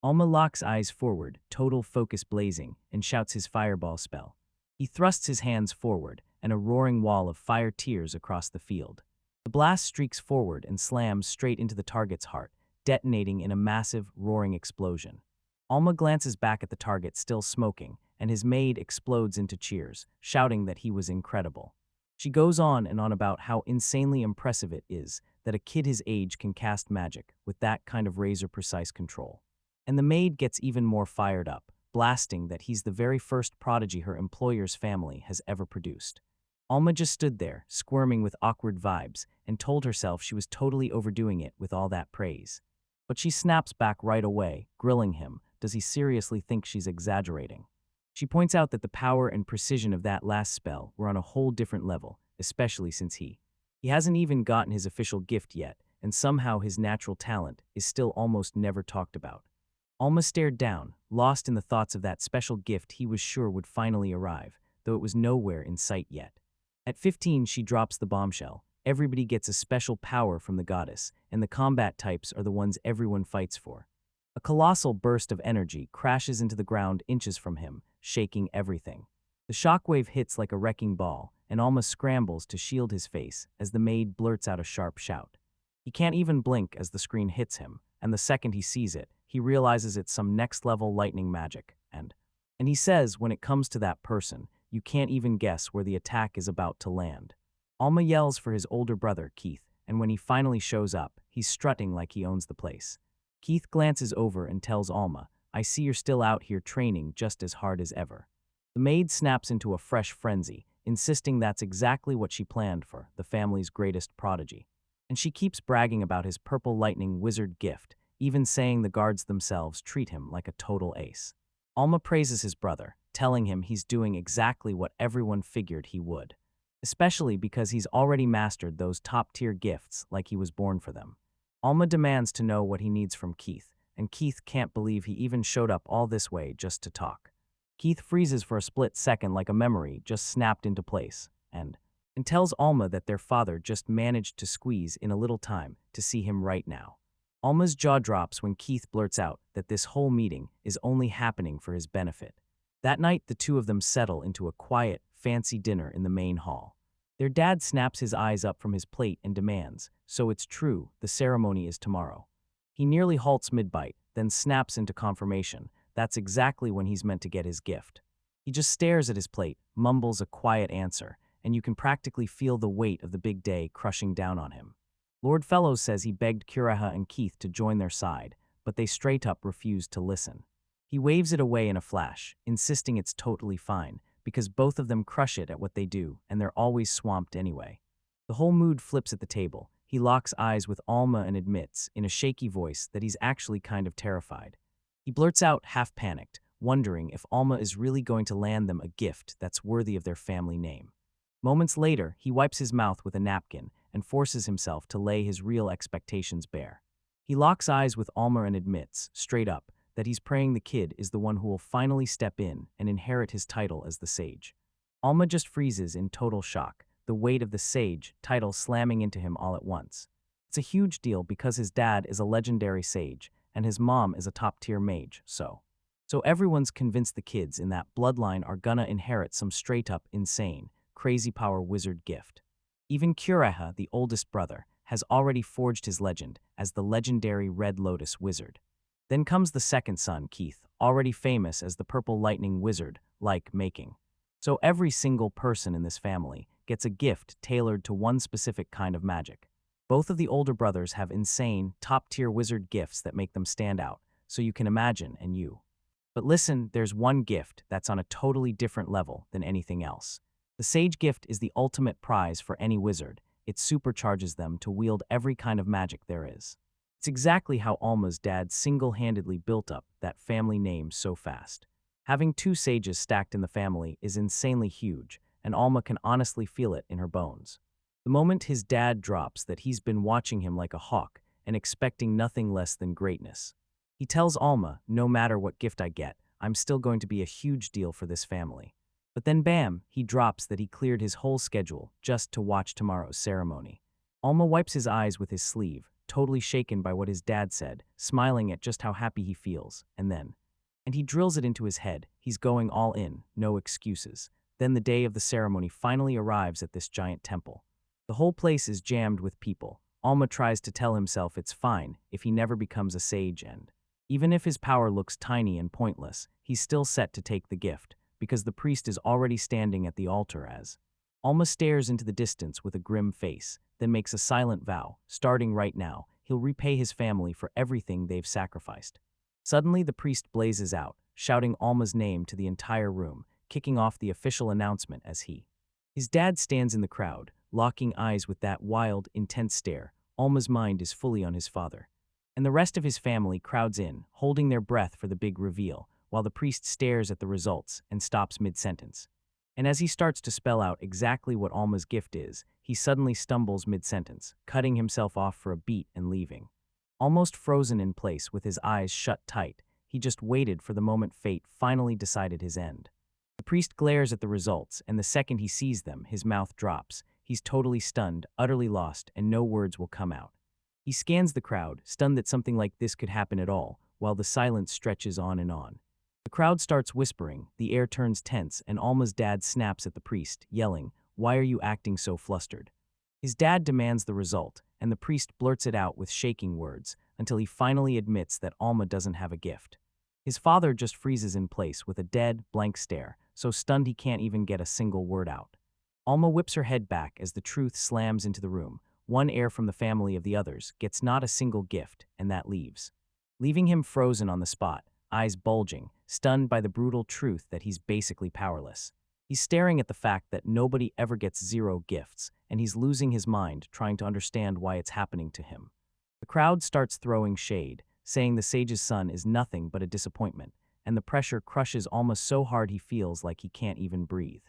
Alma locks eyes forward, total focus blazing, and shouts his fireball spell. He thrusts his hands forward, and a roaring wall of fire tears across the field. The blast streaks forward and slams straight into the target's heart, detonating in a massive, roaring explosion. Alma glances back at the target still smoking, and his maid explodes into cheers, shouting that he was incredible. She goes on and on about how insanely impressive it is that a kid his age can cast magic with that kind of razor-precise control. And the maid gets even more fired up, blasting that he's the very first prodigy her employer's family has ever produced. Alma just stood there, squirming with awkward vibes, and told herself she was totally overdoing it with all that praise. But she snaps back right away, grilling him. Does he seriously think she's exaggerating? She points out that the power and precision of that last spell were on a whole different level, especially since he hasn't even gotten his official gift yet, and somehow his natural talent is still almost never talked about. Alma stared down, lost in the thoughts of that special gift he was sure would finally arrive, though it was nowhere in sight yet. At 15, she drops the bombshell. Everybody gets a special power from the goddess, and the combat types are the ones everyone fights for. A colossal burst of energy crashes into the ground inches from him, shaking everything. The shockwave hits like a wrecking ball, and Alma scrambles to shield his face as the maid blurts out a sharp shout. He can't even blink as the screen hits him, and the second he sees it, he realizes it's some next-level lightning magic, and he says when it comes to that person, you can't even guess where the attack is about to land. Alma yells for his older brother, Keith, and when he finally shows up, he's strutting like he owns the place. Keith glances over and tells Alma, "I see you're still out here training just as hard as ever." The maid snaps into a fresh frenzy, insisting that's exactly what she planned for, the family's greatest prodigy. And she keeps bragging about his purple lightning wizard gift, even saying the guards themselves treat him like a total ace. Alma praises his brother, telling him he's doing exactly what everyone figured he would, especially because he's already mastered those top-tier gifts like he was born for them. Alma demands to know what he needs from Keith, and Keith can't believe he even showed up all this way just to talk. Keith freezes for a split second like a memory just snapped into place, and tells Alma that their father just managed to squeeze in a little time to see him right now. Alma's jaw drops when Keith blurts out that this whole meeting is only happening for his benefit. That night, the two of them settle into a quiet, fancy dinner in the main hall. Their dad snaps his eyes up from his plate and demands, "So it's true, the ceremony is tomorrow." He nearly halts mid-bite, then snaps into confirmation. That's exactly when he's meant to get his gift. He just stares at his plate, mumbles a quiet answer, and you can practically feel the weight of the big day crushing down on him. Lord Fellows says he begged Kuraha and Keith to join their side, but they straight up refused to listen. He waves it away in a flash, insisting it's totally fine, because both of them crush it at what they do, and they're always swamped anyway. The whole mood flips at the table. He locks eyes with Alma and admits, in a shaky voice, that he's actually kind of terrified. He blurts out, half panicked, wondering if Alma is really going to land them a gift that's worthy of their family name. Moments later, he wipes his mouth with a napkin and forces himself to lay his real expectations bare. He locks eyes with Alma and admits, straight up, that he's praying the kid is the one who will finally step in and inherit his title as the sage. Alma just freezes in total shock, the weight of the sage title slamming into him all at once. It's a huge deal because his dad is a legendary sage, and his mom is a top-tier mage, so everyone's convinced the kids in that bloodline are gonna inherit some straight-up insane, crazy power wizard gift. Even Kuraha, the oldest brother, has already forged his legend as the legendary Red Lotus Wizard. Then comes the second son, Keith, already famous as the Purple Lightning Wizard, like making. So every single person in this family gets a gift tailored to one specific kind of magic. Both of the older brothers have insane, top-tier wizard gifts that make them stand out, so you can imagine and you. But listen, there's one gift that's on a totally different level than anything else. The Sage gift is the ultimate prize for any wizard. It supercharges them to wield every kind of magic there is. It's exactly how Alma's dad single-handedly built up that family name so fast. Having two sages stacked in the family is insanely huge, and Alma can honestly feel it in her bones. The moment his dad drops that he's been watching him like a hawk and expecting nothing less than greatness. He tells Alma, no matter what gift I get, I'm still going to be a huge deal for this family. But then bam, he drops that he cleared his whole schedule just to watch tomorrow's ceremony. Alma wipes his eyes with his sleeve, totally shaken by what his dad said, smiling at just how happy he feels, and he drills it into his head. He's going all in, no excuses. Then the day of the ceremony finally arrives at this giant temple. The whole place is jammed with people. Alma tries to tell himself it's fine if he never becomes a sage, and even if his power looks tiny and pointless, he's still set to take the gift, because the priest is already standing at the altar as Alma stares into the distance with a grim face, then makes a silent vow, starting right now, he'll repay his family for everything they've sacrificed. Suddenly the priest blazes out, shouting Alma's name to the entire room, kicking off the official announcement as his dad stands in the crowd, locking eyes with that wild, intense stare. Alma's mind is fully on his father. And the rest of his family crowds in, holding their breath for the big reveal, while the priest stares at the results and stops mid-sentence. And as he starts to spell out exactly what Alma's gift is, he suddenly stumbles mid-sentence, cutting himself off for a beat and leaving. Almost frozen in place with his eyes shut tight, he just waited for the moment fate finally decided his end. The priest glares at the results, and the second he sees them, his mouth drops. He's totally stunned, utterly lost, and no words will come out. He scans the crowd, stunned that something like this could happen at all, while the silence stretches on and on. The crowd starts whispering, the air turns tense, and Alma's dad snaps at the priest, yelling, "Why are you acting so flustered?" His dad demands the result, and the priest blurts it out with shaking words, until he finally admits that Alma doesn't have a gift. His father just freezes in place with a dead, blank stare, so stunned he can't even get a single word out. Alma whips her head back as the truth slams into the room. One heir from the family of the others gets not a single gift, and that leaving him frozen on the spot, eyes bulging, stunned by the brutal truth that he's basically powerless. He's staring at the fact that nobody ever gets 0 gifts, and he's losing his mind trying to understand why it's happening to him. The crowd starts throwing shade, saying the sage's son is nothing but a disappointment, and the pressure crushes Alma so hard he feels like he can't even breathe.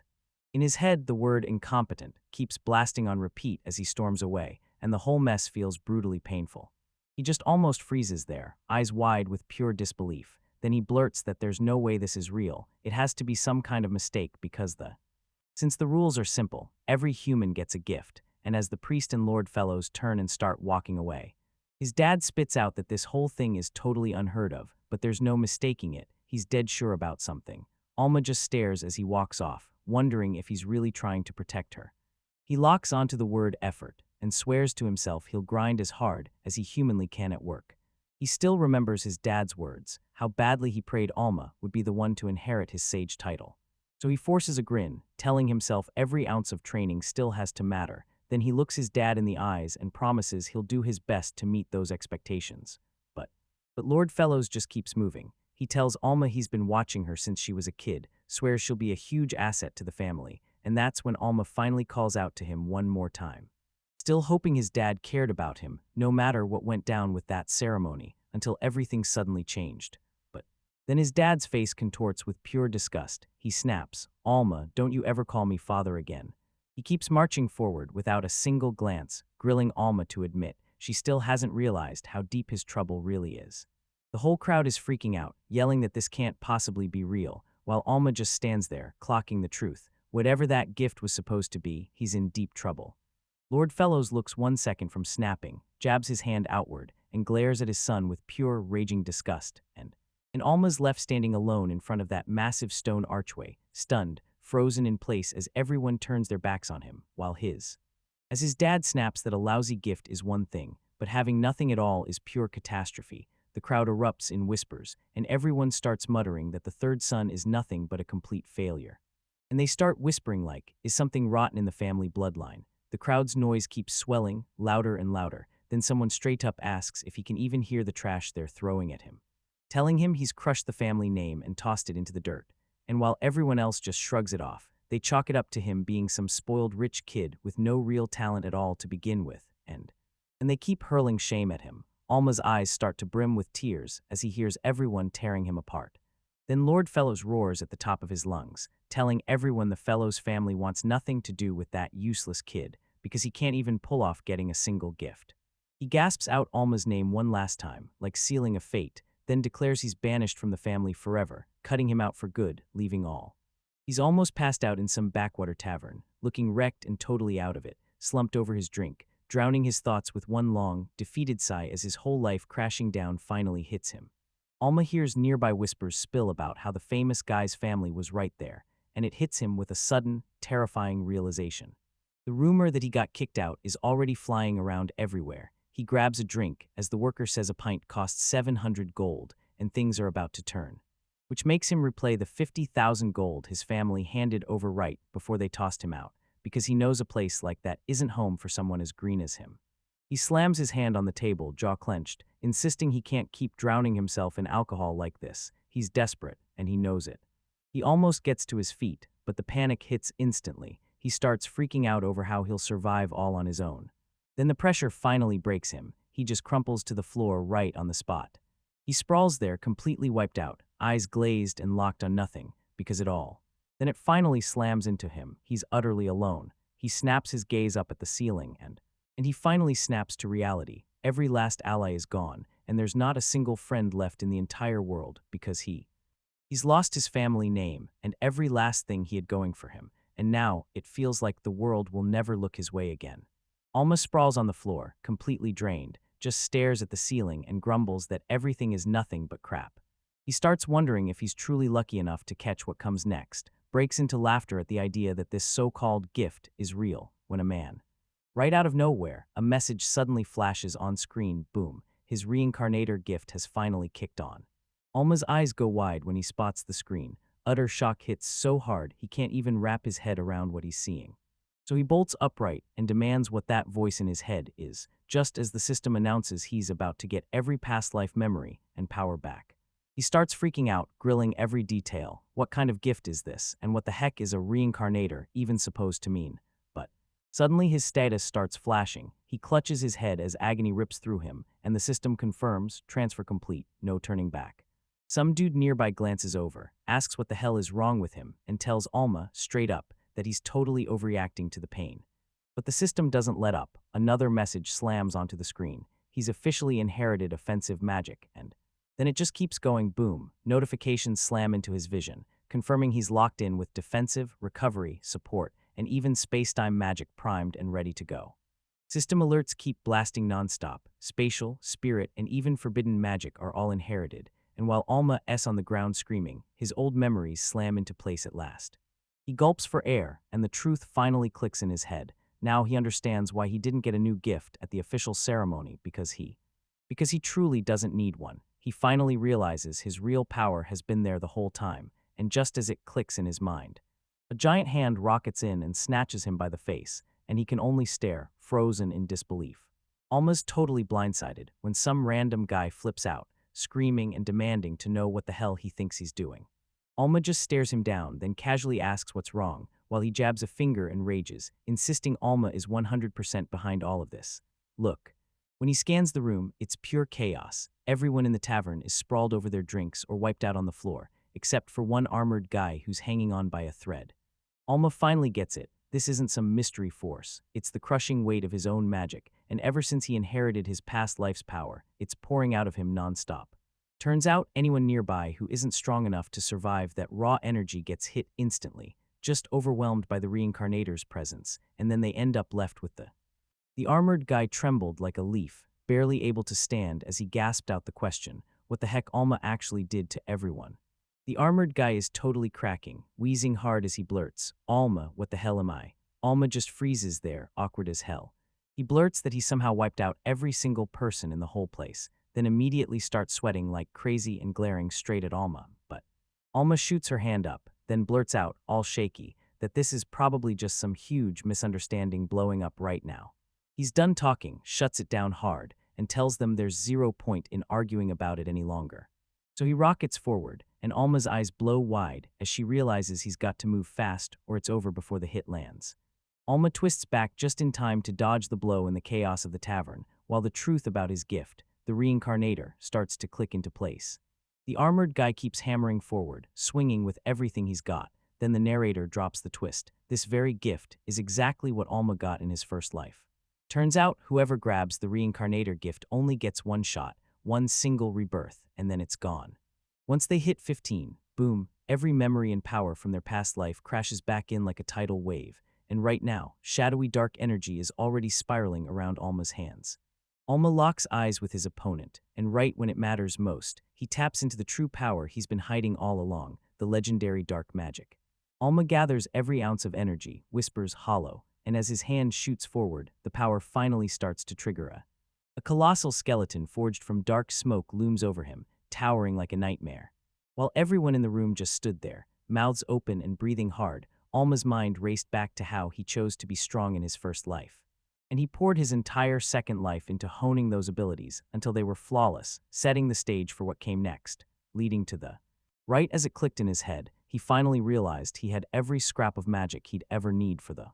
In his head, the word incompetent keeps blasting on repeat as he storms away, and the whole mess feels brutally painful. He just almost freezes there, eyes wide with pure disbelief. Then he blurts that there's no way this is real. It has to be some kind of mistake because since the rules are simple, every human gets a gift, and as the priest and Lord Fellows turn and start walking away, his dad spits out that this whole thing is totally unheard of, but there's no mistaking it. He's dead sure about something. Alma just stares as he walks off, wondering if he's really trying to protect her. He locks onto the word effort and swears to himself he'll grind as hard as he humanly can at work. He still remembers his dad's words, how badly he prayed Alma would be the one to inherit his sage title. So he forces a grin, telling himself every ounce of training still has to matter. Then he looks his dad in the eyes and promises he'll do his best to meet those expectations. But Lord Fellows just keeps moving. He tells Alma he's been watching her since she was a kid, swears she'll be a huge asset to the family, and that's when Alma finally calls out to him one more time. Still hoping his dad cared about him, no matter what went down with that ceremony, until everything suddenly changed. But then his dad's face contorts with pure disgust. He snaps, "Alma, don't you ever call me father again." He keeps marching forward without a single glance, grilling Alma to admit she still hasn't realized how deep his trouble really is. The whole crowd is freaking out, yelling that this can't possibly be real, while Alma just stands there, clocking the truth. Whatever that gift was supposed to be, he's in deep trouble. Lord Fellows looks 1 second from snapping, jabs his hand outward, and glares at his son with pure, raging disgust, and Alma's left standing alone in front of that massive stone archway, stunned, frozen in place as everyone turns their backs on him, while as his dad snaps that a lousy gift is one thing, but having nothing at all is pure catastrophe. The crowd erupts in whispers, and everyone starts muttering that the third son is nothing but a complete failure. And they start whispering like, is something rotten in the family bloodline? The crowd's noise keeps swelling, louder and louder. Then someone straight up asks if he can even hear the trash they're throwing at him, telling him he's crushed the family name and tossed it into the dirt. And while everyone else just shrugs it off, they chalk it up to him being some spoiled rich kid with no real talent at all to begin with, and they keep hurling shame at him. Alma's eyes start to brim with tears as he hears everyone tearing him apart. Then Lord Fellows roars at the top of his lungs, telling everyone the Fellows family wants nothing to do with that useless kid because he can't even pull off getting a single gift. He gasps out Alma's name one last time, like sealing a fate, then declares he's banished from the family forever, cutting him out for good, leaving all. He's almost passed out in some backwater tavern, looking wrecked and totally out of it, slumped over his drink, drowning his thoughts with one long, defeated sigh as his whole life crashing down finally hits him. Alma hears nearby whispers spill about how the famous guy's family was right there, and it hits him with a sudden, terrifying realization. The rumor that he got kicked out is already flying around everywhere. He grabs a drink as the worker says a pint costs 700 gold and things are about to turn, which makes him replay the 50,000 gold his family handed over right before they tossed him out, because he knows a place like that isn't home for someone as green as him. He slams his hand on the table, jaw clenched, insisting he can't keep drowning himself in alcohol like this. He's desperate, and he knows it. He almost gets to his feet, but the panic hits instantly. He starts freaking out over how he'll survive all on his own. Then the pressure finally breaks him. He just crumples to the floor right on the spot. He sprawls there, completely wiped out, eyes glazed and locked on nothing, because it all. Then it finally slams into him. He's utterly alone. He snaps his gaze up at the ceiling and he finally snaps to reality. Every last ally is gone, and there's not a single friend left in the entire world because he's lost his family name and every last thing he had going for him, and now it feels like the world will never look his way again. Alma sprawls on the floor, completely drained, just stares at the ceiling and grumbles that everything is nothing but crap. He starts wondering if he's truly lucky enough to catch what comes next, breaks into laughter at the idea that this so-called gift is real, when right out of nowhere, a message suddenly flashes on screen. Boom, his reincarnator gift has finally kicked on. Alma's eyes go wide when he spots the screen. Utter shock hits so hard he can't even wrap his head around what he's seeing. So he bolts upright and demands what that voice in his head is, just as the system announces he's about to get every past life memory and power back. He starts freaking out, grilling every detail. What kind of gift is this, and what the heck is a reincarnator even supposed to mean? Suddenly his status starts flashing. He clutches his head as agony rips through him, and the system confirms, transfer complete, no turning back. Some dude nearby glances over, asks what the hell is wrong with him, and tells Alma, straight up, that he's totally overreacting to the pain. But the system doesn't let up. Another message slams onto the screen. He's officially inherited offensive magic, and then it just keeps going. Boom. Notifications slam into his vision, confirming he's locked in with defensive, recovery, support, and even space-time magic primed and ready to go. System alerts keep blasting nonstop. Spatial, spirit, and even forbidden magic are all inherited, and while Alma is on the ground screaming, his old memories slam into place at last. He gulps for air, and the truth finally clicks in his head. Now he understands why he didn't get a new gift at the official ceremony, because he truly doesn't need one. He finally realizes his real power has been there the whole time, and just as it clicks in his mind, a giant hand rockets in and snatches him by the face, and he can only stare, frozen in disbelief. Alma's totally blindsided when some random guy flips out, screaming and demanding to know what the hell he thinks he's doing. Alma just stares him down, then casually asks what's wrong, while he jabs a finger and rages, insisting Alma is 100% behind all of this. Look. When he scans the room, it's pure chaos. Everyone in the tavern is sprawled over their drinks or wiped out on the floor, except for one armored guy who's hanging on by a thread. Alma finally gets it. This isn't some mystery force. It's the crushing weight of his own magic, and ever since he inherited his past life's power, it's pouring out of him nonstop. Turns out anyone nearby who isn't strong enough to survive that raw energy gets hit instantly, just overwhelmed by the reincarnator's presence, and then they end up left with The armored guy trembled like a leaf, barely able to stand as he gasped out the question, what the heck Alma actually did to everyone. The armored guy is totally cracking, wheezing hard as he blurts, "Alma, what the hell am I?" Alma just freezes there, awkward as hell. He blurts that he somehow wiped out every single person in the whole place, then immediately starts sweating like crazy and glaring straight at Alma. But Alma shoots her hand up, then blurts out, all shaky, that this is probably just some huge misunderstanding blowing up right now. He's done talking, shuts it down hard, and tells them there's zero point in arguing about it any longer. So he rockets forward, and Alma's eyes blow wide as she realizes he's got to move fast or it's over before the hit lands. Alma twists back just in time to dodge the blow in the chaos of the tavern, while the truth about his gift, the reincarnator, starts to click into place. The armored guy keeps hammering forward, swinging with everything he's got. Then the narrator drops the twist. This very gift is exactly what Alma got in his first life. Turns out whoever grabs the reincarnator gift only gets one shot, one single rebirth, and then it's gone. Once they hit 15, boom, every memory and power from their past life crashes back in like a tidal wave, and right now, shadowy dark energy is already spiraling around Alma's hands. Alma locks eyes with his opponent, and right when it matters most, he taps into the true power he's been hiding all along, the legendary dark magic. Alma gathers every ounce of energy, whispers hollow, and as his hand shoots forward, the power finally starts to trigger a colossal skeleton forged from dark smoke looms over him, towering like a nightmare. While everyone in the room just stood there, mouths open and breathing hard, Alma's mind raced back to how he chose to be strong in his first life. And he poured his entire second life into honing those abilities until they were flawless, setting the stage for what came next, leading to the... Right as it clicked in his head, he finally realized he had every scrap of magic he'd ever need for the...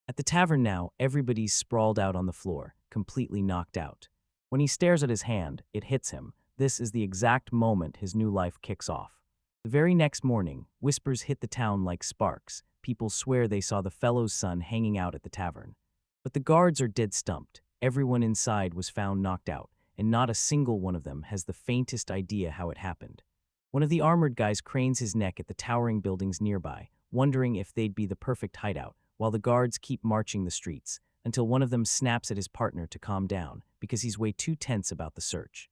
At the tavern now, everybody's sprawled out on the floor, completely knocked out. When he stares at his hand, it hits him. This is the exact moment his new life kicks off. The very next morning, whispers hit the town like sparks. People swear they saw the fellow's son hanging out at the tavern. But the guards are dead stumped. Everyone inside was found knocked out, and not a single one of them has the faintest idea how it happened. One of the armored guys cranes his neck at the towering buildings nearby, wondering if they'd be the perfect hideout, while the guards keep marching the streets, until one of them snaps at his partner to calm down, because he's way too tense about the search.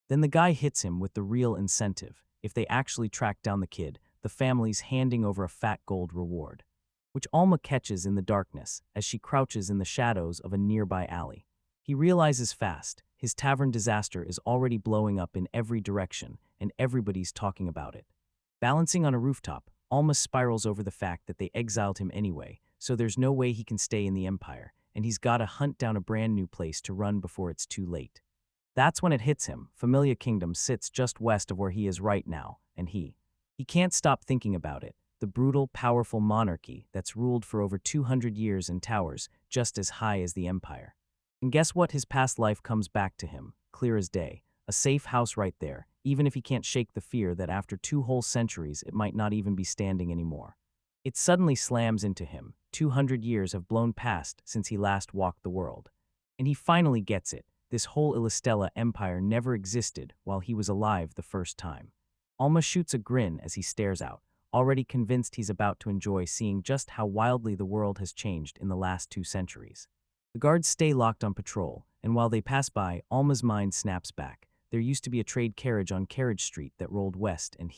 Then the guy hits him with the real incentive. If they actually track down the kid, the family's handing over a fat gold reward, which Alma catches in the darkness as she crouches in the shadows of a nearby alley. He realizes fast, his tavern disaster is already blowing up in every direction, and everybody's talking about it. Balancing on a rooftop, Alma spirals over the fact that they exiled him anyway, so there's no way he can stay in the Empire, and he's gotta hunt down a brand new place to run before it's too late. That's when it hits him. Familia Kingdom sits just west of where he is right now, and he can't stop thinking about it. The brutal, powerful monarchy that's ruled for over 200 years and towers just as high as the Empire. And guess what? His past life comes back to him, clear as day. A safe house right there, even if he can't shake the fear that after 2 whole centuries it might not even be standing anymore. It suddenly slams into him. 200 years have blown past since he last walked the world. And he finally gets it. This whole Illistella Empire never existed while he was alive the first time. Alma shoots a grin as he stares out, already convinced he's about to enjoy seeing just how wildly the world has changed in the last 2 centuries. The guards stay locked on patrol, and while they pass by, Alma's mind snaps back. There used to be a trade carriage on Carriage Street that rolled west, and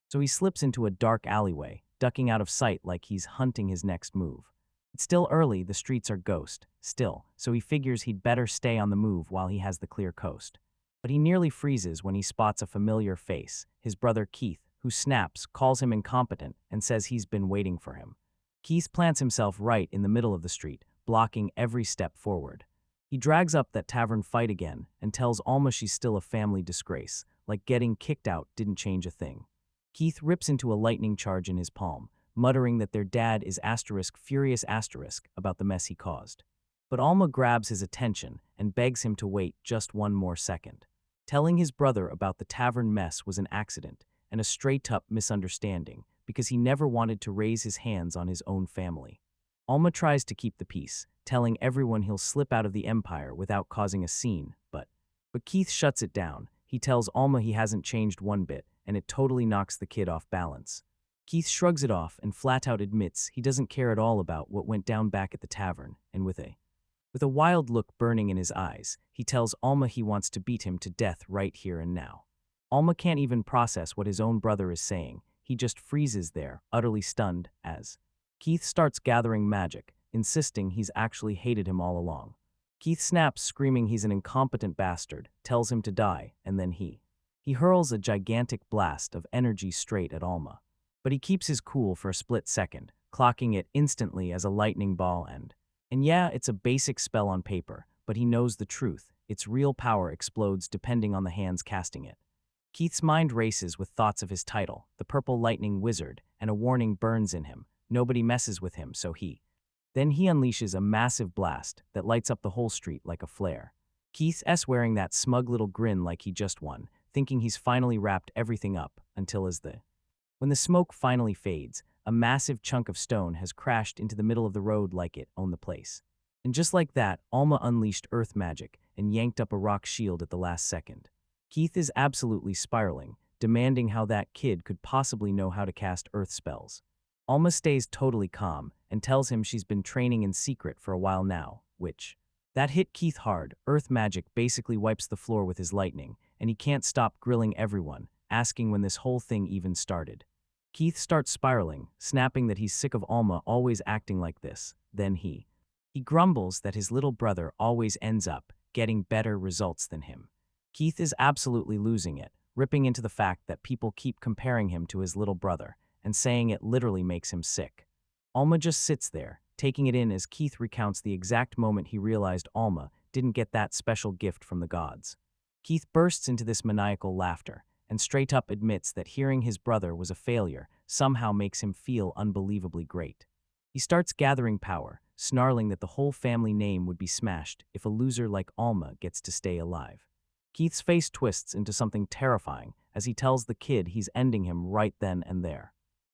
so he slips into a dark alleyway, ducking out of sight like he's hunting his next move. It's still early, the streets are ghost, still, so he figures he'd better stay on the move while he has the clear coast. But he nearly freezes when he spots a familiar face, his brother Keith, who snaps, calls him incompetent, and says he's been waiting for him. Keith plants himself right in the middle of the street, blocking every step forward. He drags up that tavern fight again and tells Alma she's still a family disgrace, like getting kicked out didn't change a thing. Keith rips into a lightning charge in his palm, muttering that their dad is furious about the mess he caused. But Alma grabs his attention and begs him to wait just one more second. Telling his brother about the tavern mess was an accident and a straight-up misunderstanding because he never wanted to raise his hands on his own family. Alma tries to keep the peace, telling everyone he'll slip out of the Empire without causing a scene, but Keith shuts it down. He tells Alma he hasn't changed one bit, and it totally knocks the kid off balance. Keith shrugs it off and flat out admits he doesn't care at all about what went down back at the tavern, and with a wild look burning in his eyes, he tells Alma he wants to beat him to death right here and now. Alma can't even process what his own brother is saying. He just freezes there, utterly stunned, as Keith starts gathering magic, insisting he's actually hated him all along. Keith snaps, screaming he's an incompetent bastard, tells him to die, and then he hurls a gigantic blast of energy straight at Alma. But he keeps his cool for a split second, clocking it instantly as a lightning ball and yeah, it's a basic spell on paper, but he knows the truth. Its real power explodes depending on the hands casting it. Keith's mind races with thoughts of his title, the Purple Lightning Wizard, and a warning burns in him. Nobody messes with him, so then he unleashes a massive blast that lights up the whole street like a flare. Keith's wearing that smug little grin like he just won, thinking he's finally wrapped everything up, until when the smoke finally fades, a massive chunk of stone has crashed into the middle of the road like it owned the place. And just like that, Alma unleashed earth magic and yanked up a rock shield at the last second. Keith is absolutely spiraling, demanding how that kid could possibly know how to cast earth spells. Alma stays totally calm and tells him she's been training in secret for a while now, which that hit Keith hard. Earth magic basically wipes the floor with his lightning, and he can't stop grilling everyone, asking when this whole thing even started. Keith starts spiraling, snapping that he's sick of Alma always acting like this. Then he grumbles that his little brother always ends up getting better results than him. Keith is absolutely losing it, ripping into the fact that people keep comparing him to his little brother and saying it literally makes him sick. Alma just sits there, taking it in as Keith recounts the exact moment he realized Alma didn't get that special gift from the gods. Keith bursts into this maniacal laughter and straight up admits that hearing his brother was a failure somehow makes him feel unbelievably great. He starts gathering power, snarling that the whole family name would be smashed if a loser like Alma gets to stay alive. Keith's face twists into something terrifying as he tells the kid he's ending him right then and there.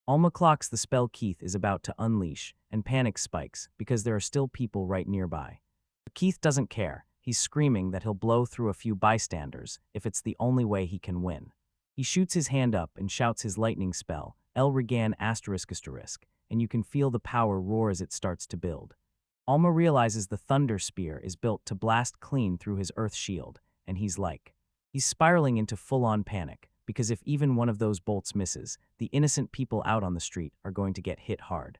Alma clocks the spell Keith is about to unleash, and panic spikes because there are still people right nearby. But Keith doesn't care. He's screaming that he'll blow through a few bystanders if it's the only way he can win. He shoots his hand up and shouts his lightning spell, El Regan ***, and you can feel the power roar as it starts to build. Alma realizes the thunder spear is built to blast clean through his earth shield, and he's spiraling into full-on panic, because if even one of those bolts misses, the innocent people out on the street are going to get hit hard.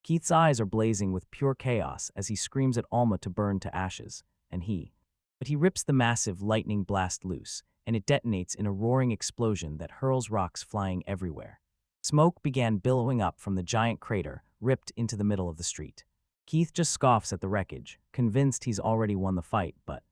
Keith's eyes are blazing with pure chaos as he screams at Alma to burn to ashes, but he rips the massive lightning blast loose, and it detonates in a roaring explosion that hurls rocks flying everywhere. Smoke began billowing up from the giant crater, ripped into the middle of the street. Keith just scoffs at the wreckage, convinced he's already won the fight, but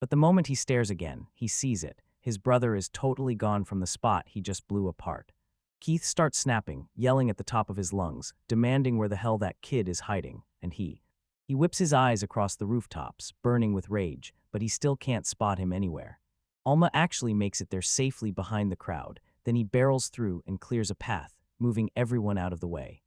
the moment he stares again, he sees it. His brother is totally gone from the spot he just blew apart. Keith starts snapping, yelling at the top of his lungs, demanding where the hell that kid is hiding, and he whips his eyes across the rooftops, burning with rage, but he still can't spot him anywhere. Alma actually makes it there safely behind the crowd, then he barrels through and clears a path, moving everyone out of the way.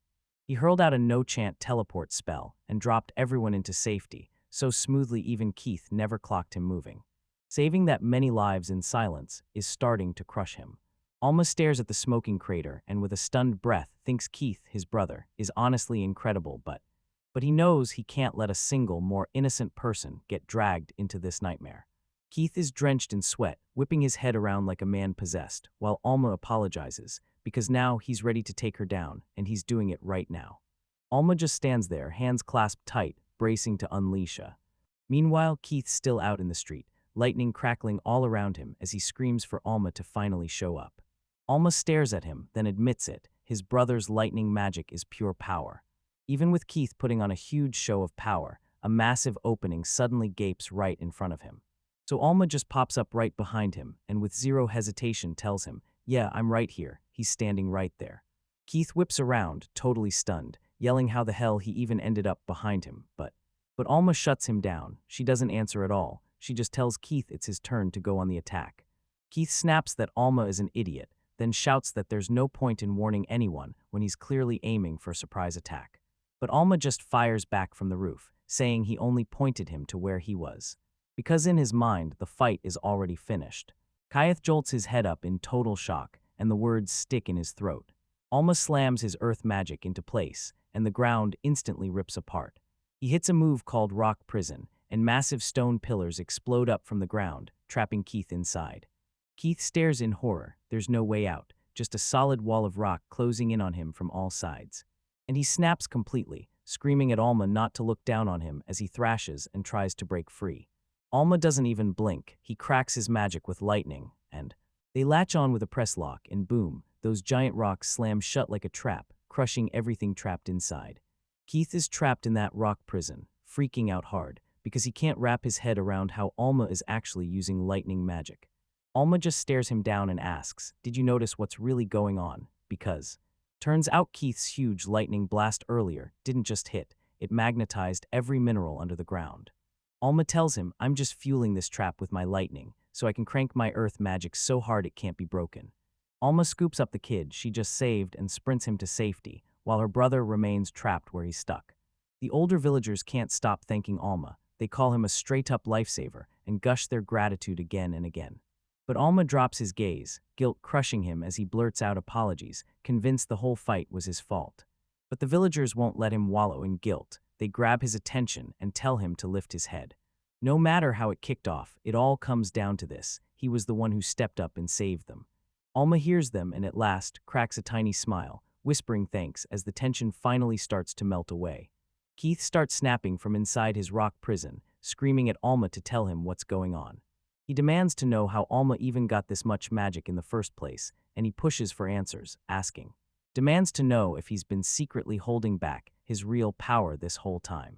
He hurled out a no-chant teleport spell and dropped everyone into safety, so smoothly even Keith never clocked him moving. Saving that many lives in silence is starting to crush him. Alma stares at the smoking crater and with a stunned breath thinks Keith, his brother, is honestly incredible, but he knows he can't let a single more innocent person get dragged into this nightmare. Keith is drenched in sweat, whipping his head around like a man possessed, while Alma apologizes, because now he's ready to take her down, and he's doing it right now. Alma just stands there, hands clasped tight, bracing to unleash a. Meanwhile, Keith's still out in the street, lightning crackling all around him as he screams for Alma to finally show up. Alma stares at him, then admits it. His brother's lightning magic is pure power. Even with Keith putting on a huge show of power, a massive opening suddenly gapes right in front of him. So Alma just pops up right behind him and with zero hesitation tells him, "Yeah, I'm right here." He's standing right there. Keith whips around, totally stunned, yelling how the hell he even ended up behind him, but Alma shuts him down. She doesn't answer at all. She just tells Keith it's his turn to go on the attack. Keith snaps that Alma is an idiot, then shouts that there's no point in warning anyone when he's clearly aiming for a surprise attack. But Alma just fires back from the roof, saying he only pointed him to where he was. Because in his mind, the fight is already finished. Keith jolts his head up in total shock, and the words stick in his throat. Alma slams his earth magic into place, and the ground instantly rips apart. He hits a move called Rock Prison, and massive stone pillars explode up from the ground, trapping Keith inside. Keith stares in horror. There's no way out, just a solid wall of rock closing in on him from all sides. And he snaps completely, screaming at Alma not to look down on him as he thrashes and tries to break free. Alma doesn't even blink. He cracks his magic with lightning, and they latch on with a press lock, and boom, those giant rocks slam shut like a trap, crushing everything trapped inside. Keith is trapped in that rock prison, freaking out hard, because he can't wrap his head around how Alma is actually using lightning magic. Alma just stares him down and asks, "Did you notice what's really going on?" Because turns out Keith's huge lightning blast earlier didn't just hit, it magnetized every mineral under the ground. Alma tells him, "I'm just fueling this trap with my lightning, so I can crank my earth magic so hard it can't be broken." Alma scoops up the kid she just saved and sprints him to safety, while her brother remains trapped where he's stuck. The older villagers can't stop thanking Alma. They call him a straight-up lifesaver and gush their gratitude again and again. But Alma drops his gaze, guilt crushing him as he blurts out apologies, convinced the whole fight was his fault. But the villagers won't let him wallow in guilt. They grab his attention and tell him to lift his head. No matter how it kicked off, it all comes down to this. He was the one who stepped up and saved them. Alma hears them and at last cracks a tiny smile, whispering thanks as the tension finally starts to melt away. Keith starts snapping from inside his rock prison, screaming at Alma to tell him what's going on. He demands to know how Alma even got this much magic in the first place, and he pushes for answers, asking. Demands to know if he's been secretly holding back his real power this whole time.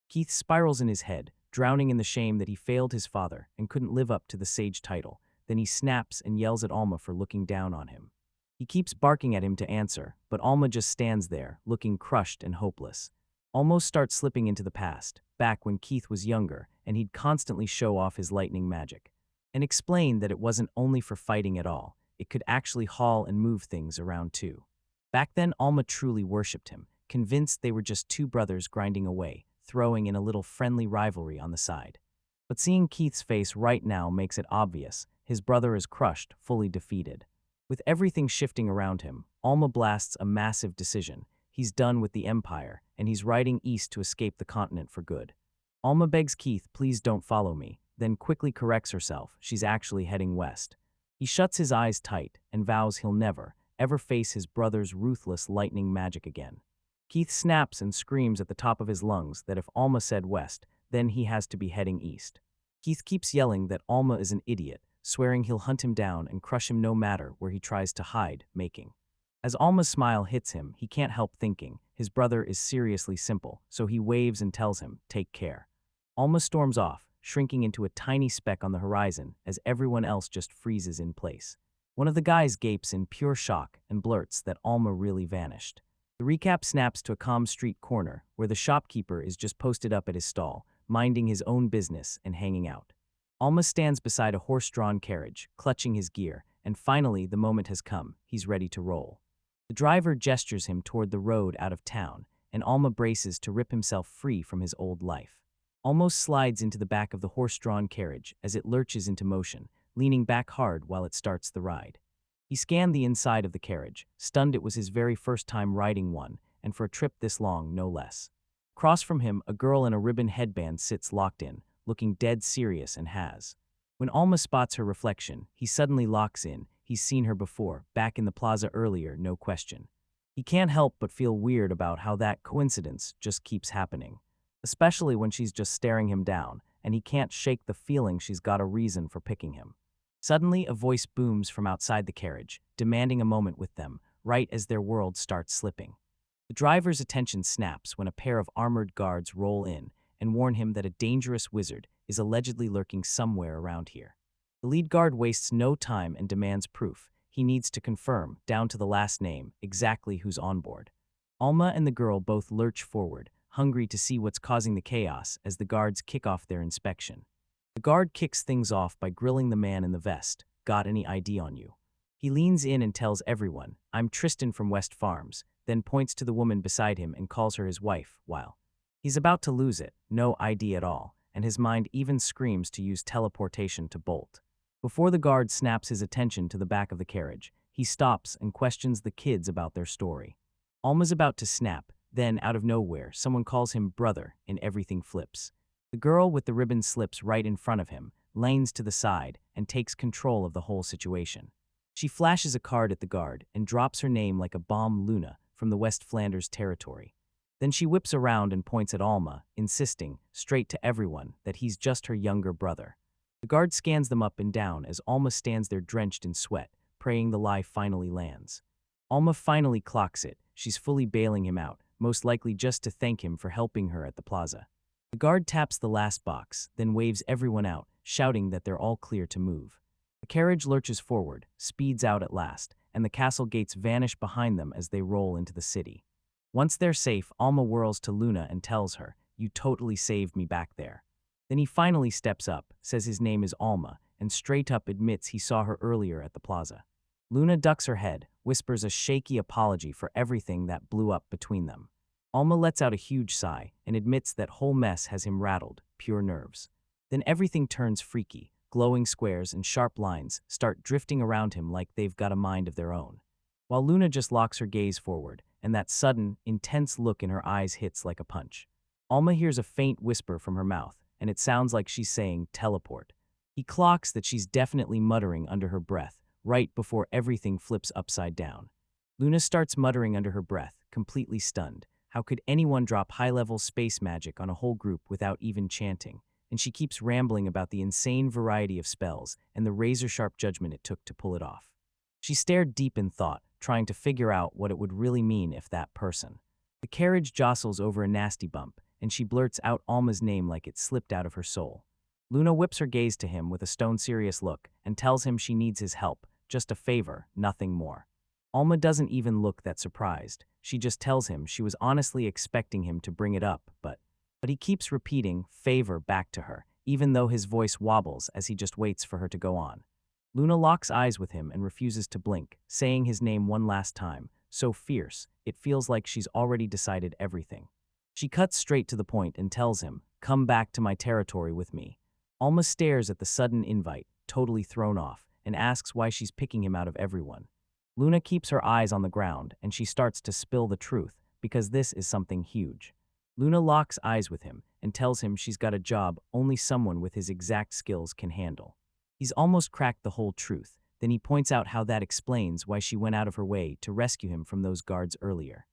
Keith spirals in his head, drowning in the shame that he failed his father and couldn't live up to the sage title. Then he snaps and yells at Alma for looking down on him. He keeps barking at him to answer, but Alma just stands there, looking crushed and hopeless. Almost starts slipping into the past, back when Keith was younger and he'd constantly show off his lightning magic, and explain that it wasn't only for fighting at all, it could actually haul and move things around too. Back then, Alma truly worshipped him, convinced they were just two brothers grinding away, throwing in a little friendly rivalry on the side. But seeing Keith's face right now makes it obvious. His brother is crushed, fully defeated. With everything shifting around him, Alma blasts a massive decision. He's done with the Empire, and he's riding east to escape the continent for good. Alma begs Keith, please don't follow me, then quickly corrects herself. She's actually heading west. He shuts his eyes tight and vows he'll never, ever face his brother's ruthless lightning magic again. Keith snaps and screams at the top of his lungs that if Alma said west, then he has to be heading east. Keith keeps yelling that Alma is an idiot, swearing he'll hunt him down and crush him no matter where he tries to hide, making. As Alma's smile hits him, he can't help thinking his brother is seriously simple, so he waves and tells him, take care. Alma storms off, shrinking into a tiny speck on the horizon as everyone else just freezes in place. One of the guys gapes in pure shock and blurts that Alma really vanished. The recap snaps to a calm street corner where the shopkeeper is just posted up at his stall, minding his own business and hanging out. Alma stands beside a horse-drawn carriage, clutching his gear, and finally the moment has come. He's ready to roll. The driver gestures him toward the road out of town, and Alma braces to rip himself free from his old life. Almost slides into the back of the horse-drawn carriage as it lurches into motion, leaning back hard while it starts the ride. He scanned the inside of the carriage, stunned it was his very first time riding one, and for a trip this long, no less. Across from him, a girl in a ribbon headband sits locked in, looking dead serious and has. When Alma spots her reflection, he suddenly locks in. He's seen her before, back in the plaza earlier, no question. He can't help but feel weird about how that coincidence just keeps happening, especially when she's just staring him down, and he can't shake the feeling she's got a reason for picking him. Suddenly, a voice booms from outside the carriage, demanding a moment with them, right as their world starts slipping. The driver's attention snaps when a pair of armored guards roll in and warn him that a dangerous wizard is allegedly lurking somewhere around here. The lead guard wastes no time and demands proof. He needs to confirm, down to the last name, exactly who's on board. Alma and the girl both lurch forward, hungry to see what's causing the chaos as the guards kick off their inspection. The guard kicks things off by grilling the man in the vest. Got any ID on you? He leans in and tells everyone, I'm Tristan from West Farms, then points to the woman beside him and calls her his wife, while he's about to lose it, no ID at all, and his mind even screams to use teleportation to bolt. Before the guard snaps his attention to the back of the carriage, he stops and questions the kids about their story. Alma's about to snap, then out of nowhere, someone calls him brother and everything flips. The girl with the ribbon slips right in front of him, lanes to the side, and takes control of the whole situation. She flashes a card at the guard and drops her name like a bomb, Luna, from the West Flanders territory. Then she whips around and points at Alma, insisting, straight to everyone, that he's just her younger brother. The guard scans them up and down as Alma stands there drenched in sweat, praying the lie finally lands. Alma finally clocks it. She's fully bailing him out, most likely just to thank him for helping her at the plaza. The guard taps the last box, then waves everyone out, shouting that they're all clear to move. The carriage lurches forward, speeds out at last, and the castle gates vanish behind them as they roll into the city. Once they're safe, Alma whirls to Luna and tells her, you totally saved me back there. Then he finally steps up, says his name is Alma, and straight up admits he saw her earlier at the plaza. Luna ducks her head, whispers a shaky apology for everything that blew up between them. Alma lets out a huge sigh and admits that whole mess has him rattled, pure nerves. Then everything turns freaky. Glowing squares and sharp lines start drifting around him like they've got a mind of their own. While Luna just locks her gaze forward and that sudden, intense look in her eyes hits like a punch. Alma hears a faint whisper from her mouth, and it sounds like she's saying, "Teleport." He clocks that she's definitely muttering under her breath, right before everything flips upside down. Luna starts muttering under her breath, completely stunned. How could anyone drop high-level space magic on a whole group without even chanting? And she keeps rambling about the insane variety of spells and the razor-sharp judgment it took to pull it off. She stared deep in thought, trying to figure out what it would really mean if that person. The carriage jostles over a nasty bump, and she blurts out Alma's name like it slipped out of her soul. Luna whips her gaze to him with a stone-serious look and tells him she needs his help, just a favor, nothing more. Alma doesn't even look that surprised. She just tells him she was honestly expecting him to bring it up, but he keeps repeating favor back to her, even though his voice wobbles as he just waits for her to go on. Luna locks eyes with him and refuses to blink, saying his name one last time, so fierce, it feels like she's already decided everything. She cuts straight to the point and tells him, "Come back to my territory with me." Alma stares at the sudden invite, totally thrown off, and asks why she's picking him out of everyone. Luna keeps her eyes on the ground, and she starts to spill the truth, because this is something huge. Luna locks eyes with him and tells him she's got a job only someone with his exact skills can handle. He's almost cracked the whole truth, then he points out how that explains why she went out of her way to rescue him from those guards earlier.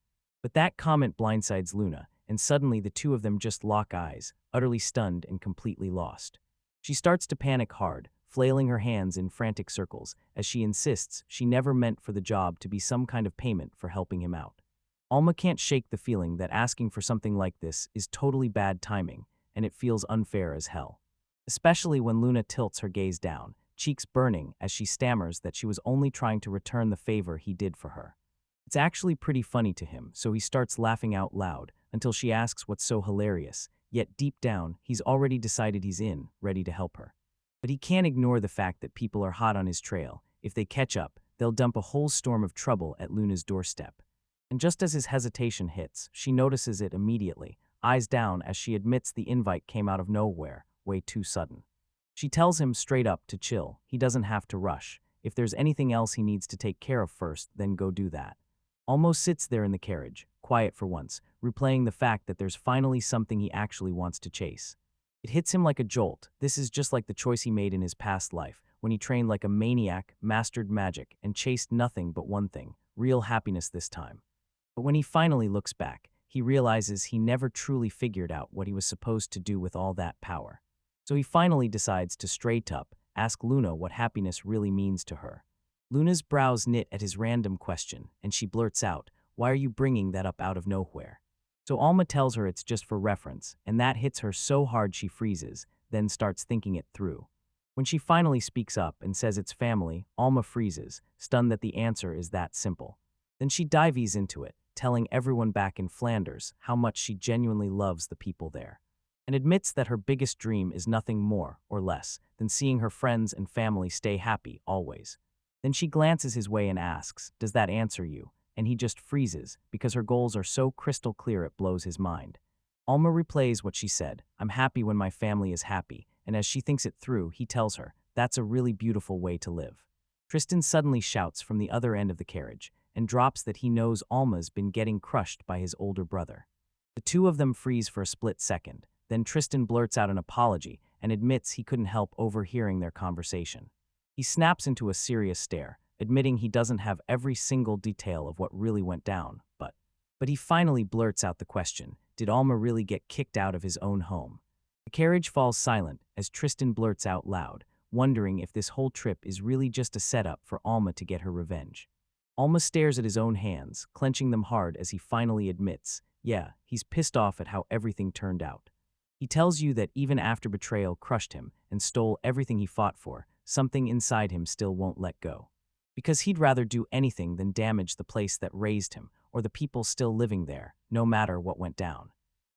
But that comment blindsides Luna, and suddenly the two of them just lock eyes, utterly stunned and completely lost. She starts to panic hard, flailing her hands in frantic circles, as she insists she never meant for the job to be some kind of payment for helping him out. Alma can't shake the feeling that asking for something like this is totally bad timing, and it feels unfair as hell. Especially when Luna tilts her gaze down, cheeks burning as she stammers that she was only trying to return the favor he did for her. It's actually pretty funny to him, so he starts laughing out loud until she asks what's so hilarious, yet deep down, he's already decided he's in, ready to help her. But he can't ignore the fact that people are hot on his trail. If they catch up, they'll dump a whole storm of trouble at Luna's doorstep. And just as his hesitation hits, she notices it immediately, eyes down as she admits the invite came out of nowhere, way too sudden. She tells him straight up to chill, he doesn't have to rush. If there's anything else he needs to take care of first, then go do that. Almost sits there in the carriage, quiet for once, replaying the fact that there's finally something he actually wants to chase. It hits him like a jolt. This is just like the choice he made in his past life, when he trained like a maniac, mastered magic, and chased nothing but one thing, real happiness this time. But when he finally looks back, he realizes he never truly figured out what he was supposed to do with all that power. So he finally decides to straight up ask Luna what happiness really means to her. Luna's brows knit at his random question, and she blurts out, "Why are you bringing that up out of nowhere?" So Alma tells her it's just for reference, and that hits her so hard she freezes, then starts thinking it through. When she finally speaks up and says it's family, Alma freezes, stunned that the answer is that simple. Then she dives into it, telling everyone back in Flanders how much she genuinely loves the people there, and admits that her biggest dream is nothing more or less than seeing her friends and family stay happy always. Then she glances his way and asks, "Does that answer you?" And he just freezes, because her goals are so crystal clear it blows his mind. Alma replays what she said, "I'm happy when my family is happy," and as she thinks it through, he tells her, "That's a really beautiful way to live." Tristan suddenly shouts from the other end of the carriage, and drops that he knows Alma's been getting crushed by his older brother. The two of them freeze for a split second, then Tristan blurts out an apology and admits he couldn't help overhearing their conversation. He snaps into a serious stare, admitting he doesn't have every single detail of what really went down, but he finally blurts out the question, did Alma really get kicked out of his own home? The carriage falls silent as Tristan blurts out loud, wondering if this whole trip is really just a setup for Alma to get her revenge. Alma stares at his own hands, clenching them hard as he finally admits, yeah, he's pissed off at how everything turned out. He tells you that even after betrayal crushed him and stole everything he fought for, something inside him still won't let go. Because he'd rather do anything than damage the place that raised him or the people still living there, no matter what went down.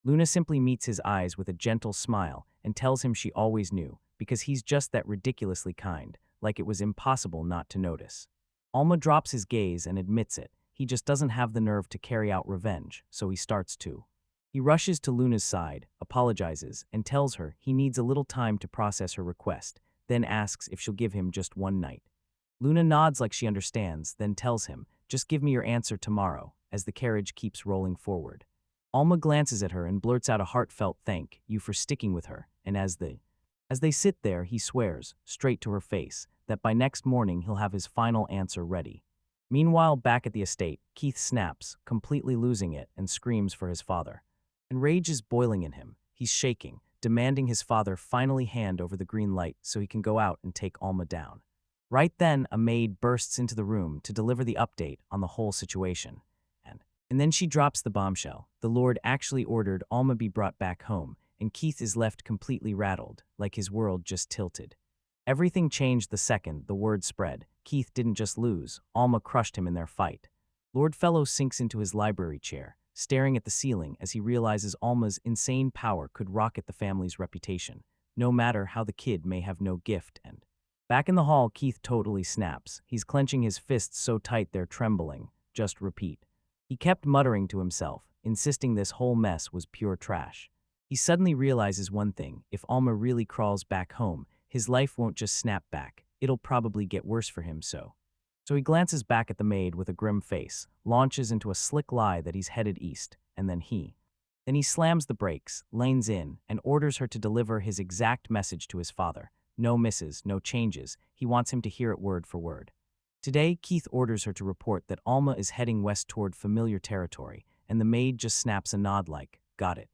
Luna simply meets his eyes with a gentle smile and tells him she always knew, because he's just that ridiculously kind, like it was impossible not to notice. Alma drops his gaze and admits it, he just doesn't have the nerve to carry out revenge, so he starts to. He rushes to Luna's side, apologizes, and tells her he needs a little time to process her request, then asks if she'll give him just one night. Luna nods like she understands, then tells him, "Just give me your answer tomorrow," as the carriage keeps rolling forward. Alma glances at her and blurts out a heartfelt thank you for sticking with her, and as they sit there, he swears, straight to her face, that by next morning he'll have his final answer ready. Meanwhile, back at the estate, Keith snaps, completely losing it, and screams for his father. And rage is boiling in him. He's shaking, demanding his father finally hand over the green light so he can go out and take Alma down. Right then, a maid bursts into the room to deliver the update on the whole situation. And then she drops the bombshell. The Lord actually ordered Alma be brought back home, and Keith is left completely rattled, like his world just tilted. Everything changed the second the word spread. Keith didn't just lose, Alma crushed him in their fight. Lord Fellow sinks into his library chair, staring at the ceiling as he realizes Alma's insane power could rocket the family's reputation, no matter how the kid may have no gift. And back in the hall, Keith totally snaps. He's clenching his fists so tight they're trembling. Just repeat. He kept muttering to himself, insisting this whole mess was pure trash. He suddenly realizes one thing: if Alma really crawls back home, his life won't just snap back, it'll probably get worse for him. So he glances back at the maid with a grim face, launches into a slick lie that he's headed east, and then he slams the brakes, lanes in, and orders her to deliver his exact message to his father. No misses, no changes. He wants him to hear it word for word. Today, Keith orders her to report that Alma is heading west toward familiar territory, and the maid just snaps a nod like, got it.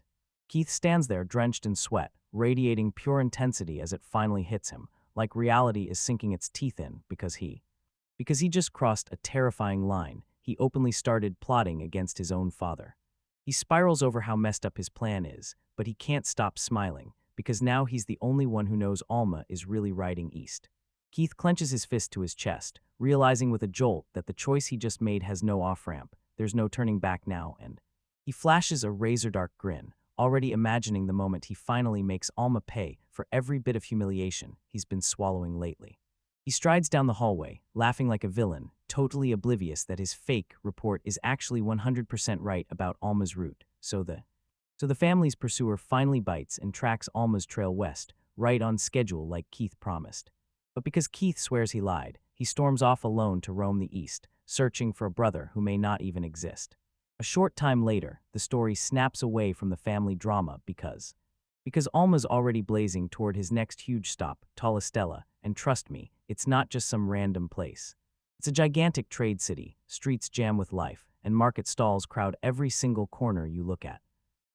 Keith stands there drenched in sweat, radiating pure intensity as it finally hits him, like reality is sinking its teeth in because he just crossed a terrifying line. He openly started plotting against his own father. He spirals over how messed up his plan is, but he can't stop smiling, because now he's the only one who knows Alma is really riding east. Keith clenches his fist to his chest, realizing with a jolt that the choice he just made has no off-ramp. There's no turning back now, and he flashes a razor-dark grin, already imagining the moment he finally makes Alma pay for every bit of humiliation he's been swallowing lately. He strides down the hallway, laughing like a villain, totally oblivious that his fake report is actually 100% right about Alma's route. So the family's pursuer finally bites and tracks Alma's trail west, right on schedule like Keith promised. But because Keith swears he lied, he storms off alone to roam the east, searching for a brother who may not even exist. A short time later, the story snaps away from the family drama because Alma's already blazing toward his next huge stop, Talistella, and trust me, it's not just some random place. It's a gigantic trade city, streets jam with life, and market stalls crowd every single corner you look at.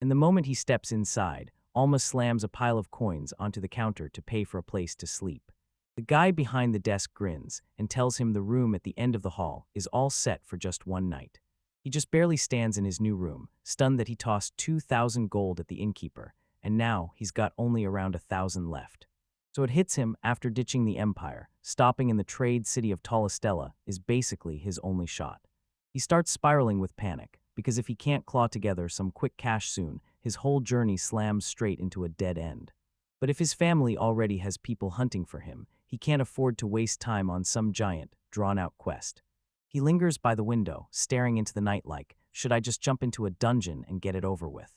And the moment he steps inside, Alma slams a pile of coins onto the counter to pay for a place to sleep. The guy behind the desk grins and tells him the room at the end of the hall is all set for just one night. He just barely stands in his new room, stunned that he tossed 2,000 gold at the innkeeper, and now he's got only around 1,000 left. So it hits him after ditching the empire, stopping in the trade city of Talistella is basically his only shot. He starts spiraling with panic, because if he can't claw together some quick cash soon, his whole journey slams straight into a dead end. But if his family already has people hunting for him, he can't afford to waste time on some giant, drawn-out quest. He lingers by the window, staring into the night like, should I just jump into a dungeon and get it over with?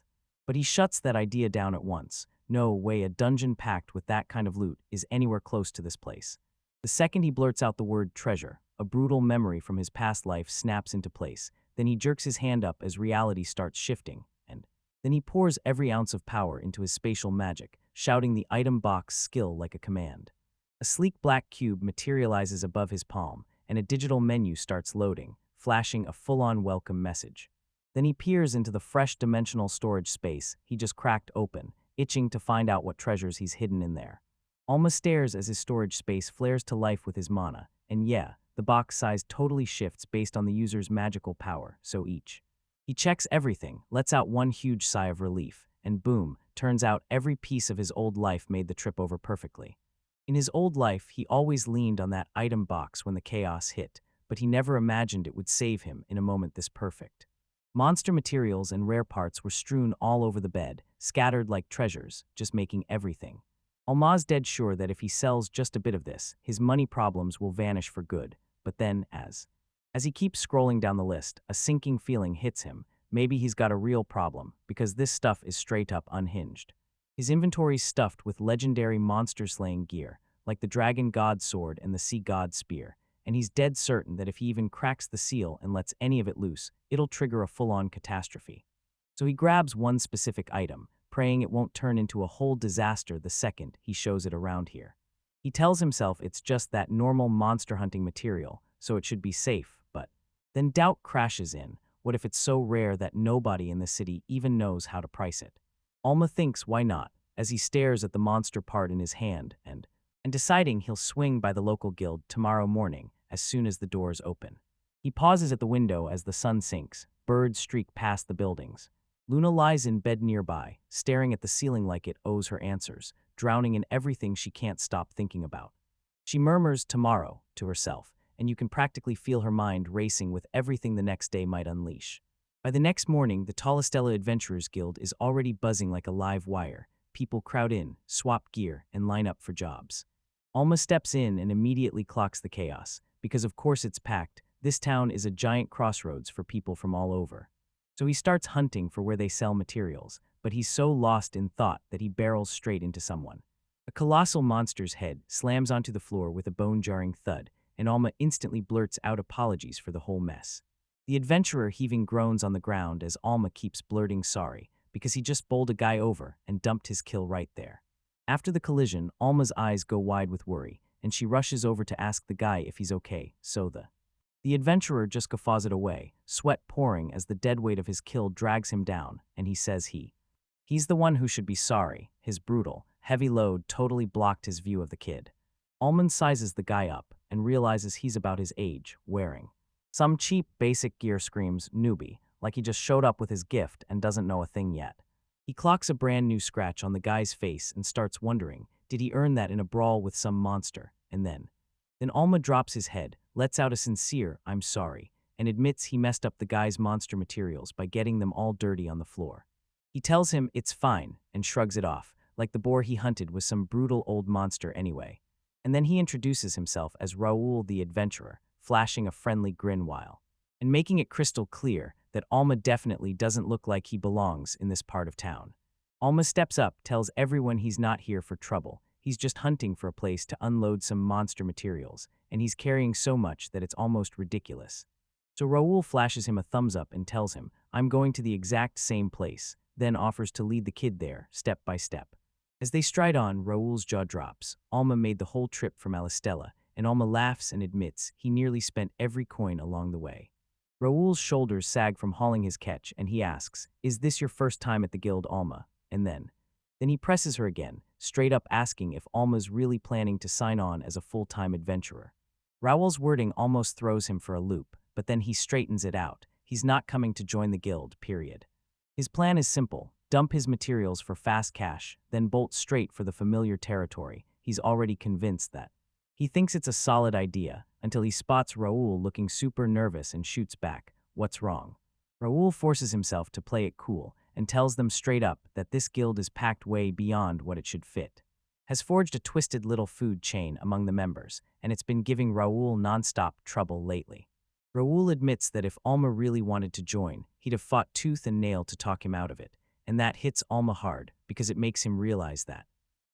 But he shuts that idea down at once. No way a dungeon packed with that kind of loot is anywhere close to this place. The second he blurts out the word treasure, a brutal memory from his past life snaps into place. Then he jerks his hand up as reality starts shifting, and then he pours every ounce of power into his spatial magic, shouting the item box skill like a command. A sleek black cube materializes above his palm, and a digital menu starts loading, flashing a full-on welcome message. Then he peers into the fresh dimensional storage space he just cracked open, itching to find out what treasures he's hidden in there. Alma stares as his storage space flares to life with his mana, and yeah, the box size totally shifts based on the user's magical power, so he checks everything, lets out one huge sigh of relief, and boom, turns out every piece of his old life made the trip over perfectly. In his old life, he always leaned on that item box when the chaos hit, but he never imagined it would save him in a moment this perfect. Monster materials and rare parts were strewn all over the bed, scattered like treasures, just making everything. Alma's dead sure that if he sells just a bit of this, his money problems will vanish for good. But then, as he keeps scrolling down the list, a sinking feeling hits him. Maybe he's got a real problem, because this stuff is straight up unhinged. His inventory's stuffed with legendary monster-slaying gear, like the Dragon God Sword and the Sea God Spear, and he's dead certain that if he even cracks the seal and lets any of it loose, it'll trigger a full-on catastrophe. So he grabs one specific item, praying it won't turn into a whole disaster the second he shows it around here. He tells himself it's just that normal monster hunting material, so it should be safe, but then doubt crashes in. What if it's so rare that nobody in the city even knows how to price it? Alma thinks why not, as he stares at the monster part in his hand and deciding he'll swing by the local guild tomorrow morning as soon as the doors open. He pauses at the window as the sun sinks. Birds streak past the buildings. Luna lies in bed nearby, staring at the ceiling like it owes her answers, drowning in everything she can't stop thinking about. She murmurs tomorrow to herself, and you can practically feel her mind racing with everything the next day might unleash. By the next morning, the Talistella Adventurers Guild is already buzzing like a live wire. People crowd in, swap gear, and line up for jobs. Alma steps in and immediately clocks the chaos, because of course it's packed. This town is a giant crossroads for people from all over. So he starts hunting for where they sell materials, but he's so lost in thought that he barrels straight into someone. A colossal monster's head slams onto the floor with a bone-jarring thud, and Alma instantly blurts out apologies for the whole mess. The adventurer heaving groans on the ground as Alma keeps blurting sorry, because he just bowled a guy over and dumped his kill right there. After the collision, Alma's eyes go wide with worry, and she rushes over to ask the guy if he's okay, so the adventurer just guffaws it away, sweat pouring as the dead weight of his kill drags him down, and he says he's the one who should be sorry. His brutal, heavy load totally blocked his view of the kid. Alma sizes the guy up and realizes he's about his age, wearing some cheap basic gear, screams newbie, like he just showed up with his gift and doesn't know a thing yet. He clocks a brand new scratch on the guy's face and starts wondering, did he earn that in a brawl with some monster? And then Alma drops his head, lets out a sincere "I'm sorry," and admits he messed up the guy's monster materials by getting them all dirty on the floor. He tells him it's fine and shrugs it off, like the boar he hunted was some brutal old monster anyway. And then he introduces himself as Raoul the Adventurer, flashing a friendly grin while and making it crystal clear that Alma definitely doesn't look like he belongs in this part of town. Alma steps up, tells everyone he's not here for trouble. He's just hunting for a place to unload some monster materials, and he's carrying so much that it's almost ridiculous. So Raoul flashes him a thumbs up and tells him, I'm going to the exact same place, then offers to lead the kid there, step by step. As they stride on, Raoul's jaw drops. Alma made the whole trip from Alistella, and Alma laughs and admits he nearly spent every coin along the way. Raoul's shoulders sag from hauling his catch, and he asks, is this your first time at the guild, Alma? And then he presses her again, straight up asking if Alma's really planning to sign on as a full-time adventurer. Raoul's wording almost throws him for a loop, but then he straightens it out. He's not coming to join the guild, period. His plan is simple: dump his materials for fast cash, then bolt straight for the familiar territory. He's already convinced that. He thinks it's a solid idea, until he spots Raoul looking super nervous and shoots back, what's wrong? Raoul forces himself to play it cool, and tells them straight up that this guild is packed way beyond what it should fit. Has forged a twisted little food chain among the members, and it's been giving Raoul nonstop trouble lately. Raoul admits that if Alma really wanted to join, he'd have fought tooth and nail to talk him out of it, and that hits Alma hard because it makes him realize that.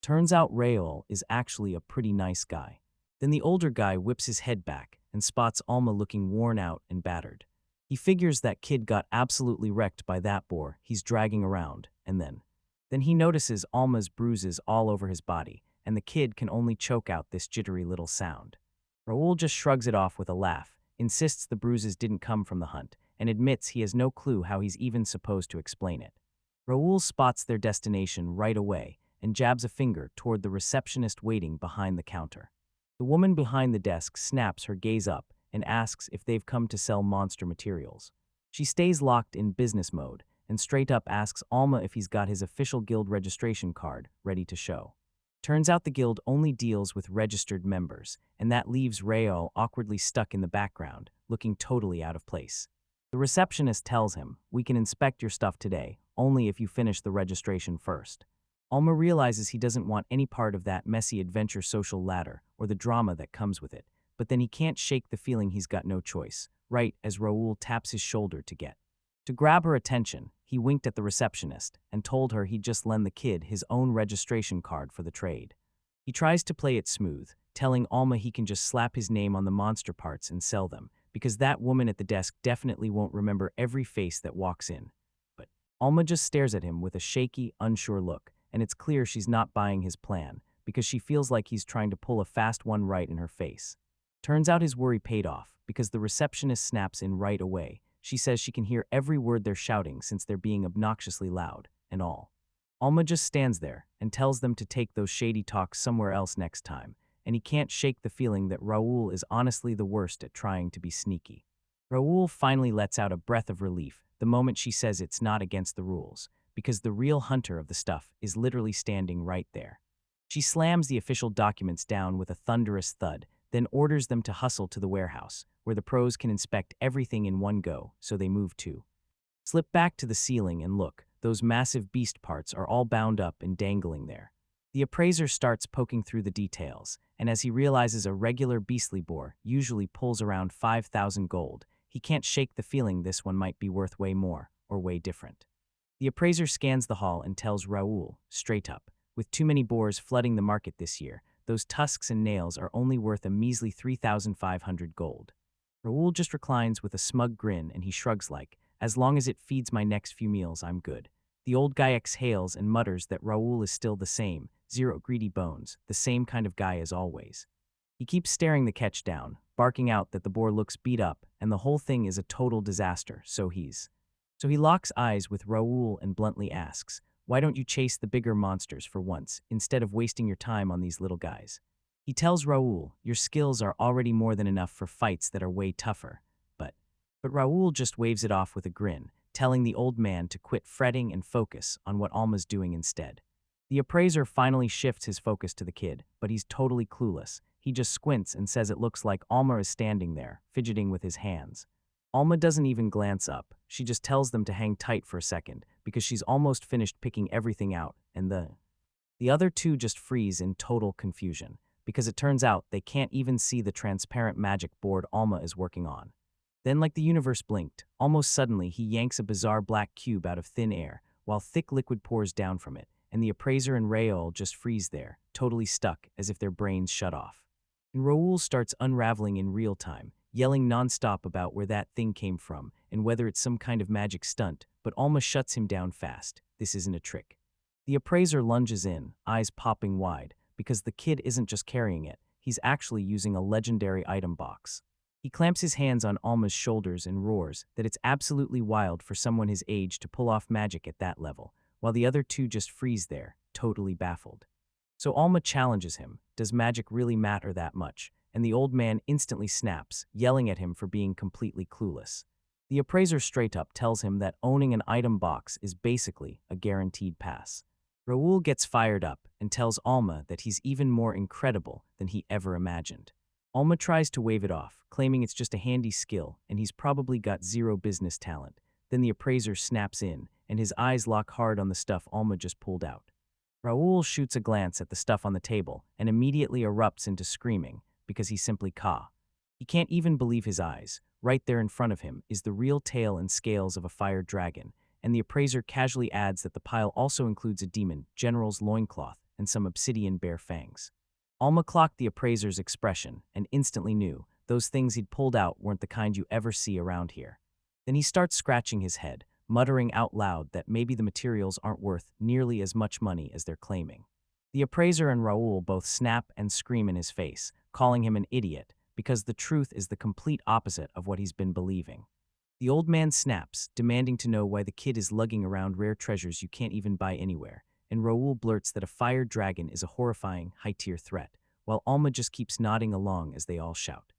Turns out Raoul is actually a pretty nice guy. Then the older guy whips his head back and spots Alma looking worn out and battered. He figures that kid got absolutely wrecked by that boar he's dragging around, and then he notices Alma's bruises all over his body, and the kid can only choke out this jittery little sound. Raoul just shrugs it off with a laugh, insists the bruises didn't come from the hunt, and admits he has no clue how he's even supposed to explain it. Raoul spots their destination right away and jabs a finger toward the receptionist waiting behind the counter. The woman behind the desk snaps her gaze up and asks if they've come to sell monster materials. She stays locked in business mode and straight up asks Alma if he's got his official guild registration card ready to show. Turns out the guild only deals with registered members, and that leaves Raoul awkwardly stuck in the background, looking totally out of place. The receptionist tells him, we can inspect your stuff today, only if you finish the registration first. Alma realizes he doesn't want any part of that messy adventure social ladder or the drama that comes with it, but then he can't shake the feeling he's got no choice, right as Raoul taps his shoulder to grab her attention. He winked at the receptionist and told her he'd just lend the kid his own registration card for the trade. He tries to play it smooth, telling Alma he can just slap his name on the monster parts and sell them, because that woman at the desk definitely won't remember every face that walks in. But Alma just stares at him with a shaky, unsure look, and it's clear she's not buying his plan, because she feels like he's trying to pull a fast one right in her face. Turns out his worry paid off, because the receptionist snaps in right away. She says she can hear every word they're shouting since they're being obnoxiously loud, and all. Alma just stands there and tells them to take those shady talks somewhere else next time, and he can't shake the feeling that Raoul is honestly the worst at trying to be sneaky. Raoul finally lets out a breath of relief the moment she says it's not against the rules, because the real hunter of the stuff is literally standing right there. She slams the official documents down with a thunderous thud, then orders them to hustle to the warehouse, where the pros can inspect everything in one go, so they move too. Slip back to the ceiling and look, those massive beast parts are all bound up and dangling there. The appraiser starts poking through the details, and as he realizes a regular beastly boar usually pulls around 5,000 gold, he can't shake the feeling this one might be worth way more, or way different. The appraiser scans the hall and tells Raoul, straight up, with too many boars flooding the market this year, those tusks and nails are only worth a measly 3,500 gold. Raoul just reclines with a smug grin and he shrugs like, as long as it feeds my next few meals, I'm good. The old guy exhales and mutters that Raoul is still the same, zero greedy bones, the same kind of guy as always. He keeps staring the catch down, barking out that the boar looks beat up and the whole thing is a total disaster, so he locks eyes with Raoul and bluntly asks, why don't you chase the bigger monsters for once, instead of wasting your time on these little guys? He tells Raoul, your skills are already more than enough for fights that are way tougher, but Raoul just waves it off with a grin, telling the old man to quit fretting and focus on what Alma's doing instead. The appraiser finally shifts his focus to the kid, but he's totally clueless. He just squints and says it looks like Alma is standing there, fidgeting with his hands. Alma doesn't even glance up, she just tells them to hang tight for a second, because she's almost finished picking everything out, and the other two just freeze in total confusion, because it turns out they can't even see the transparent magic board Alma is working on. Then, like the universe blinked, almost suddenly he yanks a bizarre black cube out of thin air, while thick liquid pours down from it, and the appraiser and Raoul just freeze there, totally stuck, as if their brains shut off. And Raoul starts unraveling in real time, yelling nonstop about where that thing came from, and whether it's some kind of magic stunt, but Alma shuts him down fast. This isn't a trick. The appraiser lunges in, eyes popping wide, because the kid isn't just carrying it, he's actually using a legendary item box. He clamps his hands on Alma's shoulders and roars that it's absolutely wild for someone his age to pull off magic at that level, while the other two just freeze there, totally baffled. So Alma challenges him, does magic really matter that much? And the old man instantly snaps, yelling at him for being completely clueless. The appraiser straight up tells him that owning an item box is basically a guaranteed pass. Raoul gets fired up and tells Alma that he's even more incredible than he ever imagined. Alma tries to wave it off, claiming it's just a handy skill and he's probably got zero business talent. Then the appraiser snaps in, and his eyes lock hard on the stuff Alma just pulled out. Raoul shoots a glance at the stuff on the table and immediately erupts into screaming, because he simply caw. He can't even believe his eyes. Right there in front of him is the real tail and scales of a fire dragon, and the appraiser casually adds that the pile also includes a demon, general's loincloth, and some obsidian bear fangs. Alma clocked the appraiser's expression and instantly knew those things he'd pulled out weren't the kind you ever see around here. Then he starts scratching his head, muttering out loud that maybe the materials aren't worth nearly as much money as they're claiming. The appraiser and Raoul both snap and scream in his face, calling him an idiot, because the truth is the complete opposite of what he's been believing. The old man snaps, demanding to know why the kid is lugging around rare treasures you can't even buy anywhere, and Raoul blurts that a fire dragon is a horrifying, high-tier threat, while Alma just keeps nodding along as they all shout.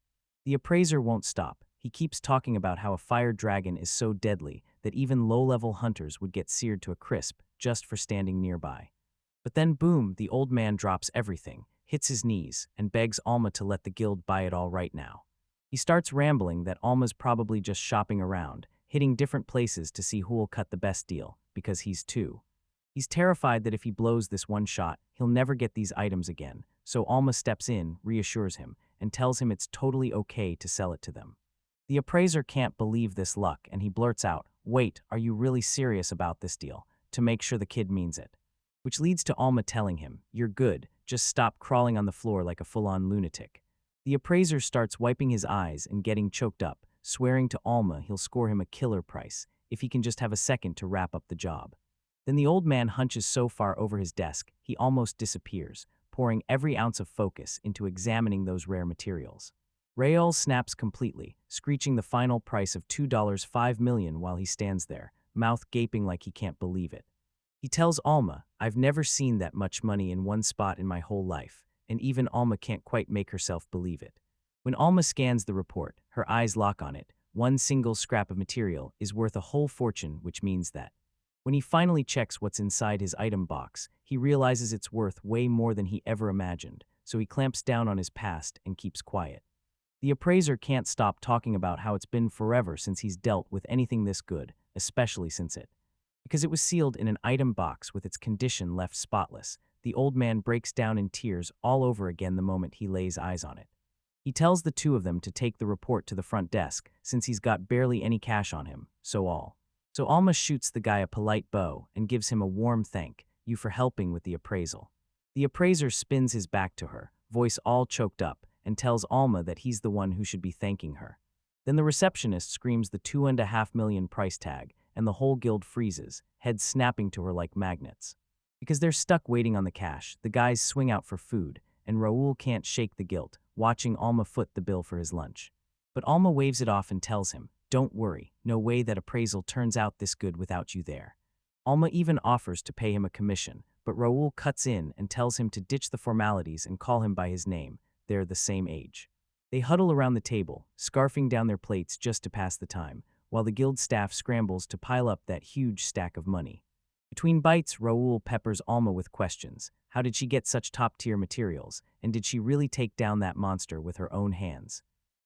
The appraiser won't stop. He keeps talking about how a fire dragon is so deadly that even low-level hunters would get seared to a crisp just for standing nearby. But then boom, the old man drops everything, hits his knees, and begs Alma to let the guild buy it all right now. He starts rambling that Alma's probably just shopping around, hitting different places to see who'll cut the best deal, because he's terrified that if he blows this one shot, he'll never get these items again, so Alma steps in, reassures him, and tells him it's totally okay to sell it to them. The appraiser can't believe this luck, and he blurts out, wait, are you really serious about this deal? To make sure the kid means it. Which leads to Alma telling him, you're good, just stop crawling on the floor like a full-on lunatic. The appraiser starts wiping his eyes and getting choked up, swearing to Alma he'll score him a killer price if he can just have a second to wrap up the job. Then the old man hunches so far over his desk he almost disappears, pouring every ounce of focus into examining those rare materials. Raoul snaps completely, screeching the final price of $2.5 million while he stands there, mouth gaping like he can't believe it. He tells Alma, "I've never seen that much money in one spot in my whole life," and even Alma can't quite make herself believe it. When Alma scans the report, her eyes lock on it. One single scrap of material is worth a whole fortune, which means that when he finally checks what's inside his item box, he realizes it's worth way more than he ever imagined, so he clamps down on his past and keeps quiet. The appraiser can't stop talking about how it's been forever since he's dealt with anything this good, especially because it was sealed in an item box with its condition left spotless. The old man breaks down in tears all over again the moment he lays eyes on it. He tells the two of them to take the report to the front desk, since he's got barely any cash on him, so Alma shoots the guy a polite bow and gives him a warm thank you for helping with the appraisal. The appraiser spins his back to her, voice all choked up, and tells Alma that he's the one who should be thanking her. Then the receptionist screams the $2.5 million price tag, and the whole guild freezes, heads snapping to her like magnets. Because they're stuck waiting on the cash, the guys swing out for food, and Raoul can't shake the guilt, watching Alma foot the bill for his lunch. But Alma waves it off and tells him, "Don't worry, no way that appraisal turns out this good without you there." Alma even offers to pay him a commission, but Raoul cuts in and tells him to ditch the formalities and call him by his name. They're the same age. They huddle around the table, scarfing down their plates just to pass the time, while the guild staff scrambles to pile up that huge stack of money. Between bites, Raoul peppers Alma with questions. How did she get such top-tier materials, and did she really take down that monster with her own hands?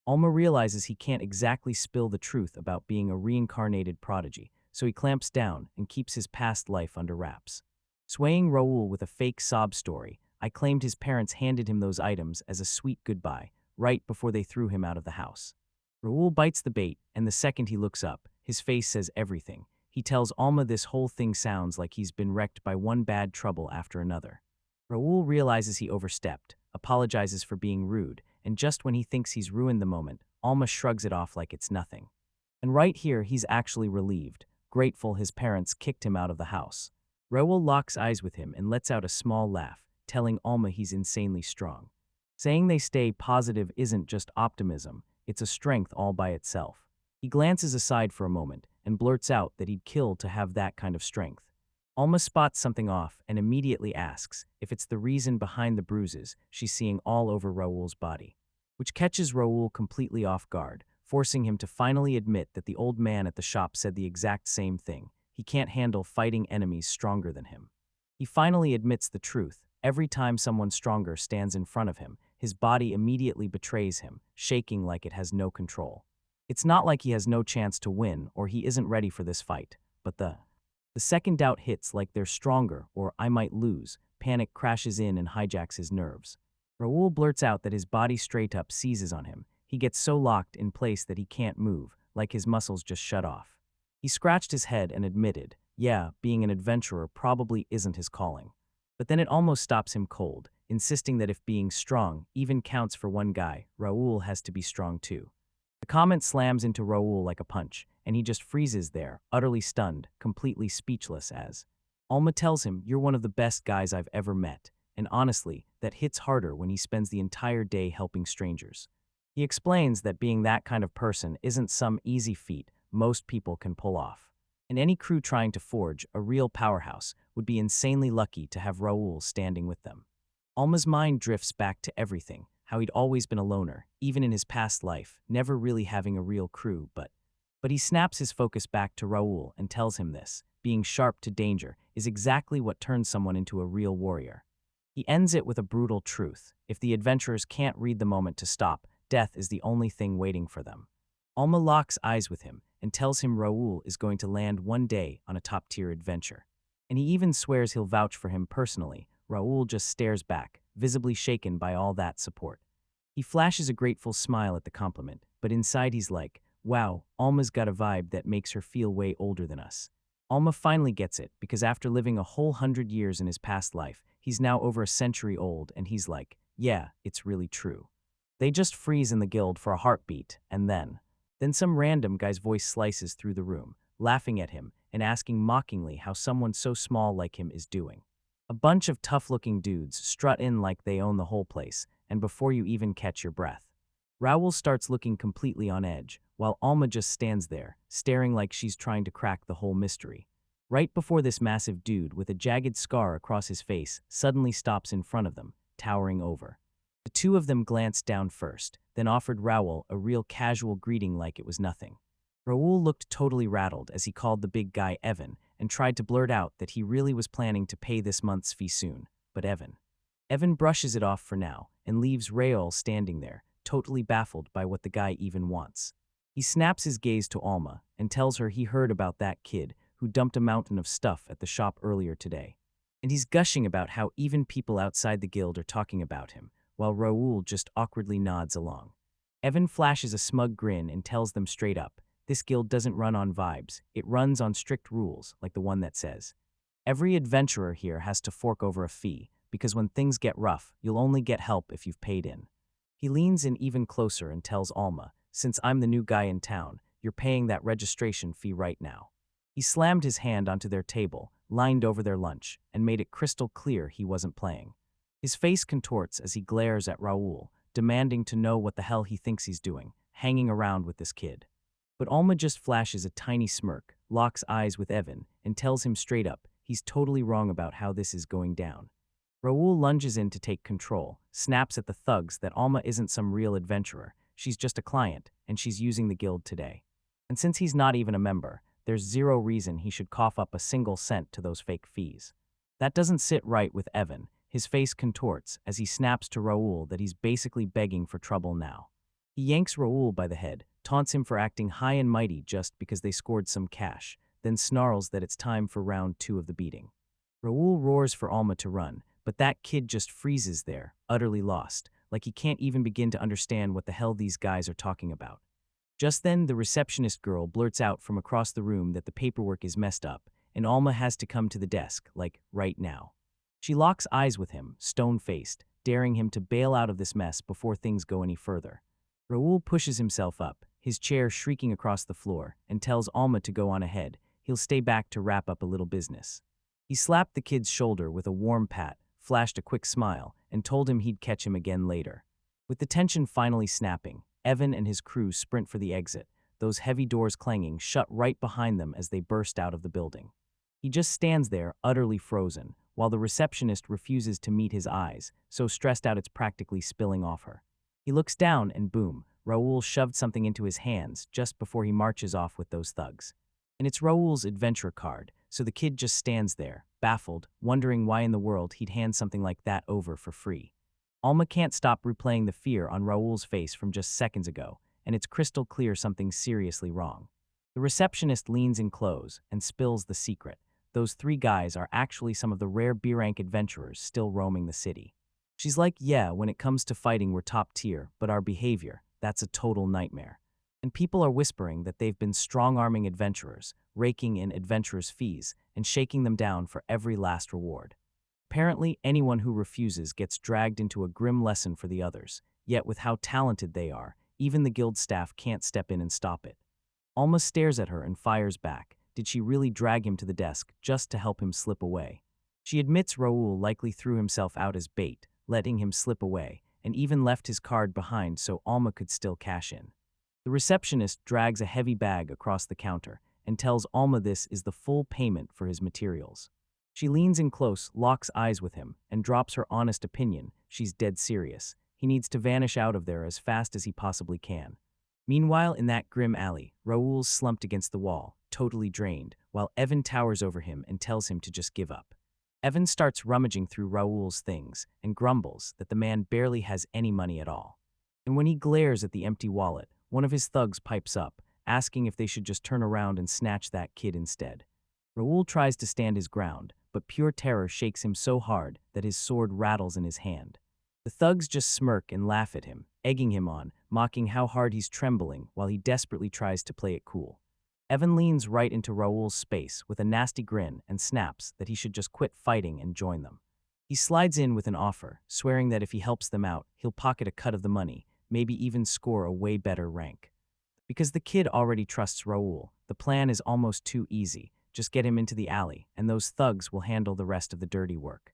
Alma realizes he can't exactly spill the truth about being a reincarnated prodigy, so he clamps down and keeps his past life under wraps. Swaying Raoul with a fake sob story, I claimed his parents handed him those items as a sweet goodbye, right before they threw him out of the house. Raoul bites the bait, and the second he looks up, his face says everything. He tells Alma this whole thing sounds like he's been wrecked by one bad trouble after another. Raoul realizes he overstepped, apologizes for being rude, and just when he thinks he's ruined the moment, Alma shrugs it off like it's nothing. And right here, he's actually relieved, grateful his parents kicked him out of the house. Raoul locks eyes with him and lets out a small laugh, telling Alma he's insanely strong. Saying they stay positive isn't just optimism, it's a strength all by itself. He glances aside for a moment and blurts out that he'd kill to have that kind of strength. Alma spots something off and immediately asks if it's the reason behind the bruises she's seeing all over Raoul's body, which catches Raoul completely off guard, forcing him to finally admit that the old man at the shop said the exact same thing. He can't handle fighting enemies stronger than him. He finally admits the truth. Every time someone stronger stands in front of him, his body immediately betrays him, shaking like it has no control. It's not like he has no chance to win or he isn't ready for this fight, but the second doubt hits like they're stronger or I might lose. Panic crashes in and hijacks his nerves. Raoul blurts out that his body straight up seizes on him. He gets so locked in place that he can't move, like his muscles just shut off. He scratched his head and admitted, yeah, being an adventurer probably isn't his calling. But then it almost stops him cold, insisting that if being strong even counts for one guy, Raoul has to be strong too. The comment slams into Raoul like a punch, and he just freezes there, utterly stunned, completely speechless as Alma tells him, "You're one of the best guys I've ever met," and honestly, that hits harder when he spends the entire day helping strangers. He explains that being that kind of person isn't some easy feat most people can pull off. And any crew trying to forge a real powerhouse would be insanely lucky to have Raoul standing with them. Alma's mind drifts back to everything, how he'd always been a loner, even in his past life, never really having a real crew, but he snaps his focus back to Raoul and tells him this, being sharp to danger is exactly what turns someone into a real warrior. He ends it with a brutal truth. If the adventurers can't read the moment to stop, death is the only thing waiting for them. Alma locks eyes with him and tells him Raoul is going to land one day on a top-tier adventure. And he even swears he'll vouch for him personally. Raoul just stares back, visibly shaken by all that support. He flashes a grateful smile at the compliment, but inside he's like, wow, Alma's got a vibe that makes her feel way older than us. Alma finally gets it, because after living a whole 100 years in his past life, he's now over a century old, and he's like, yeah, it's really true. They just freeze in the guild for a heartbeat, and then some random guy's voice slices through the room, laughing at him and asking mockingly how someone so small like him is doing. A bunch of tough-looking dudes strut in like they own the whole place, and before you even catch your breath. Raoul starts looking completely on edge, while Alma just stands there, staring like she's trying to crack the whole mystery. Right before this massive dude with a jagged scar across his face suddenly stops in front of them, towering over. The two of them glanced down first, then offered Raoul a real casual greeting like it was nothing. Raoul looked totally rattled as he called the big guy Evan and tried to blurt out that he really was planning to pay this month's fee soon, but Evan brushes it off for now and leaves Raoul standing there, totally baffled by what the guy even wants. He snaps his gaze to Alma and tells her he heard about that kid who dumped a mountain of stuff at the shop earlier today. And he's gushing about how even people outside the guild are talking about him, while Raoul just awkwardly nods along. Evan flashes a smug grin and tells them straight up, this guild doesn't run on vibes, it runs on strict rules, like the one that says, every adventurer here has to fork over a fee, because when things get rough, you'll only get help if you've paid in. He leans in even closer and tells Alma, since I'm the new guy in town, you're paying that registration fee right now. He slammed his hand onto their table, lined over their lunch, and made it crystal clear he wasn't playing. His face contorts as he glares at Raoul, demanding to know what the hell he thinks he's doing, hanging around with this kid. But Alma just flashes a tiny smirk, locks eyes with Evan, and tells him straight up he's totally wrong about how this is going down. Raoul lunges in to take control, snaps at the thugs that Alma isn't some real adventurer, she's just a client, and she's using the guild today. And since he's not even a member, there's zero reason he should cough up a single cent to those fake fees. That doesn't sit right with Evan. His face contorts as he snaps to Raoul that he's basically begging for trouble now. He yanks Raoul by the head, taunts him for acting high and mighty just because they scored some cash, then snarls that it's time for round 2 of the beating. Raoul roars for Alma to run, but that kid just freezes there, utterly lost, like he can't even begin to understand what the hell these guys are talking about. Just then, the receptionist girl blurts out from across the room that the paperwork is messed up, and Alma has to come to the desk, like, right now. She locks eyes with him, stone-faced, daring him to bail out of this mess before things go any further. Raoul pushes himself up, his chair shrieking across the floor, and tells Alma to go on ahead. He'll stay back to wrap up a little business. He slapped the kid's shoulder with a warm pat, flashed a quick smile, and told him he'd catch him again later. With the tension finally snapping, Evan and his crew sprint for the exit, those heavy doors clanging shut right behind them as they burst out of the building. He just stands there, utterly frozen, while the receptionist refuses to meet his eyes, so stressed out it's practically spilling off her. He looks down and boom, Raoul shoved something into his hands just before he marches off with those thugs. And it's Raoul's adventure card, so the kid just stands there, baffled, wondering why in the world he'd hand something like that over for free. Alma can't stop replaying the fear on Raoul's face from just seconds ago, and it's crystal clear something's seriously wrong. The receptionist leans in close and spills the secret. Those 3 guys are actually some of the rare B-rank adventurers still roaming the city. She's like, yeah, when it comes to fighting we're top tier, but our behavior, that's a total nightmare. And people are whispering that they've been strong-arming adventurers, raking in adventurers' fees, and shaking them down for every last reward. Apparently, anyone who refuses gets dragged into a grim lesson for the others, yet with how talented they are, even the guild staff can't step in and stop it. Alma stares at her and fires back. Did she really drag him to the desk just to help him slip away? She admits Raoul likely threw himself out as bait, letting him slip away, and even left his card behind so Alma could still cash in. The receptionist drags a heavy bag across the counter and tells Alma this is the full payment for his materials. She leans in close, locks eyes with him, and drops her honest opinion. She's dead serious. He needs to vanish out of there as fast as he possibly can. Meanwhile, in that grim alley, Raoul's slumped against the wall, totally drained, while Evan towers over him and tells him to just give up. Evan starts rummaging through Raoul's things and grumbles that the man barely has any money at all. And when he glares at the empty wallet, one of his thugs pipes up, asking if they should just turn around and snatch that kid instead. Raoul tries to stand his ground, but pure terror shakes him so hard that his sword rattles in his hand. The thugs just smirk and laugh at him, egging him on, mocking how hard he's trembling while he desperately tries to play it cool. Evan leans right into Raoul's space with a nasty grin and snaps that he should just quit fighting and join them. He slides in with an offer, swearing that if he helps them out, he'll pocket a cut of the money, maybe even score a way better rank. Because the kid already trusts Raoul, the plan is almost too easy. Just get him into the alley, and those thugs will handle the rest of the dirty work.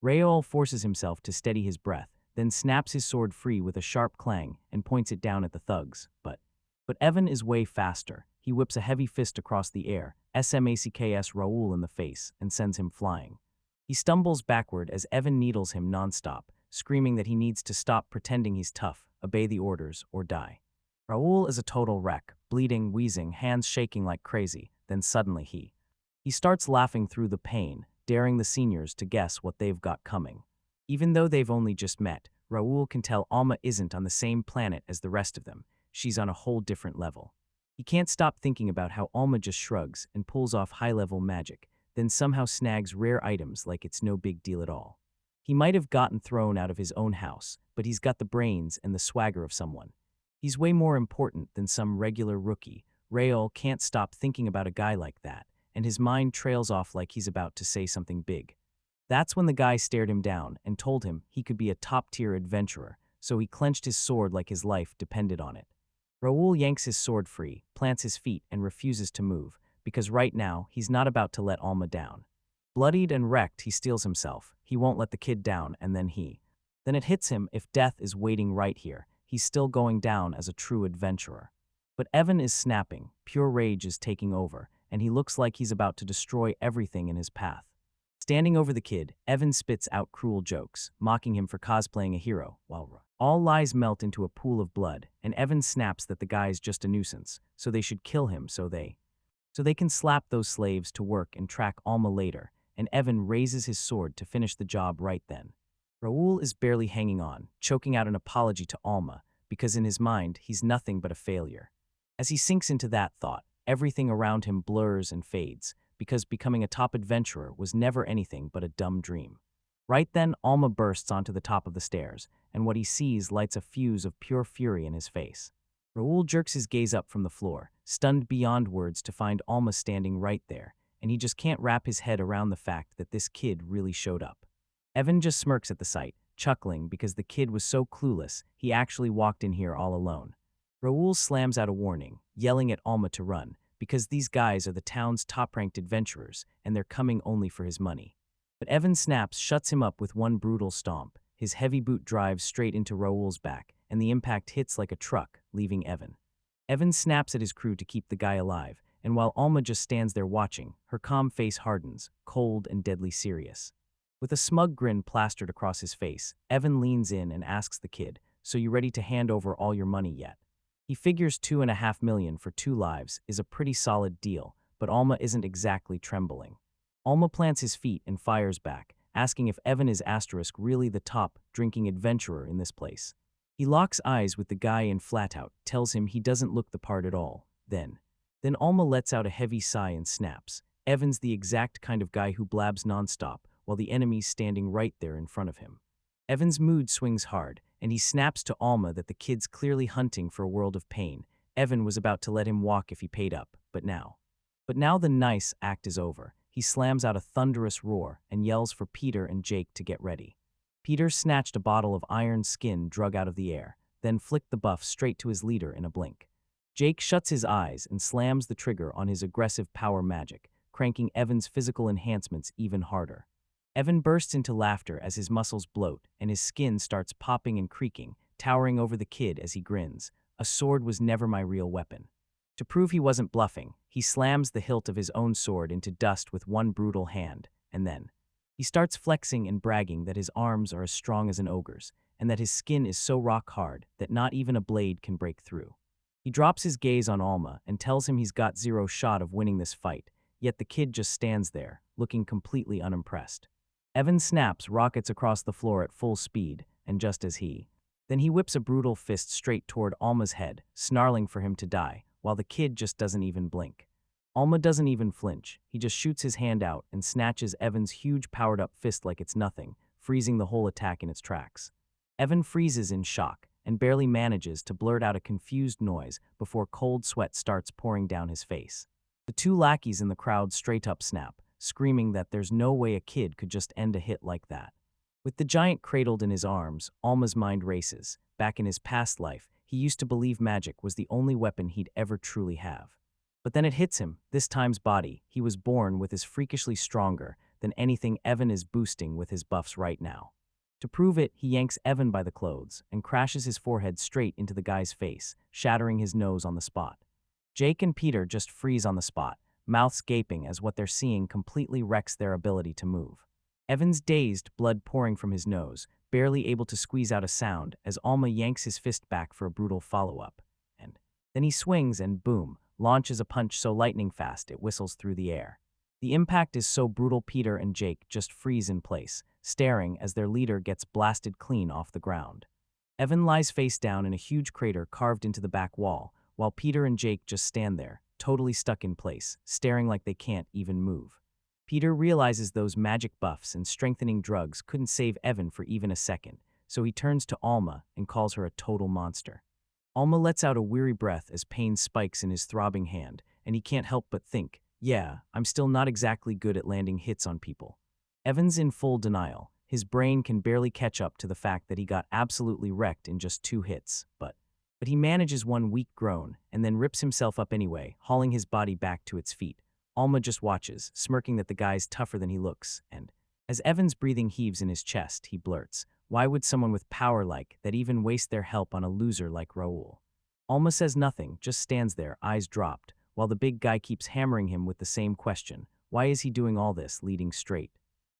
Raoul forces himself to steady his breath, then snaps his sword free with a sharp clang and points it down at the thugs. But Evan is way faster. He whips a heavy fist across the air, smacks Raoul in the face, and sends him flying. He stumbles backward as Evan needles him nonstop, screaming that he needs to stop pretending he's tough, obey the orders, or die. Raoul is a total wreck, bleeding, wheezing, hands shaking like crazy. Then suddenly he starts laughing through the pain, daring the seniors to guess what they've got coming. Even though they've only just met, Raoul can tell Alma isn't on the same planet as the rest of them. She's on a whole different level. He can't stop thinking about how Alma just shrugs and pulls off high-level magic, then somehow snags rare items like it's no big deal at all. He might have gotten thrown out of his own house, but he's got the brains and the swagger of someone. He's way more important than some regular rookie. Raoul can't stop thinking about a guy like that, and his mind trails off like he's about to say something big. That's when the guy stared him down and told him he could be a top-tier adventurer, so he clenched his sword like his life depended on it. Raoul yanks his sword free, plants his feet, and refuses to move, because right now he's not about to let Alma down. Bloodied and wrecked, he steels himself. He won't let the kid down, and then it hits him. If death is waiting right here, he's still going down as a true adventurer. But Evan is snapping, pure rage is taking over, and he looks like he's about to destroy everything in his path. Standing over the kid, Evan spits out cruel jokes, mocking him for cosplaying a hero, while all lies melt into a pool of blood, and Evan snaps that the guy's just a nuisance, so they should kill him so they can slap those slaves to work and track Alma later, and Evan raises his sword to finish the job right then. Raoul is barely hanging on, choking out an apology to Alma, because in his mind, he's nothing but a failure. As he sinks into that thought, everything around him blurs and fades, because becoming a top adventurer was never anything but a dumb dream. Right then, Alma bursts onto the top of the stairs, and what he sees lights a fuse of pure fury in his face. Raoul jerks his gaze up from the floor, stunned beyond words to find Alma standing right there, and he just can't wrap his head around the fact that this kid really showed up. Evan just smirks at the sight, chuckling because the kid was so clueless he actually walked in here all alone. Raoul slams out a warning, yelling at Alma to run, because these guys are the town's top-ranked adventurers, and they're coming only for his money. But Evan snaps, shuts him up with one brutal stomp. His heavy boot drives straight into Raoul's back, and the impact hits like a truck, leaving Evan. Evan snaps at his crew to keep the guy alive, and while Alma just stands there watching, her calm face hardens, cold and deadly serious. With a smug grin plastered across his face, Evan leans in and asks the kid, "So you ready to hand over all your money yet?" He figures $2.5 million for 2 lives is a pretty solid deal, but Alma isn't exactly trembling. Alma plants his feet and fires back, asking if Evan is really the top drinking adventurer in this place. He locks eyes with the guy and flat out tells him he doesn't look the part at all. Then Alma lets out a heavy sigh and snaps. Evan's the exact kind of guy who blabs nonstop while the enemy's standing right there in front of him. Evan's mood swings hard, and he snaps to Alma that the kid's clearly hunting for a world of pain. Evan was about to let him walk if he paid up, but now the nice act is over. He slams out a thunderous roar and yells for Peter and Jake to get ready. Peter snatched a bottle of iron skin drug out of the air, then flicked the buff straight to his leader in a blink. Jake shuts his eyes and slams the trigger on his aggressive power magic, cranking Evan's physical enhancements even harder. Evan bursts into laughter as his muscles bloat and his skin starts popping and creaking, towering over the kid as he grins. "A sword was never my real weapon." To prove he wasn't bluffing, he slams the hilt of his own sword into dust with one brutal hand, and then he starts flexing and bragging that his arms are as strong as an ogre's, and that his skin is so rock hard that not even a blade can break through. He drops his gaze on Alma and tells him he's got zero shot of winning this fight, yet the kid just stands there, looking completely unimpressed. Evan snaps, rockets across the floor at full speed, and just as he whips a brutal fist straight toward Alma's head, snarling for him to die, while the kid just doesn't even blink. Alma doesn't even flinch. He just shoots his hand out and snatches Evan's huge powered-up fist like it's nothing, freezing the whole attack in its tracks. Evan freezes in shock and barely manages to blurt out a confused noise before cold sweat starts pouring down his face. The 2 lackeys in the crowd straight up snap, screaming that there's no way a kid could just end a hit like that. With the giant cradled in his arms, Alma's mind races. Back in his past life, he used to believe magic was the only weapon he'd ever truly have. But then it hits him, this time's body. He was born with is freakishly stronger than anything Evan is boosting with his buffs right now. To prove it, he yanks Evan by the clothes and crashes his forehead straight into the guy's face, shattering his nose on the spot. Jake and Peter just freeze on the spot, mouths gaping as what they're seeing completely wrecks their ability to move. Evan's dazed, blood pouring from his nose, barely able to squeeze out a sound as Alma yanks his fist back for a brutal follow-up. And then he swings and boom, launches a punch so lightning fast it whistles through the air. The impact is so brutal Peter and Jake just freeze in place, staring as their leader gets blasted clean off the ground. Evan lies face down in a huge crater carved into the back wall, while Peter and Jake just stand there, totally stuck in place, staring like they can't even move. Peter realizes those magic buffs and strengthening drugs couldn't save Evan for even a second, so he turns to Alma and calls her a total monster. Alma lets out a weary breath as pain spikes in his throbbing hand, and he can't help but think, yeah, I'm still not exactly good at landing hits on people. Evan's in full denial. His brain can barely catch up to the fact that he got absolutely wrecked in just 2 hits, but he manages one weak groan and then rips himself up anyway, hauling his body back to its feet. Alma just watches, smirking that the guy's tougher than he looks, and as Evan's breathing heaves in his chest, he blurts, "Why would someone with power like that even waste their help on a loser like Raul?" Alma says nothing, just stands there, eyes dropped, while the big guy keeps hammering him with the same question, why is he doing all this, leading straight?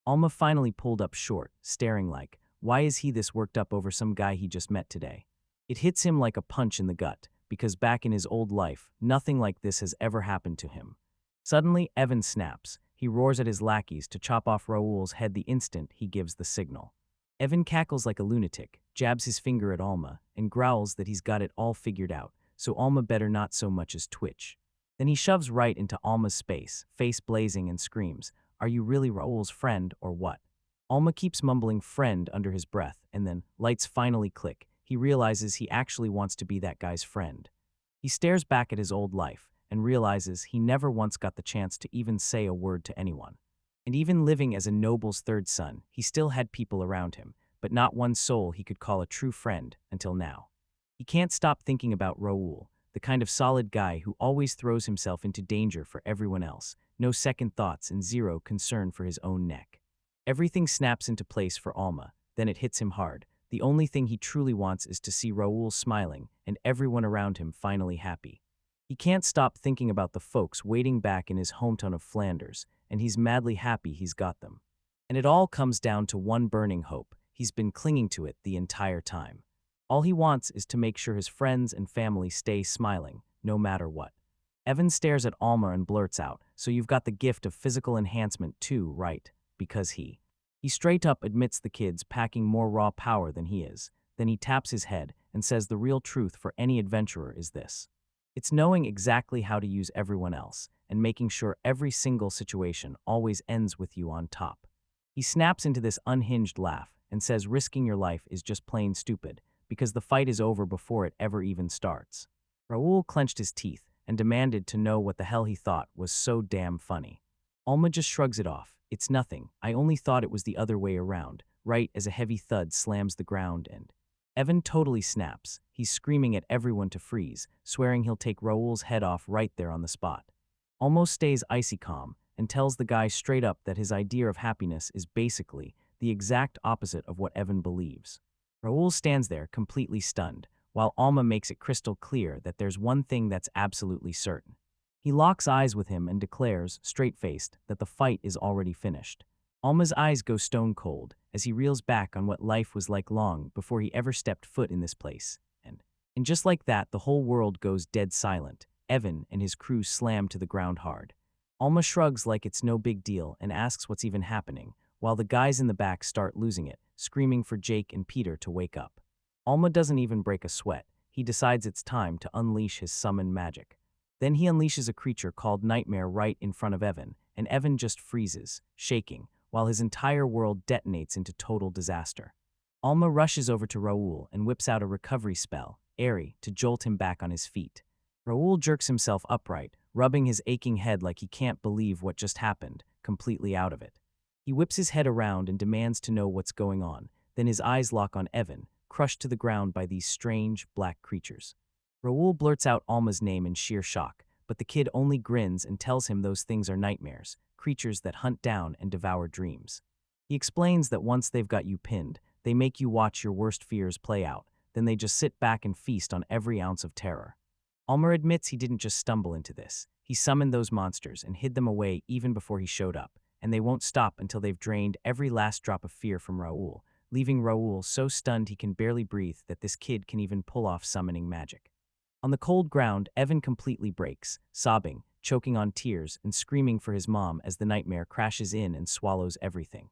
Alma finally pulled up short, staring like, why is he this worked up over some guy he just met today? It hits him like a punch in the gut, because back in his old life, nothing like this has ever happened to him. Suddenly, Evan snaps. He roars at his lackeys to chop off Raul's head the instant he gives the signal. Evan cackles like a lunatic, jabs his finger at Alma, and growls that he's got it all figured out, so Alma better not so much as twitch. Then he shoves right into Alma's space, face blazing, and screams, "Are you really Raul's friend, or what?" Alma keeps mumbling friend under his breath, and then, lights finally click. He realizes he actually wants to be that guy's friend. He stares back at his old life, and realizes he never once got the chance to even say a word to anyone. And even living as a noble's third son, he still had people around him, but not one soul he could call a true friend until now. He can't stop thinking about Raul, the kind of solid guy who always throws himself into danger for everyone else, no second thoughts and zero concern for his own neck. Everything snaps into place for Alma, then it hits him hard. The only thing he truly wants is to see Raul smiling and everyone around him finally happy. He can't stop thinking about the folks waiting back in his hometown of Flanders, and he's madly happy he's got them. And it all comes down to one burning hope. He's been clinging to it the entire time. All he wants is to make sure his friends and family stay smiling, no matter what. Evan stares at Alma and blurts out, "So you've got the gift of physical enhancement too, right?" Because he straight up admits the kid's packing more raw power than he is. Then he taps his head and says the real truth for any adventurer is this. It's knowing exactly how to use everyone else and making sure every single situation always ends with you on top. He snaps into this unhinged laugh and says risking your life is just plain stupid because the fight is over before it ever even starts. Raul clenched his teeth and demanded to know what the hell he thought was so damn funny. Alma just shrugs it off. "It's nothing. I only thought it was the other way around," right as a heavy thud slams the ground and Evan totally snaps. He's screaming at everyone to freeze, swearing he'll take Raul's head off right there on the spot. Almost stays icy calm and tells the guy straight up that his idea of happiness is basically the exact opposite of what Evan believes. Raul stands there completely stunned, while Alma makes it crystal clear that there's one thing that's absolutely certain. He locks eyes with him and declares, straight-faced, that the fight is already finished. Alma's eyes go stone cold as he reels back on what life was like long before he ever stepped foot in this place. And just like that, the whole world goes dead silent. Evan and his crew slam to the ground hard. Alma shrugs like it's no big deal and asks what's even happening, while the guys in the back start losing it, screaming for Jake and Peter to wake up. Alma doesn't even break a sweat. He decides it's time to unleash his summoned magic. Then he unleashes a creature called Nightmare right in front of Evan, and Evan just freezes, shaking, while his entire world detonates into total disaster. Alma rushes over to Raul and whips out a recovery spell, Airy, to jolt him back on his feet. Raul jerks himself upright, rubbing his aching head like he can't believe what just happened, completely out of it. He whips his head around and demands to know what's going on, then his eyes lock on Evan, crushed to the ground by these strange, black creatures. Raoul blurts out Alma's name in sheer shock, but the kid only grins and tells him those things are nightmares, creatures that hunt down and devour dreams. He explains that once they've got you pinned, they make you watch your worst fears play out, then they just sit back and feast on every ounce of terror. Alma admits he didn't just stumble into this. He summoned those monsters and hid them away even before he showed up, and they won't stop until they've drained every last drop of fear from Raoul, leaving Raoul so stunned he can barely breathe that this kid can even pull off summoning magic. On the cold ground, Evan completely breaks, sobbing, choking on tears, and screaming for his mom as the nightmare crashes in and swallows everything.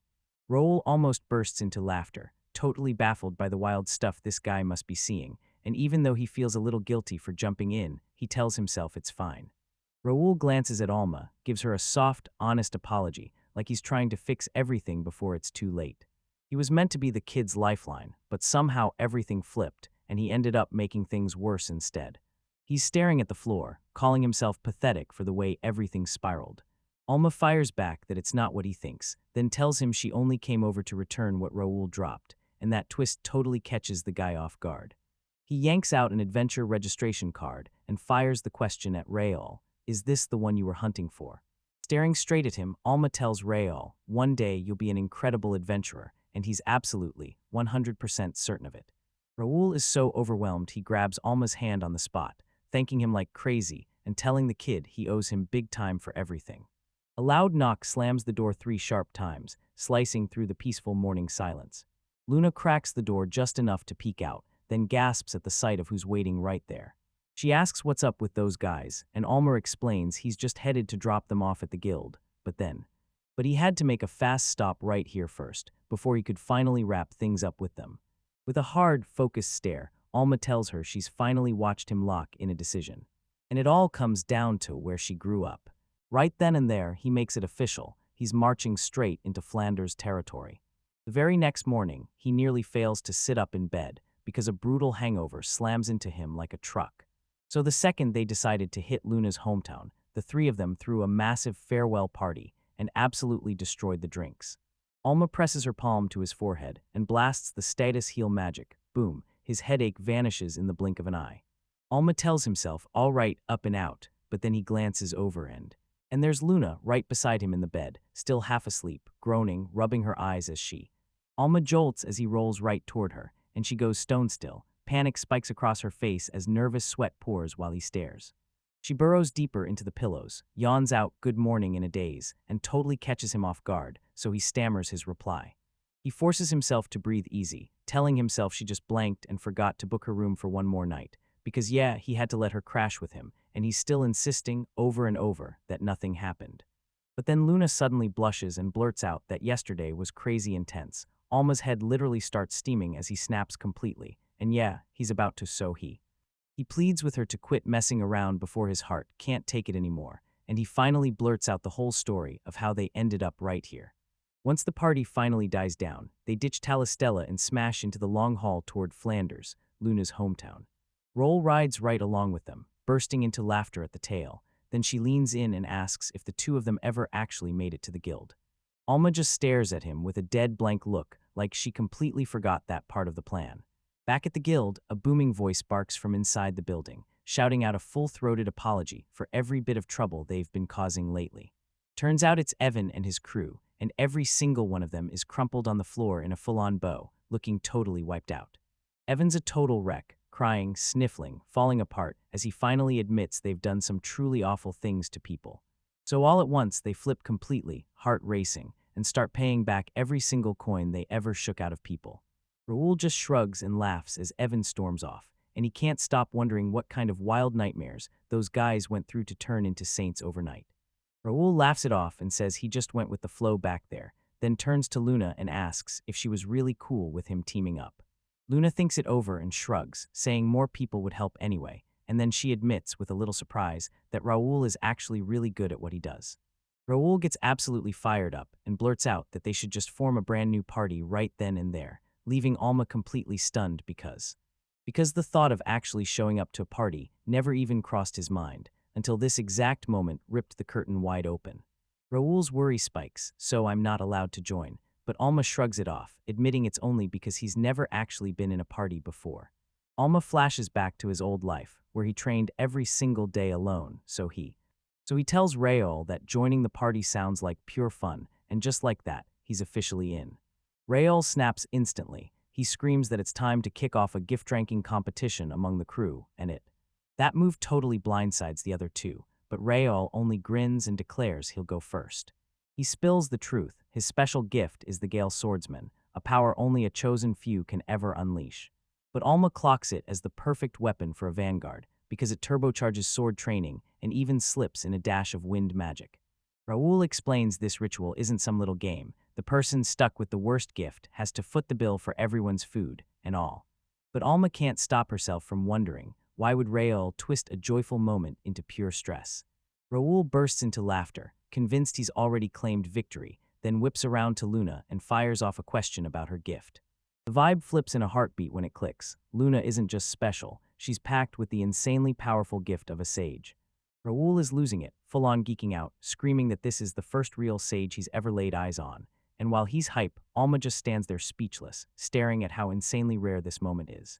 Raoul almost bursts into laughter, totally baffled by the wild stuff this guy must be seeing, and even though he feels a little guilty for jumping in, he tells himself it's fine. Raoul glances at Alma, gives her a soft, honest apology, like he's trying to fix everything before it's too late. He was meant to be the kid's lifeline, but somehow everything flipped, and he ended up making things worse instead. He's staring at the floor, calling himself pathetic for the way everything spiraled. Alma fires back that it's not what he thinks, then tells him she only came over to return what Raoul dropped, and that twist totally catches the guy off guard. He yanks out an adventure registration card and fires the question at Raoul, "Is this the one you were hunting for?" Staring straight at him, Alma tells Raoul, "One day you'll be an incredible adventurer," and he's absolutely, 100% certain of it. Raoul is so overwhelmed he grabs Alma's hand on the spot, thanking him like crazy and telling the kid he owes him big time for everything. A loud knock slams the door 3 sharp times, slicing through the peaceful morning silence. Luna cracks the door just enough to peek out, then gasps at the sight of who's waiting right there. She asks what's up with those guys, and Alma explains he's just headed to drop them off at the guild, but he had to make a fast stop right here first, before he could finally wrap things up with them. With a hard, focused stare, Alma tells her she's finally watched him lock in a decision. And it all comes down to where she grew up. Right then and there, he makes it official. He's marching straight into Flanders territory. The very next morning, he nearly fails to sit up in bed because a brutal hangover slams into him like a truck. So the second they decided to hit Luna's hometown, the 3 of them threw a massive farewell party and absolutely destroyed the drinks. Alma presses her palm to his forehead and blasts the status heal magic. Boom, his headache vanishes in the blink of an eye. Alma tells himself, all right, up and out, but then he glances over and there's Luna right beside him in the bed, still half asleep, groaning, rubbing her eyes as she. Alma jolts as he rolls right toward her, and she goes stone still. Panic spikes across her face as nervous sweat pours while he stares. She burrows deeper into the pillows, yawns out good morning in a daze, and totally catches him off guard, so he stammers his reply. He forces himself to breathe easy, telling himself she just blanked and forgot to book her room for one more night, because yeah, he had to let her crash with him, and he's still insisting over and over that nothing happened. But then Luna suddenly blushes and blurts out that yesterday was crazy intense. Alma's head literally starts steaming as he snaps completely, and yeah, he's about to He pleads with her to quit messing around before his heart can't take it anymore, and he finally blurts out the whole story of how they ended up right here. Once the party finally dies down, they ditch Talistella and smash into the long hall toward Flanders, Luna's hometown. Roll rides right along with them, bursting into laughter at the tale. Then she leans in and asks if the 2 of them ever actually made it to the guild. Alma just stares at him with a dead blank look, like she completely forgot that part of the plan. Back at the guild, a booming voice barks from inside the building, shouting out a full-throated apology for every bit of trouble they've been causing lately. Turns out it's Evan and his crew, and every single one of them is crumpled on the floor in a full-on bow, looking totally wiped out. Evan's a total wreck, crying, sniffling, falling apart as he finally admits they've done some truly awful things to people. So all at once they flip completely, heart racing, and start paying back every single coin they ever shook out of people. Raoul just shrugs and laughs as Evan storms off, and he can't stop wondering what kind of wild nightmares those guys went through to turn into saints overnight. Raoul laughs it off and says he just went with the flow back there, then turns to Luna and asks if she was really cool with him teaming up. Luna thinks it over and shrugs, saying more people would help anyway, and then she admits with a little surprise that Raoul is actually really good at what he does. Raoul gets absolutely fired up and blurts out that they should just form a brand new party right then and there, leaving Alma completely stunned because the thought of actually showing up to a party never even crossed his mind, until this exact moment ripped the curtain wide open. Raoul's worry spikes, so I'm not allowed to join, but Alma shrugs it off, admitting it's only because he's never actually been in a party before. Alma flashes back to his old life, where he trained every single day alone, so he tells Raoul that joining the party sounds like pure fun, and just like that, he's officially in. Raoul snaps instantly. He screams that it's time to kick off a gift-ranking competition among the crew, that move totally blindsides the other two, but Raoul only grins and declares he'll go first. He spills the truth. His special gift is the Gale Swordsman, a power only a chosen few can ever unleash. But Alma clocks it as the perfect weapon for a vanguard, because it turbocharges sword training and even slips in a dash of wind magic. Raoul explains this ritual isn't some little game. The person stuck with the worst gift has to foot the bill for everyone's food and all. But Alma can't stop herself from wondering, why would Raoul twist a joyful moment into pure stress? Raoul bursts into laughter, convinced he's already claimed victory, then whips around to Luna and fires off a question about her gift. The vibe flips in a heartbeat when it clicks. Luna isn't just special, she's packed with the insanely powerful gift of a sage. Raoul is losing it, full-on geeking out, screaming that this is the first real sage he's ever laid eyes on. And while he's hype, Alma just stands there speechless, staring at how insanely rare this moment is.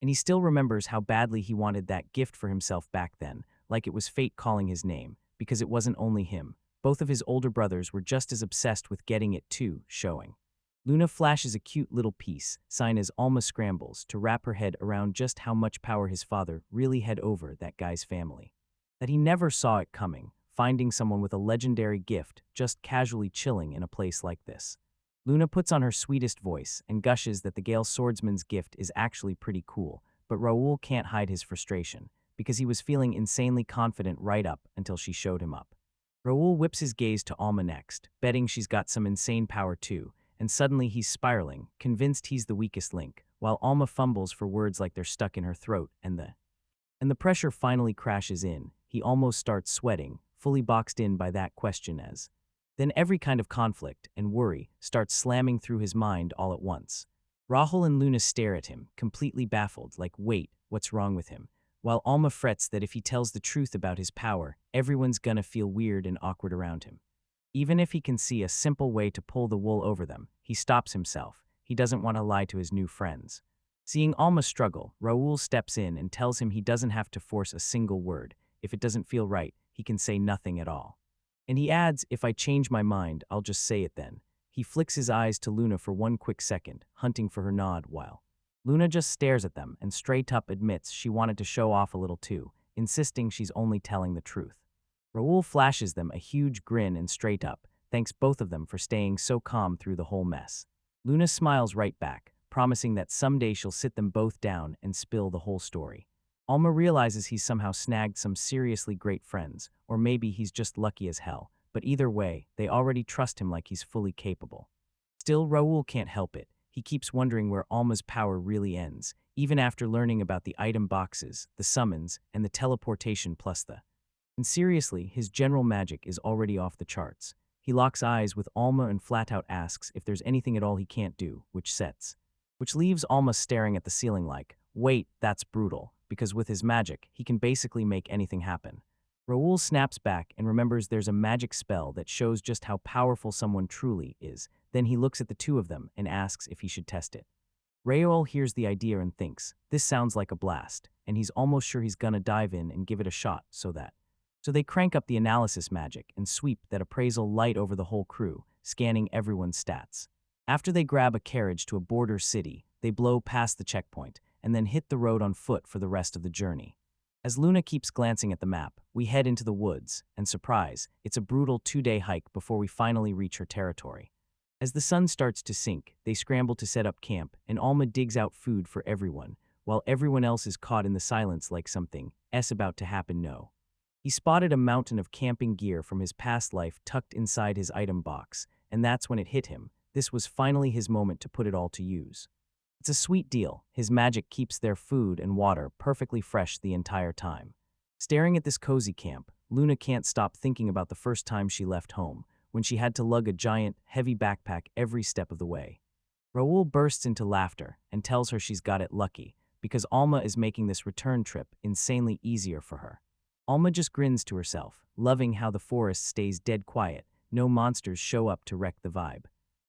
And he still remembers how badly he wanted that gift for himself back then, like it was fate calling his name, because it wasn't only him. Both of his older brothers were just as obsessed with getting it too, showing. Luna flashes a cute little peace sign as Alma scrambles to wrap her head around just how much power his father really had over that guy's family. That he never saw it coming, finding someone with a legendary gift just casually chilling in a place like this. Luna puts on her sweetest voice and gushes that the Gale Swordsman's gift is actually pretty cool, but Raoul can't hide his frustration, because he was feeling insanely confident right up until she showed him up. Raoul whips his gaze to Alma next, betting she's got some insane power too, and suddenly he's spiraling, convinced he's the weakest link, while Alma fumbles for words like they're stuck in her throat, and the pressure finally crashes in. He almost starts sweating, fully boxed in by that question as. Then every kind of conflict and worry starts slamming through his mind all at once. Rahul and Luna stare at him, completely baffled, like, wait, what's wrong with him? While Alma frets that if he tells the truth about his power, everyone's gonna feel weird and awkward around him. Even if he can see a simple way to pull the wool over them, he stops himself. He doesn't want to lie to his new friends. Seeing Alma struggle, Raoul steps in and tells him he doesn't have to force a single word. If it doesn't feel right, he can say nothing at all. And he adds, if I change my mind, I'll just say it then. He flicks his eyes to Luna for one quick second, hunting for her nod while Luna just stares at them and straight up admits she wanted to show off a little too, insisting she's only telling the truth. Raoul flashes them a huge grin and straight up, thanks both of them for staying so calm through the whole mess. Luna smiles right back, promising that someday she'll sit them both down and spill the whole story. Alma realizes he's somehow snagged some seriously great friends, or maybe he's just lucky as hell, but either way, they already trust him like he's fully capable. Still, Raoul can't help it. He keeps wondering where Alma's power really ends, even after learning about the item boxes, the summons, and the teleportation plus the. And seriously, his general magic is already off the charts. He locks eyes with Alma and flat out asks if there's anything at all he can't do, which leaves Alma staring at the ceiling like, wait, that's brutal, because with his magic, he can basically make anything happen. Raoul snaps back and remembers there's a magic spell that shows just how powerful someone truly is. Then he looks at the two of them and asks if he should test it. Raoul hears the idea and thinks, this sounds like a blast, and he's almost sure he's gonna dive in and give it a shot So they crank up the analysis magic and sweep that appraisal light over the whole crew, scanning everyone's stats. After they grab a carriage to a border city, they blow past the checkpoint and then hit the road on foot for the rest of the journey. As Luna keeps glancing at the map, we head into the woods, and surprise, it's a brutal 2-day hike before we finally reach her territory. As the sun starts to sink, they scramble to set up camp, and Alma digs out food for everyone, while everyone else is caught in the silence like something's about to happen. He spotted a mountain of camping gear from his past life tucked inside his item box, and that's when it hit him. This was finally his moment to put it all to use. It's a sweet deal. His magic keeps their food and water perfectly fresh the entire time. Staring at this cozy camp, Luna can't stop thinking about the first time she left home, when she had to lug a giant, heavy backpack every step of the way. Raoul bursts into laughter and tells her she's got it lucky, because Alma is making this return trip insanely easier for her. Alma just grins to herself, loving how the forest stays dead quiet, no monsters show up to wreck the vibe.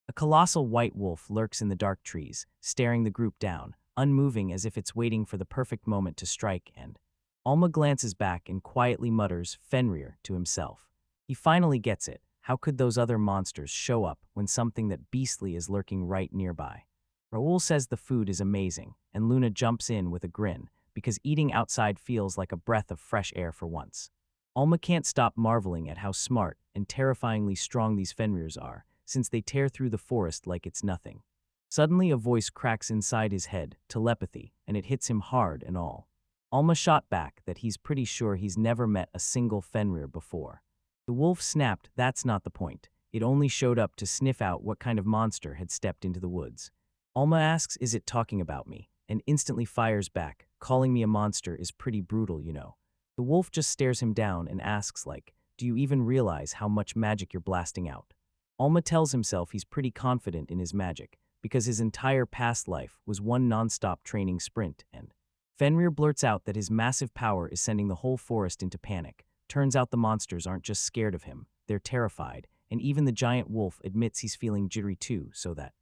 A colossal white wolf lurks in the dark trees, staring the group down, unmoving as if it's waiting for the perfect moment to strike, and Alma glances back and quietly mutters Fenrir to himself. He finally gets it. How could those other monsters show up when something that beastly is lurking right nearby? Raoul says the food is amazing, and Luna jumps in with a grin, because eating outside feels like a breath of fresh air for once. Alma can't stop marveling at how smart and terrifyingly strong these Fenrirs are, since they tear through the forest like it's nothing. Suddenly a voice cracks inside his head, telepathy, and it hits him hard and all. Alma shot back that he's pretty sure he's never met a single Fenrir before. The wolf snapped, that's not the point. It only showed up to sniff out what kind of monster had stepped into the woods. Alma asks, is it talking about me? And instantly fires back, calling me a monster is pretty brutal, you know. The wolf just stares him down and asks like, do you even realize how much magic you're blasting out? Alma tells himself he's pretty confident in his magic, because his entire past life was one non-stop training sprint, and Fenrir blurts out that his massive power is sending the whole forest into panic. Turns out the monsters aren't just scared of him, they're terrified, and even the giant wolf admits he's feeling jittery too, so that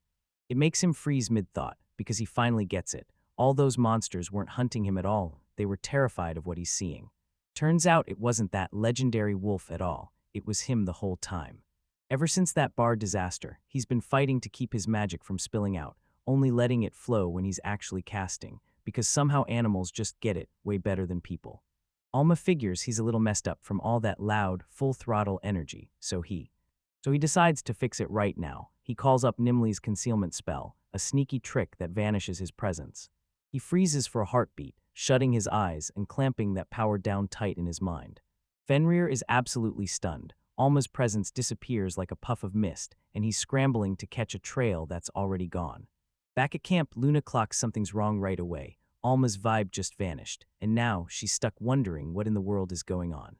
it makes him freeze mid-thought, because he finally gets it. All those monsters weren't hunting him at all, they were terrified of what he's seeing. Turns out it wasn't that legendary wolf at all, it was him the whole time. Ever since that bar disaster, he's been fighting to keep his magic from spilling out, only letting it flow when he's actually casting, because somehow animals just get it way better than people. Alma figures he's a little messed up from all that loud, full-throttle energy, so he decides to fix it right now. He calls up Nimli's concealment spell, a sneaky trick that vanishes his presence. He freezes for a heartbeat, shutting his eyes and clamping that power down tight in his mind. Fenrir is absolutely stunned. Alma's presence disappears like a puff of mist, and he's scrambling to catch a trail that's already gone. Back at camp, Luna clocks something's wrong right away. Alma's vibe just vanished, and now she's stuck wondering what in the world is going on.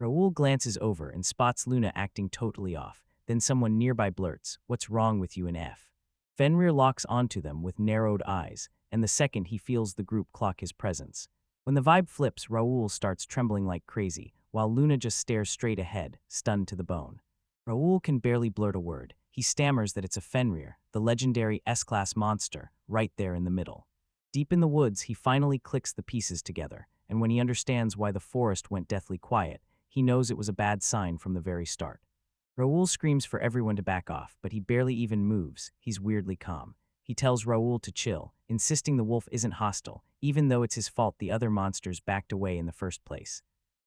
Raoul glances over and spots Luna acting totally off. Then someone nearby blurts, what's wrong with you and F? Fenrir locks onto them with narrowed eyes, and the second he feels the group clock his presence. When the vibe flips, Raoul starts trembling like crazy, while Luna just stares straight ahead, stunned to the bone. Raoul can barely blurt a word. He stammers that it's a Fenrir, the legendary S-class monster, right there in the middle. Deep in the woods, he finally clicks the pieces together, and when he understands why the forest went deathly quiet, he knows it was a bad sign from the very start. Raoul screams for everyone to back off, but he barely even moves. He's weirdly calm. He tells Raoul to chill, insisting the wolf isn't hostile, even though it's his fault the other monsters backed away in the first place.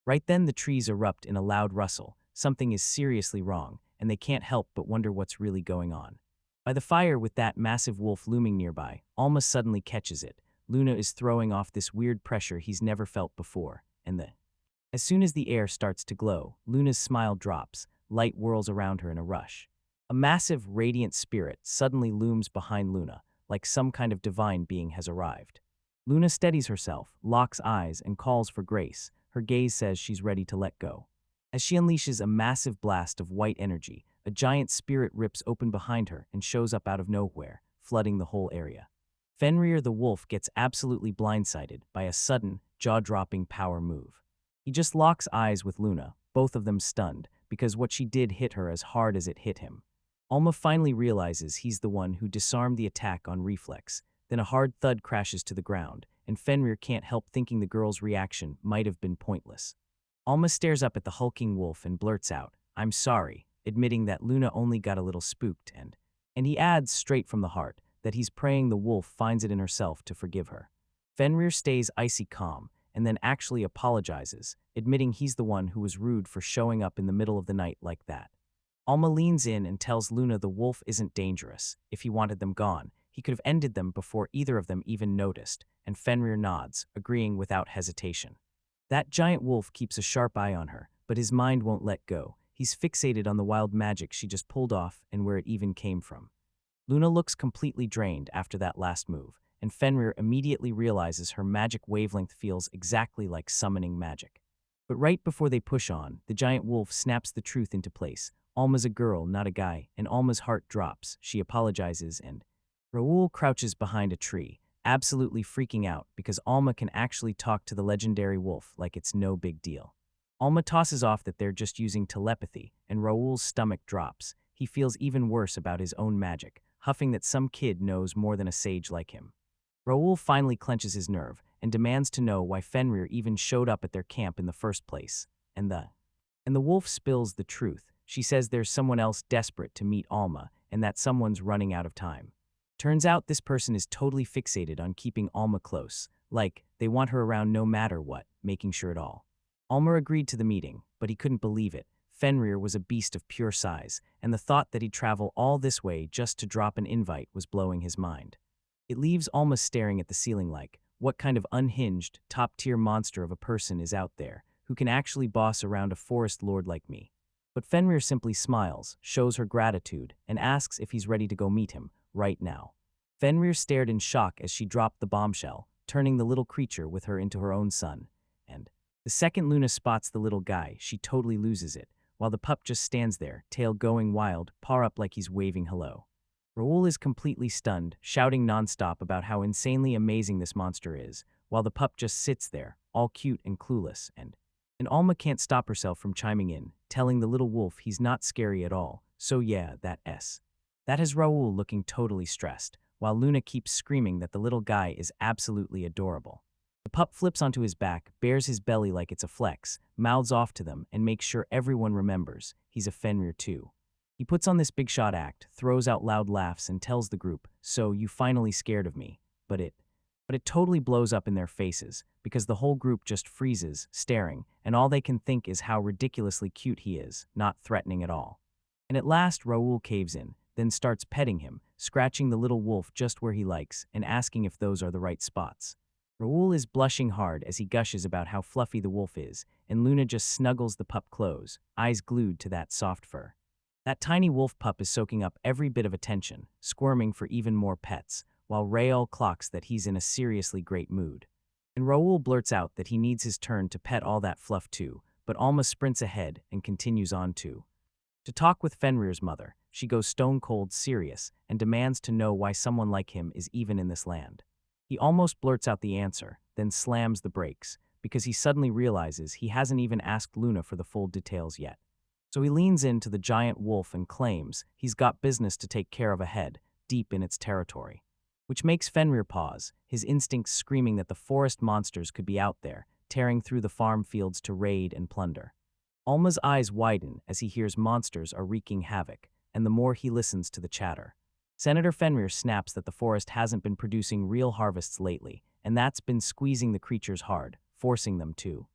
Right then the trees erupt in a loud rustle. Something is seriously wrong, and they can't help but wonder what's really going on. By the fire with that massive wolf looming nearby, Alma suddenly catches it. Luna is throwing off this weird pressure he's never felt before, and as soon as the air starts to glow, Luna's smile drops. Light whirls around her in a rush. A massive, radiant spirit suddenly looms behind Luna, like some kind of divine being has arrived. Luna steadies herself, locks eyes, and calls for grace. Her gaze says she's ready to let go. As she unleashes a massive blast of white energy, a giant spirit rips open behind her and shows up out of nowhere, flooding the whole area. Fenrir the wolf gets absolutely blindsided by a sudden, jaw-dropping power move. He just locks eyes with Luna, both of them stunned, because what she did hit her as hard as it hit him. Alma finally realizes he's the one who disarmed the attack on reflex. Then a hard thud crashes to the ground, and Fenrir can't help thinking the girl's reaction might have been pointless. Alma stares up at the hulking wolf and blurts out, I'm sorry, admitting that Luna only got a little spooked, and he adds straight from the heart that he's praying the wolf finds it in herself to forgive her. Fenrir stays icy calm, and then actually apologizes, admitting he's the one who was rude for showing up in the middle of the night like that. Alma leans in and tells Luna the wolf isn't dangerous. If he wanted them gone, he could have ended them before either of them even noticed, and Fenrir nods, agreeing without hesitation. That giant wolf keeps a sharp eye on her, but his mind won't let go. He's fixated on the wild magic she just pulled off and where it even came from. Luna looks completely drained after that last move, and Fenrir immediately realizes her magic wavelength feels exactly like summoning magic. But right before they push on, the giant wolf snaps the truth into place. Alma's a girl, not a guy, and Alma's heart drops. She apologizes, and Raoul crouches behind a tree, absolutely freaking out because Alma can actually talk to the legendary wolf like it's no big deal. Alma tosses off that they're just using telepathy, and Raoul's stomach drops. He feels even worse about his own magic, huffing that some kid knows more than a sage like him. Raoul finally clenches his nerve and demands to know why Fenrir even showed up at their camp in the first place. And the wolf spills the truth. She says there's someone else desperate to meet Alma, and that someone's running out of time. Turns out this person is totally fixated on keeping Alma close, like they want her around no matter what, making sure it all. Alma agreed to the meeting, but he couldn't believe it. Fenrir was a beast of pure size, and the thought that he'd travel all this way just to drop an invite was blowing his mind. It leaves Alma staring at the ceiling like, what kind of unhinged, top-tier monster of a person is out there who can actually boss around a forest lord like me? But Fenrir simply smiles, shows her gratitude, and asks if he's ready to go meet him, right now. Fenrir stared in shock as she dropped the bombshell, turning the little creature with her into her own son. And the second Luna spots the little guy, she totally loses it, while the pup just stands there, tail going wild, paw up like he's waving hello. Raoul is completely stunned, shouting nonstop about how insanely amazing this monster is, while the pup just sits there, all cute and clueless, and Alma can't stop herself from chiming in, telling the little wolf he's not scary at all, so yeah, that S. That has Raoul looking totally stressed, while Luna keeps screaming that the little guy is absolutely adorable. The pup flips onto his back, bares his belly like it's a flex, mouths off to them, and makes sure everyone remembers he's a Fenrir too. He puts on this big shot act, throws out loud laughs, and tells the group, "So you finally scared of me." But it totally blows up in their faces, because the whole group just freezes, staring, and all they can think is how ridiculously cute he is, not threatening at all. And at last Raoul caves in, then starts petting him, scratching the little wolf just where he likes, and asking if those are the right spots. Raoul is blushing hard as he gushes about how fluffy the wolf is, and Luna just snuggles the pup close, eyes glued to that soft fur. That tiny wolf pup is soaking up every bit of attention, squirming for even more pets, while Raoul clocks that he's in a seriously great mood. And Raoul blurts out that he needs his turn to pet all that fluff too, but Alma sprints ahead and continues on to talk with Fenrir's mother. She goes stone-cold serious and demands to know why someone like him is even in this land. He almost blurts out the answer, then slams the brakes, because he suddenly realizes he hasn't even asked Luna for the full details yet. So he leans into the giant wolf and claims he's got business to take care of ahead, deep in its territory. Which makes Fenrir pause, his instincts screaming that the forest monsters could be out there, tearing through the farm fields to raid and plunder. Alma's eyes widen as he hears monsters are wreaking havoc, and the more he listens to the chatter. Senator Fenrir snaps that the forest hasn't been producing real harvests lately, and that's been squeezing the creatures hard, forcing them to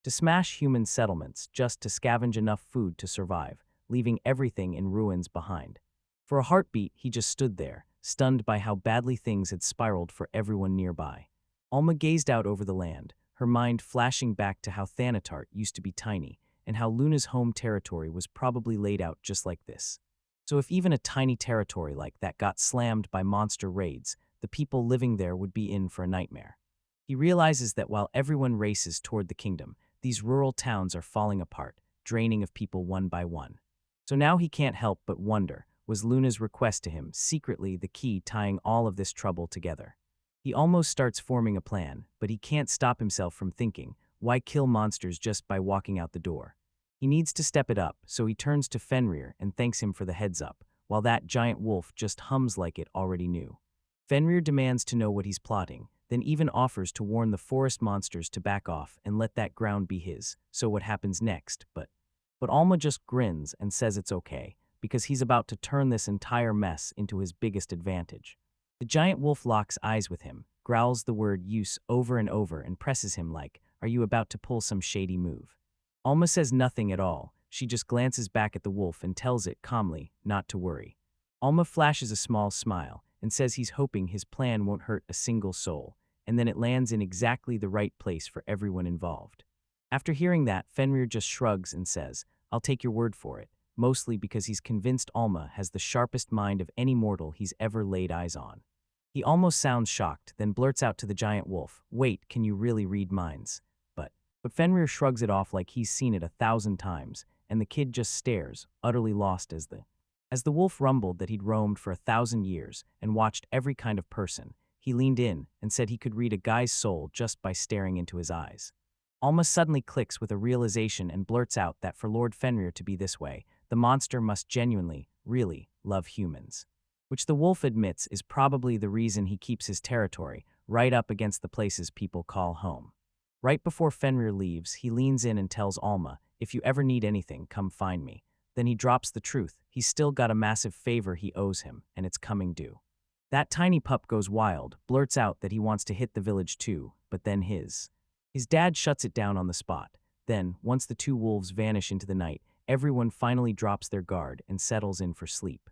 smash human settlements just to scavenge enough food to survive, leaving everything in ruins behind. For a heartbeat, he just stood there, stunned by how badly things had spiraled for everyone nearby. Alma gazed out over the land, her mind flashing back to how Thanatart used to be tiny, and how Luna's home territory was probably laid out just like this. So if even a tiny territory like that got slammed by monster raids, the people living there would be in for a nightmare. He realizes that while everyone races toward the kingdom, these rural towns are falling apart, draining of people one by one. So now he can't help but wonder, was Luna's request to him secretly the key tying all of this trouble together? He almost starts forming a plan, but he can't stop himself from thinking, why kill monsters just by walking out the door? He needs to step it up, so he turns to Fenrir and thanks him for the heads up, while that giant wolf just hums like it already knew. Fenrir demands to know what he's plotting, then even offers to warn the forest monsters to back off and let that ground be his, so what happens next, but Alma just grins and says it's okay, because he's about to turn this entire mess into his biggest advantage. The giant wolf locks eyes with him, growls the word use over and over and presses him like, are you about to pull some shady move? Alma says nothing at all, she just glances back at the wolf and tells it calmly not to worry. Alma flashes a small smile and says he's hoping his plan won't hurt a single soul, and then it lands in exactly the right place for everyone involved. After hearing that, Fenrir just shrugs and says, I'll take your word for it, mostly because he's convinced Alma has the sharpest mind of any mortal he's ever laid eyes on. He almost sounds shocked, then blurts out to the giant wolf, wait, can you really read minds? But Fenrir shrugs it off like he's seen it 1,000 times, and the kid just stares, utterly lost as the wolf rumbled that he'd roamed for 1,000 years and watched every kind of person. He leaned in and said he could read a guy's soul just by staring into his eyes. Alma suddenly clicks with a realization and blurts out that for Lord Fenrir to be this way, the monster must genuinely, really, love humans. Which the wolf admits is probably the reason he keeps his territory right up against the places people call home. Right before Fenrir leaves, he leans in and tells Alma, "If you ever need anything, come find me." Then he drops the truth. He's still got a massive favor he owes him, and it's coming due. That tiny pup goes wild, blurts out that he wants to hit the village too, but then his dad shuts it down on the spot. Then, once the two wolves vanish into the night, everyone finally drops their guard and settles in for sleep.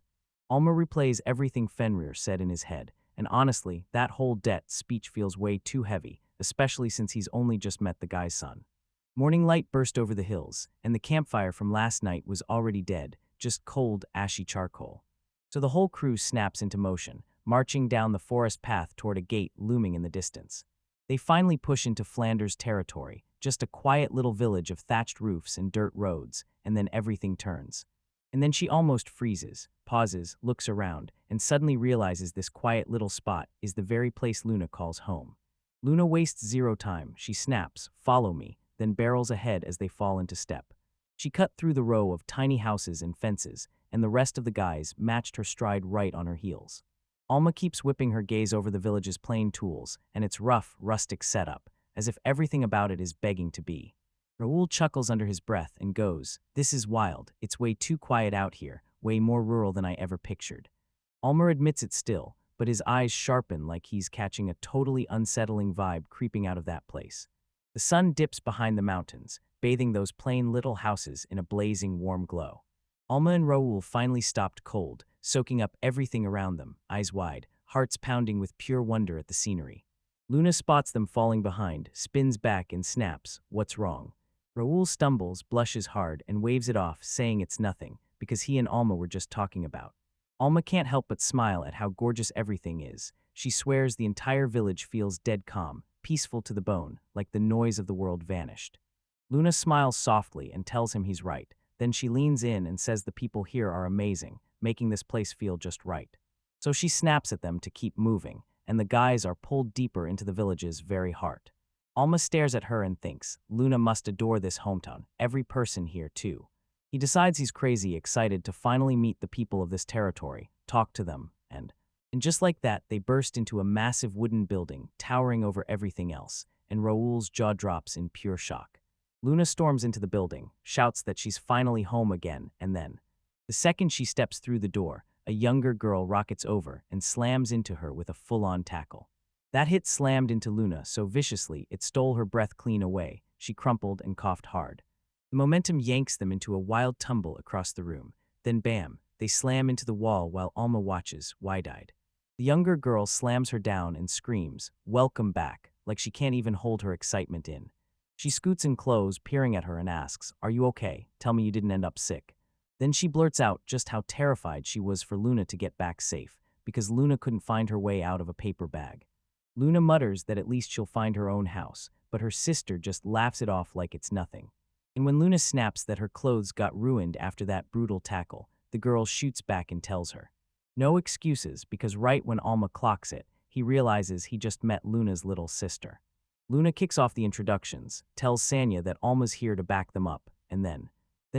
Alma replays everything Fenrir said in his head, and honestly, that whole debt speech feels way too heavy, especially since he's only just met the guy's son. Morning light burst over the hills, and the campfire from last night was already dead, just cold, ashy charcoal. So the whole crew snaps into motion, marching down the forest path toward a gate looming in the distance. They finally push into Flanders territory, just a quiet little village of thatched roofs and dirt roads, and then everything turns. And then she almost freezes, pauses, looks around, and suddenly realizes this quiet little spot is the very place Luna calls home. Luna wastes zero time. She snaps, "Follow me," then barrels ahead as they fall into step. She cut through the row of tiny houses and fences, and the rest of the guys matched her stride right on her heels. Alma keeps whipping her gaze over the village's plain tools and its rough, rustic setup, as if everything about it is begging to be. Raoul chuckles under his breath and goes, "This is wild. It's way too quiet out here, way more rural than I ever pictured." Alma admits it still, but his eyes sharpen like he's catching a totally unsettling vibe creeping out of that place. The sun dips behind the mountains, bathing those plain little houses in a blazing warm glow. Alma and Raoul finally stopped cold, soaking up everything around them, eyes wide, hearts pounding with pure wonder at the scenery. Luna spots them falling behind, spins back and snaps, "What's wrong?" Raoul stumbles, blushes hard, and waves it off, saying it's nothing, because he and Alma were just talking about. Alma can't help but smile at how gorgeous everything is. She swears the entire village feels dead calm, peaceful to the bone, like the noise of the world vanished. Luna smiles softly and tells him he's right. Then she leans in and says the people here are amazing, making this place feel just right. So she snaps at them to keep moving, and the guys are pulled deeper into the village's very heart. Alma stares at her and thinks, Luna must adore this hometown, every person here too. He decides he's crazy excited to finally meet the people of this territory, talk to them, and just like that, they burst into a massive wooden building, towering over everything else, and Raoul's jaw drops in pure shock. Luna storms into the building, shouts that she's finally home again, and then, the second she steps through the door, a younger girl rockets over and slams into her with a full-on tackle. That hit slammed into Luna so viciously it stole her breath clean away. She crumpled and coughed hard. The momentum yanks them into a wild tumble across the room. Then bam, they slam into the wall while Alma watches, wide-eyed. The younger girl slams her down and screams, "Welcome back," like she can't even hold her excitement in. She scoots in close, peering at her and asks, "Are you okay? Tell me you didn't end up sick." Then she blurts out just how terrified she was for Luna to get back safe, because Luna couldn't find her way out of a paper bag. Luna mutters that at least she'll find her own house, but her sister just laughs it off like it's nothing. And when Luna snaps that her clothes got ruined after that brutal tackle, the girl shoots back and tells her. No excuses, because right when Alma clocks it, he realizes he just met Luna's little sister. Luna kicks off the introductions, tells Sanya that Alma's here to back them up, and then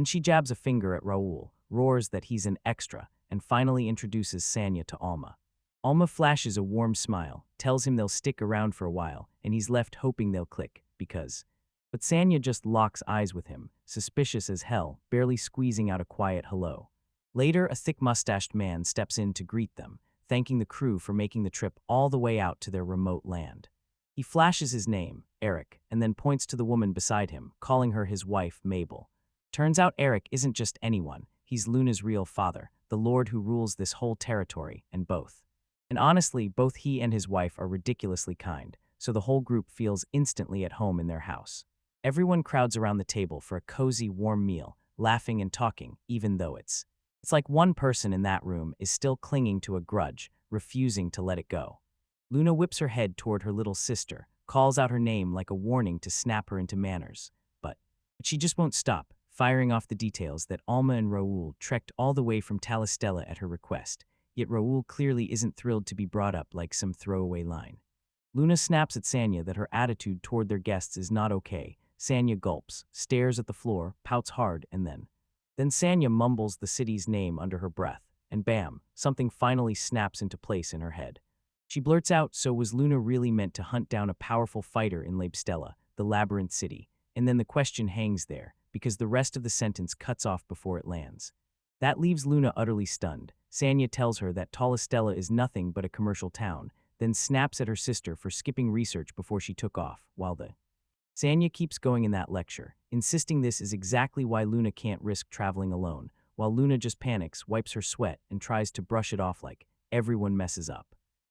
she jabs a finger at Raoul, roars that he's an extra, and finally introduces Sanya to Alma. Alma flashes a warm smile, tells him they'll stick around for a while, and he's left hoping they'll click, because... But Sanya just locks eyes with him, suspicious as hell, barely squeezing out a quiet hello. Later, a thick-mustached man steps in to greet them, thanking the crew for making the trip all the way out to their remote land. He flashes his name, Eric, and then points to the woman beside him, calling her his wife, Mabel. Turns out Eric isn't just anyone, he's Luna's real father, the lord who rules this whole territory, and both. And honestly, both he and his wife are ridiculously kind, so the whole group feels instantly at home in their house. Everyone crowds around the table for a cozy, warm meal, laughing and talking, even though it's like one person in that room is still clinging to a grudge, refusing to let it go. Luna whips her head toward her little sister, calls out her name like a warning to snap her into manners, but she just won't stop, firing off the details that Alma and Raoul trekked all the way from Talistella at her request, yet Raoul clearly isn't thrilled to be brought up like some throwaway line. Luna snaps at Sanya that her attitude toward their guests is not okay, Sanya gulps, stares at the floor, pouts hard, and then Sanya mumbles the city's name under her breath, and bam, something finally snaps into place in her head. She blurts out, so was Luna really meant to hunt down a powerful fighter in Labstella, the labyrinth city? And then the question hangs there, because the rest of the sentence cuts off before it lands. That leaves Luna utterly stunned. Sanya tells her that Talistella is nothing but a commercial town, then snaps at her sister for skipping research before she took off, while the Sanya keeps going in that lecture, insisting this is exactly why Luna can't risk traveling alone, while Luna just panics, wipes her sweat, and tries to brush it off like everyone messes up.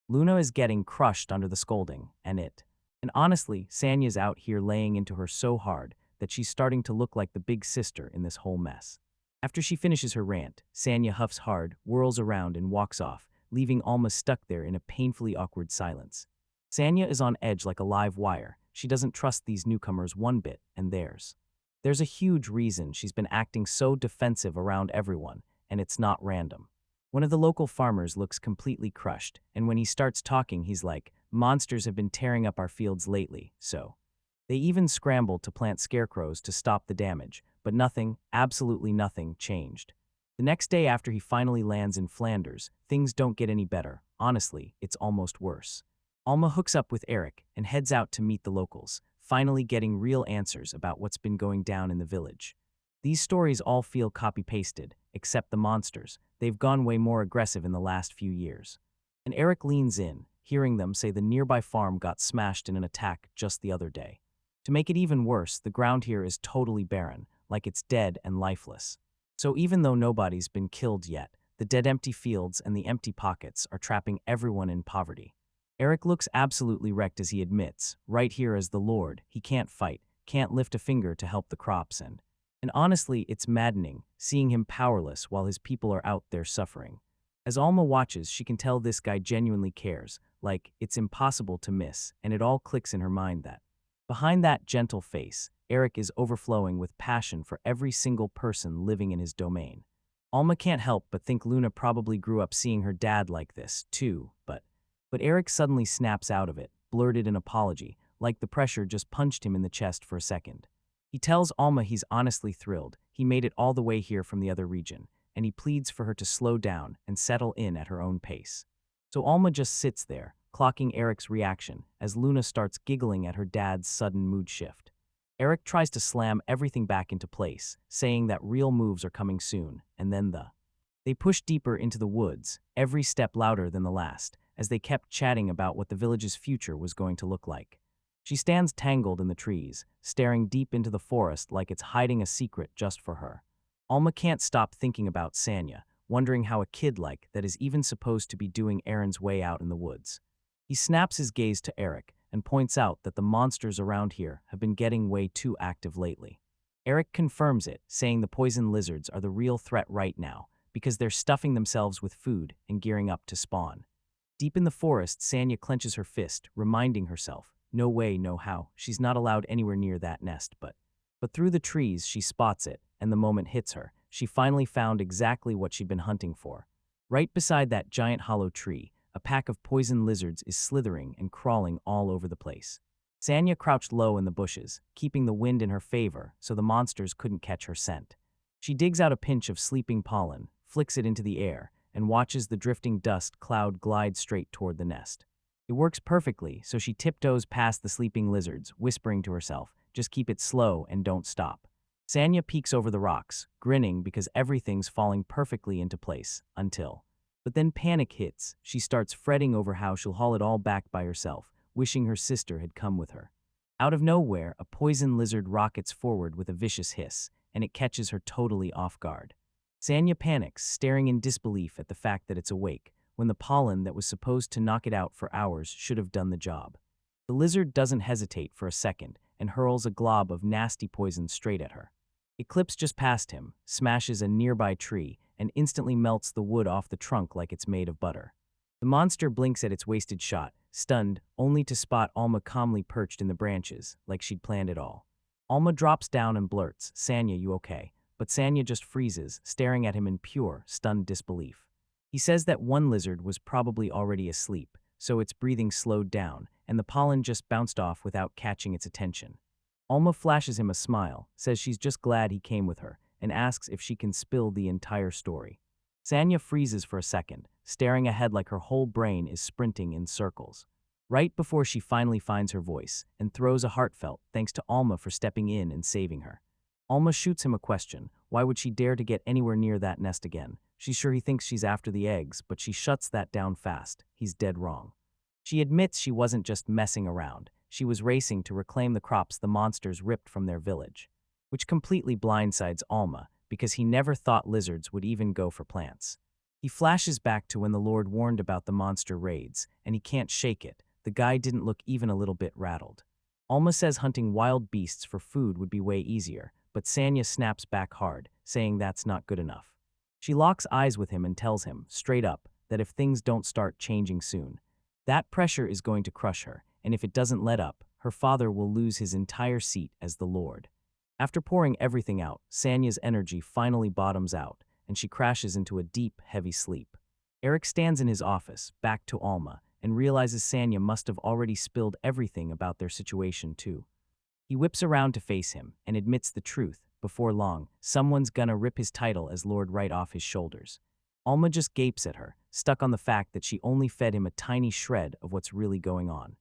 Luna is getting crushed under the scolding, and honestly, Sanya's out here laying into her so hard that she's starting to look like the big sister in this whole mess. After she finishes her rant, Sanya huffs hard, whirls around, and walks off, leaving Alma stuck there in a painfully awkward silence. Sanya is on edge like a live wire. She doesn't trust these newcomers one bit, and there's a huge reason she's been acting so defensive around everyone, and it's not random. One of the local farmers looks completely crushed, and when he starts talking, he's like, "Monsters have been tearing up our fields lately, so." They even scrambled to plant scarecrows to stop the damage, but nothing, absolutely nothing, changed. The next day after he finally lands in Flanders, things don't get any better. Honestly, it's almost worse. Alma hooks up with Eric and heads out to meet the locals, finally getting real answers about what's been going down in the village. These stories all feel copy-pasted, except the monsters. They've gone way more aggressive in the last few years. And Eric leans in, hearing them say the nearby farm got smashed in an attack just the other day. To make it even worse, the ground here is totally barren, like it's dead and lifeless. So even though nobody's been killed yet, the dead empty fields and the empty pockets are trapping everyone in poverty. Eric looks absolutely wrecked as he admits, right here as the Lord, he can't fight, can't lift a finger to help the crops, and honestly, it's maddening, seeing him powerless while his people are out there suffering. As Alma watches, she can tell this guy genuinely cares, like, it's impossible to miss, and it all clicks in her mind that behind that gentle face, Eric is overflowing with passion for every single person living in his domain. Alma can't help but think Luna probably grew up seeing her dad like this, too, but Eric suddenly snaps out of it, blurted an apology, like the pressure just punched him in the chest for a second. He tells Alma he's honestly thrilled, he made it all the way here from the other region, and he pleads for her to slow down and settle in at her own pace. So Alma just sits there, clocking Eric's reaction as Luna starts giggling at her dad's sudden mood shift. Eric tries to slam everything back into place, saying that real moves are coming soon, and then they push deeper into the woods, every step louder than the last, as they kept chatting about what the village's future was going to look like. She stands tangled in the trees, staring deep into the forest like it's hiding a secret just for her. Alma can't stop thinking about Sanya, wondering how a kid like that is even supposed to be doing errands way out in the woods. He snaps his gaze to Eric and points out that the monsters around here have been getting way too active lately. Eric confirms it, saying the poison lizards are the real threat right now, because they're stuffing themselves with food and gearing up to spawn. Deep in the forest, Sanya clenches her fist, reminding herself, no way, no how, she's not allowed anywhere near that nest, but through the trees she spots it, and the moment hits her, she finally found exactly what she'd been hunting for. Right beside that giant hollow tree, a pack of poison lizards is slithering and crawling all over the place. Sanya crouched low in the bushes, keeping the wind in her favor so the monsters couldn't catch her scent. She digs out a pinch of sleeping pollen, flicks it into the air, and watches the drifting dust cloud glide straight toward the nest. It works perfectly, so she tiptoes past the sleeping lizards, whispering to herself, just keep it slow and don't stop. Sanya peeks over the rocks, grinning because everything's falling perfectly into place, But then panic hits. She starts fretting over how she'll haul it all back by herself, wishing her sister had come with her. Out of nowhere, a poison lizard rockets forward with a vicious hiss, and it catches her totally off guard. Sanya panics, staring in disbelief at the fact that it's awake, when the pollen that was supposed to knock it out for hours should have done the job. The lizard doesn't hesitate for a second and hurls a glob of nasty poison straight at her. It clips just past him, smashes a nearby tree, and instantly melts the wood off the trunk like it's made of butter. The monster blinks at its wasted shot, stunned, only to spot Alma calmly perched in the branches, like she'd planned it all. Alma drops down and blurts, Sanya, you okay? But Sanya just freezes, staring at him in pure, stunned disbelief. He says that one lizard was probably already asleep, so its breathing slowed down, and the pollen just bounced off without catching its attention. Alma flashes him a smile, says she's just glad he came with her, and asks if she can spill the entire story. Sanya freezes for a second, staring ahead like her whole brain is sprinting in circles. Right before she finally finds her voice, and throws a heartfelt thanks to Alma for stepping in and saving her. Alma shoots him a question. Why would she dare to get anywhere near that nest again? She's sure he thinks she's after the eggs, but she shuts that down fast. He's dead wrong. She admits she wasn't just messing around. She was racing to reclaim the crops the monsters ripped from their village. Which completely blindsides Alma, because he never thought lizards would even go for plants. He flashes back to when the Lord warned about the monster raids, and he can't shake it. The guy didn't look even a little bit rattled. Alma says hunting wild beasts for food would be way easier, but Sanya snaps back hard, saying that's not good enough. She locks eyes with him and tells him, straight up, that if things don't start changing soon, that pressure is going to crush her, and if it doesn't let up, her father will lose his entire seat as the Lord. After pouring everything out, Sanya's energy finally bottoms out, and she crashes into a deep, heavy sleep. Eric stands in his office, back to Alma, and realizes Sanya must have already spilled everything about their situation too. He whips around to face him and admits the truth. Before long, someone's gonna rip his title as Lord right off his shoulders. Alma just gapes at her, stuck on the fact that she only fed him a tiny shred of what's really going on.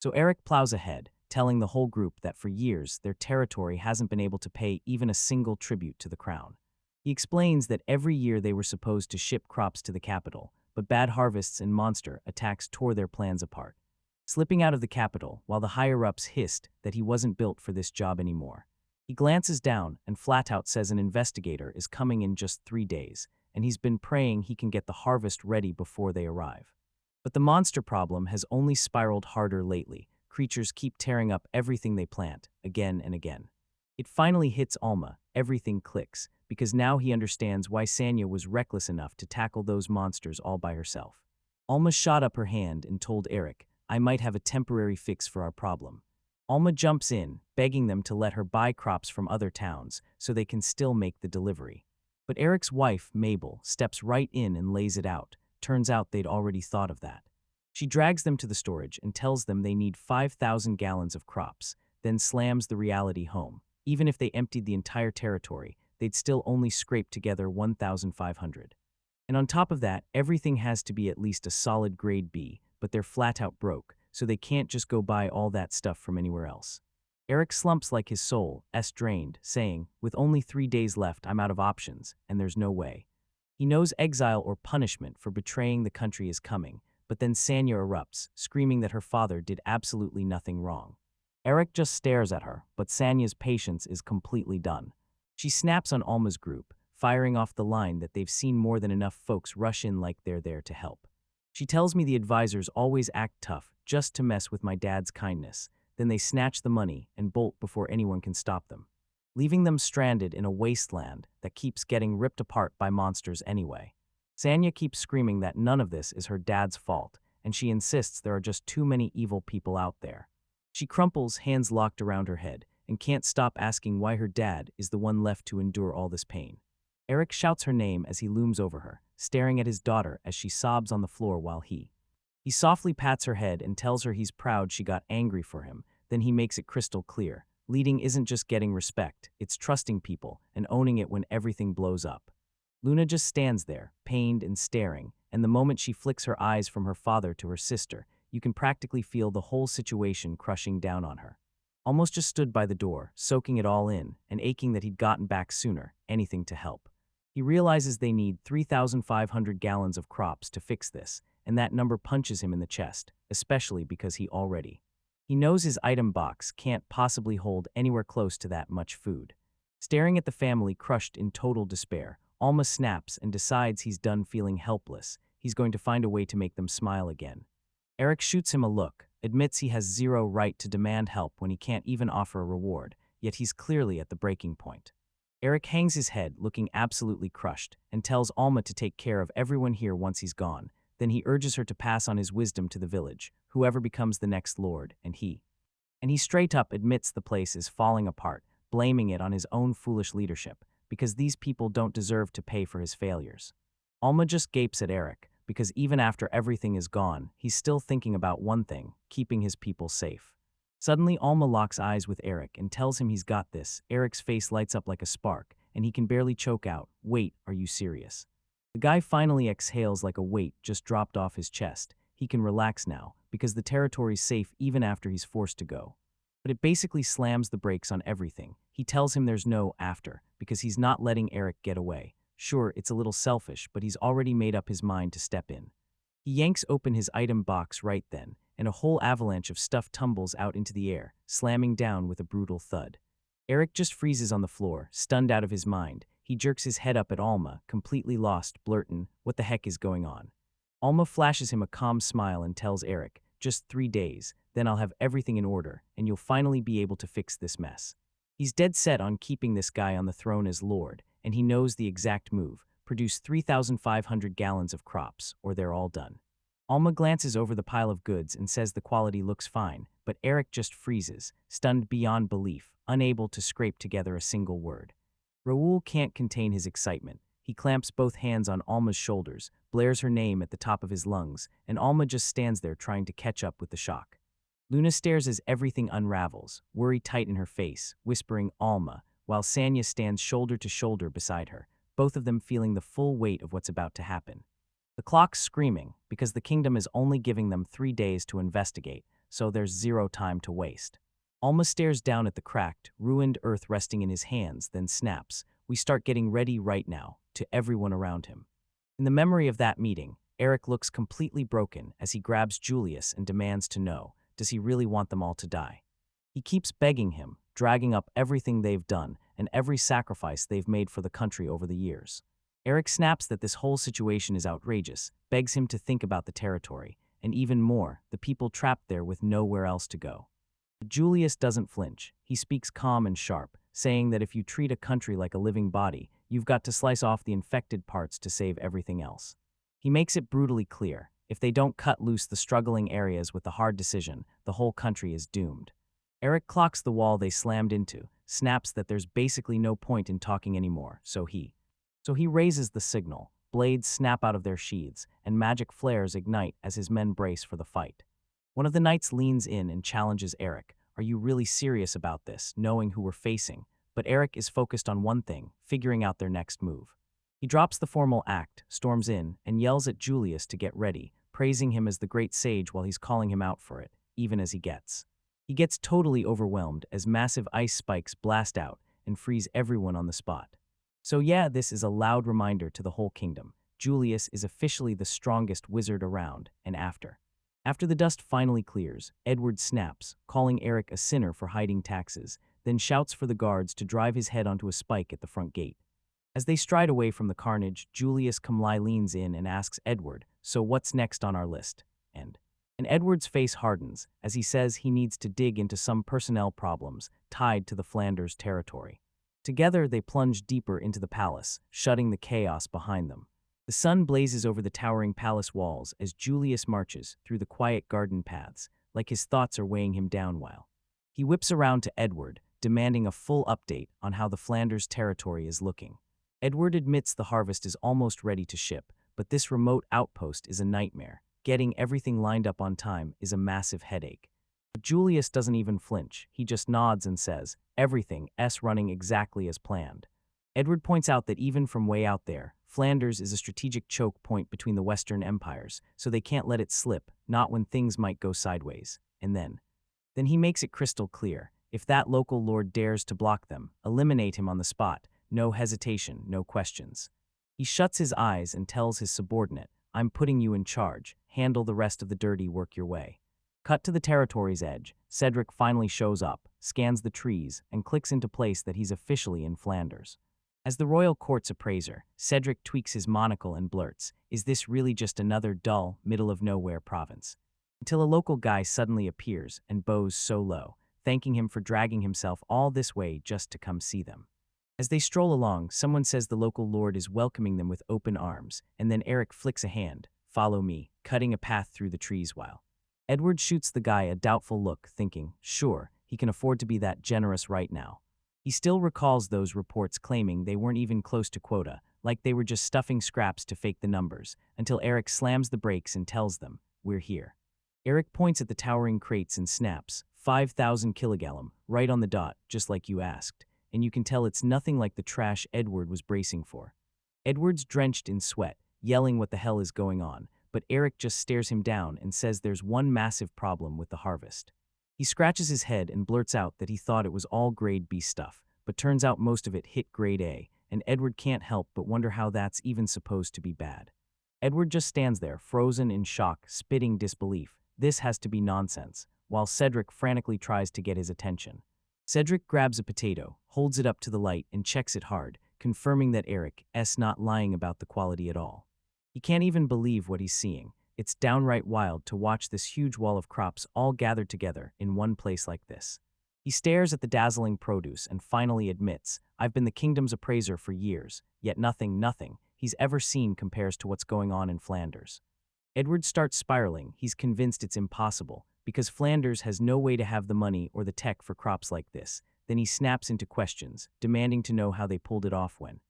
So Eric plows ahead, telling the whole group that for years their territory hasn't been able to pay even a single tribute to the crown. He explains that every year they were supposed to ship crops to the capital, but bad harvests and monster attacks tore their plans apart. Slipping out of the capital while the higher-ups hissed that he wasn't built for this job anymore. He glances down and flat out says an investigator is coming in just 3 days, and he's been praying he can get the harvest ready before they arrive. But the monster problem has only spiraled harder lately. Creatures keep tearing up everything they plant, again and again. It finally hits Alma, everything clicks, because now he understands why Sanya was reckless enough to tackle those monsters all by herself. Alma shot up her hand and told Eric, I might have a temporary fix for our problem. Alma jumps in, begging them to let her buy crops from other towns so they can still make the delivery. But Eric's wife, Mabel, steps right in and lays it out. Turns out they'd already thought of that. She drags them to the storage and tells them they need 5,000 gallons of crops, then slams the reality home. Even if they emptied the entire territory, they'd still only scrape together 1,500. And on top of that, everything has to be at least a solid grade B, but they're flat out broke, so they can't just go buy all that stuff from anywhere else. Eric slumps like his soul, drained, saying, with only 3 days left, I'm out of options, and there's no way. He knows exile or punishment for betraying the country is coming, but then Sanya erupts, screaming that her father did absolutely nothing wrong. Eric just stares at her, but Sanya's patience is completely done. She snaps on Alma's group, firing off the line that they've seen more than enough folks rush in like they're there to help. She tells me the advisors always act tough just to mess with my dad's kindness. Then they snatch the money and bolt before anyone can stop them, leaving them stranded in a wasteland that keeps getting ripped apart by monsters anyway. Sanya keeps screaming that none of this is her dad's fault, and she insists there are just too many evil people out there. She crumples, hands locked around her head, and can't stop asking why her dad is the one left to endure all this pain. Eric shouts her name as he looms over her, staring at his daughter as she sobs on the floor while he softly pats her head and tells her he's proud she got angry for him. Then he makes it crystal clear. Leading isn't just getting respect, it's trusting people and owning it when everything blows up. Luna just stands there, pained and staring, and the moment she flicks her eyes from her father to her sister, you can practically feel the whole situation crushing down on her. Almost just stood by the door, soaking it all in, and aching that he'd gotten back sooner, anything to help. He realizes they need 3,500 gallons of crops to fix this, and that number punches him in the chest, especially because he knows his item box can't possibly hold anywhere close to that much food. Staring at the family crushed in total despair, Alma snaps and decides he's done feeling helpless. He's going to find a way to make them smile again. Eric shoots him a look, admits he has zero right to demand help when he can't even offer a reward, yet he's clearly at the breaking point. Eric hangs his head, looking absolutely crushed, and tells Alma to take care of everyone here once he's gone. Then he urges her to pass on his wisdom to the village, whoever becomes the next lord, and he straight up admits the place is falling apart, blaming it on his own foolish leadership, because these people don't deserve to pay for his failures. Alma just gapes at Eric, because even after everything is gone, he's still thinking about one thing, keeping his people safe. Suddenly, Alma locks eyes with Eric and tells him he's got this. Eric's face lights up like a spark, and he can barely choke out, "Wait, are you serious?" The guy finally exhales like a weight just dropped off his chest. He can relax now, because the territory's safe even after he's forced to go. But it basically slams the brakes on everything. He tells him there's no after, because he's not letting Eric get away. Sure, it's a little selfish, but he's already made up his mind to step in. He yanks open his item box right then, and a whole avalanche of stuff tumbles out into the air, slamming down with a brutal thud. Eric just freezes on the floor, stunned out of his mind. He jerks his head up at Alma, completely lost, blurtin', "What the heck is going on?" Alma flashes him a calm smile and tells Eric, "Just 3 days, then I'll have everything in order, and you'll finally be able to fix this mess." He's dead set on keeping this guy on the throne as Lord, and he knows the exact move: produce 3,500 gallons of crops, or they're all done. Alma glances over the pile of goods and says the quality looks fine, but Eric just freezes, stunned beyond belief, unable to scrape together a single word. Raoul can't contain his excitement. He clamps both hands on Alma's shoulders, blares her name at the top of his lungs, and Alma just stands there trying to catch up with the shock. Luna stares as everything unravels, worry tight in her face, whispering "Alma," while Sanya stands shoulder to shoulder beside her, both of them feeling the full weight of what's about to happen. The clock's screaming, because the kingdom is only giving them 3 days to investigate, so there's zero time to waste. Alma stares down at the cracked, ruined earth resting in his hands, then snaps, "We start getting ready right now," to everyone around him. In the memory of that meeting, Eric looks completely broken as he grabs Julius and demands to know, does he really want them all to die? He keeps begging him, dragging up everything they've done and every sacrifice they've made for the country over the years. Eric snaps that this whole situation is outrageous, begs him to think about the territory, and even more, the people trapped there with nowhere else to go. But Julius doesn't flinch. He speaks calm and sharp, saying that if you treat a country like a living body, you've got to slice off the infected parts to save everything else. He makes it brutally clear: if they don't cut loose the struggling areas with the hard decision, the whole country is doomed. Eric clocks the wall they slammed into, snaps that there's basically no point in talking anymore, so he raises the signal. Blades snap out of their sheaths, and magic flares ignite as his men brace for the fight. One of the knights leans in and challenges Eric, "Are you really serious about this, knowing who we're facing?" But Eric is focused on one thing: figuring out their next move. He drops the formal act, storms in, and yells at Julius to get ready, praising him as the great sage while he's calling him out for it, even as he gets. He gets totally overwhelmed as massive ice spikes blast out and freeze everyone on the spot. So yeah, this is a loud reminder to the whole kingdom. Julius is officially the strongest wizard around, and after the dust finally clears, Edward snaps, calling Eric a sinner for hiding taxes, then shouts for the guards to drive his head onto a spike at the front gate. As they stride away from the carnage, Julius Kamlai leans in and asks Edward, "So what's next on our list?" And Edward's face hardens as he says he needs to dig into some personnel problems tied to the Flanders territory. Together, they plunge deeper into the palace, shutting the chaos behind them. The sun blazes over the towering palace walls as Julius marches through the quiet garden paths, like his thoughts are weighing him down while he whips around to Edward, demanding a full update on how the Flanders territory is looking. Edward admits the harvest is almost ready to ship, but this remote outpost is a nightmare. Getting everything lined up on time is a massive headache. But Julius doesn't even flinch. He just nods and says, "Everything's running exactly as planned." Edward points out that even from way out there, Flanders is a strategic choke point between the Western empires, so they can't let it slip, not when things might go sideways. And then he makes it crystal clear: if that local lord dares to block them, eliminate him on the spot. No hesitation, no questions. He shuts his eyes and tells his subordinate, "I'm putting you in charge. Handle the rest of the dirty work your way." Cut to the territory's edge. Cedric finally shows up, scans the trees, and clicks into place that he's officially in Flanders. As the royal court's appraiser, Cedric tweaks his monocle and blurts, "Is this really just another dull, middle-of-nowhere province?" Until a local guy suddenly appears and bows so low, thanking him for dragging himself all this way just to come see them. As they stroll along, someone says the local lord is welcoming them with open arms, and then Eric flicks a hand, "Follow me," cutting a path through the trees while Edward shoots the guy a doubtful look, thinking, sure, he can afford to be that generous right now. He still recalls those reports claiming they weren't even close to quota, like they were just stuffing scraps to fake the numbers, until Eric slams the brakes and tells them, "We're here." Eric points at the towering crates and snaps, 5,000 kilogallon, right on the dot, just like you asked, and you can tell it's nothing like the trash Edward was bracing for. Edward's drenched in sweat, yelling what the hell is going on, but Eric just stares him down and says there's one massive problem with the harvest. He scratches his head and blurts out that he thought it was all grade B stuff, but turns out most of it hit grade A, and Edward can't help but wonder how that's even supposed to be bad. Edward just stands there, frozen in shock, spitting disbelief. This has to be nonsense, while Cedric frantically tries to get his attention. Cedric grabs a potato, holds it up to the light, and checks it hard, confirming that Eric's not lying about the quality at all. He can't even believe what he's seeing. It's downright wild to watch this huge wall of crops all gathered together in one place like this. He stares at the dazzling produce and finally admits, I've been the kingdom's appraiser for years, yet nothing he's ever seen compares to what's going on in Flanders. Edward starts spiraling. He's convinced it's impossible, because Flanders has no way to have the money or the tech for crops like this. Then he snaps into questions, demanding to know how they pulled it off when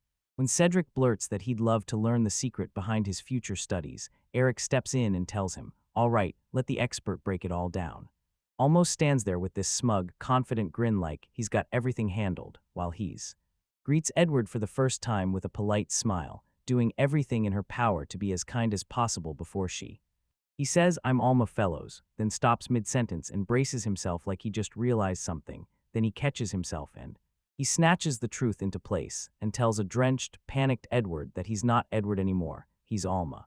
Cedric blurts that he'd love to learn the secret behind his future studies, Eric steps in and tells him, all right, let the expert break it all down. Almost stands there with this smug, confident grin like he's got everything handled, while he's greets Edward for the first time with a polite smile, doing everything in her power to be as kind as possible before he says, I'm Alma Fellows, then stops mid-sentence and braces himself like he just realized something. Then he catches himself and he snatches the truth into place and tells a drenched, panicked Edward that he's not Edward anymore, he's Alma.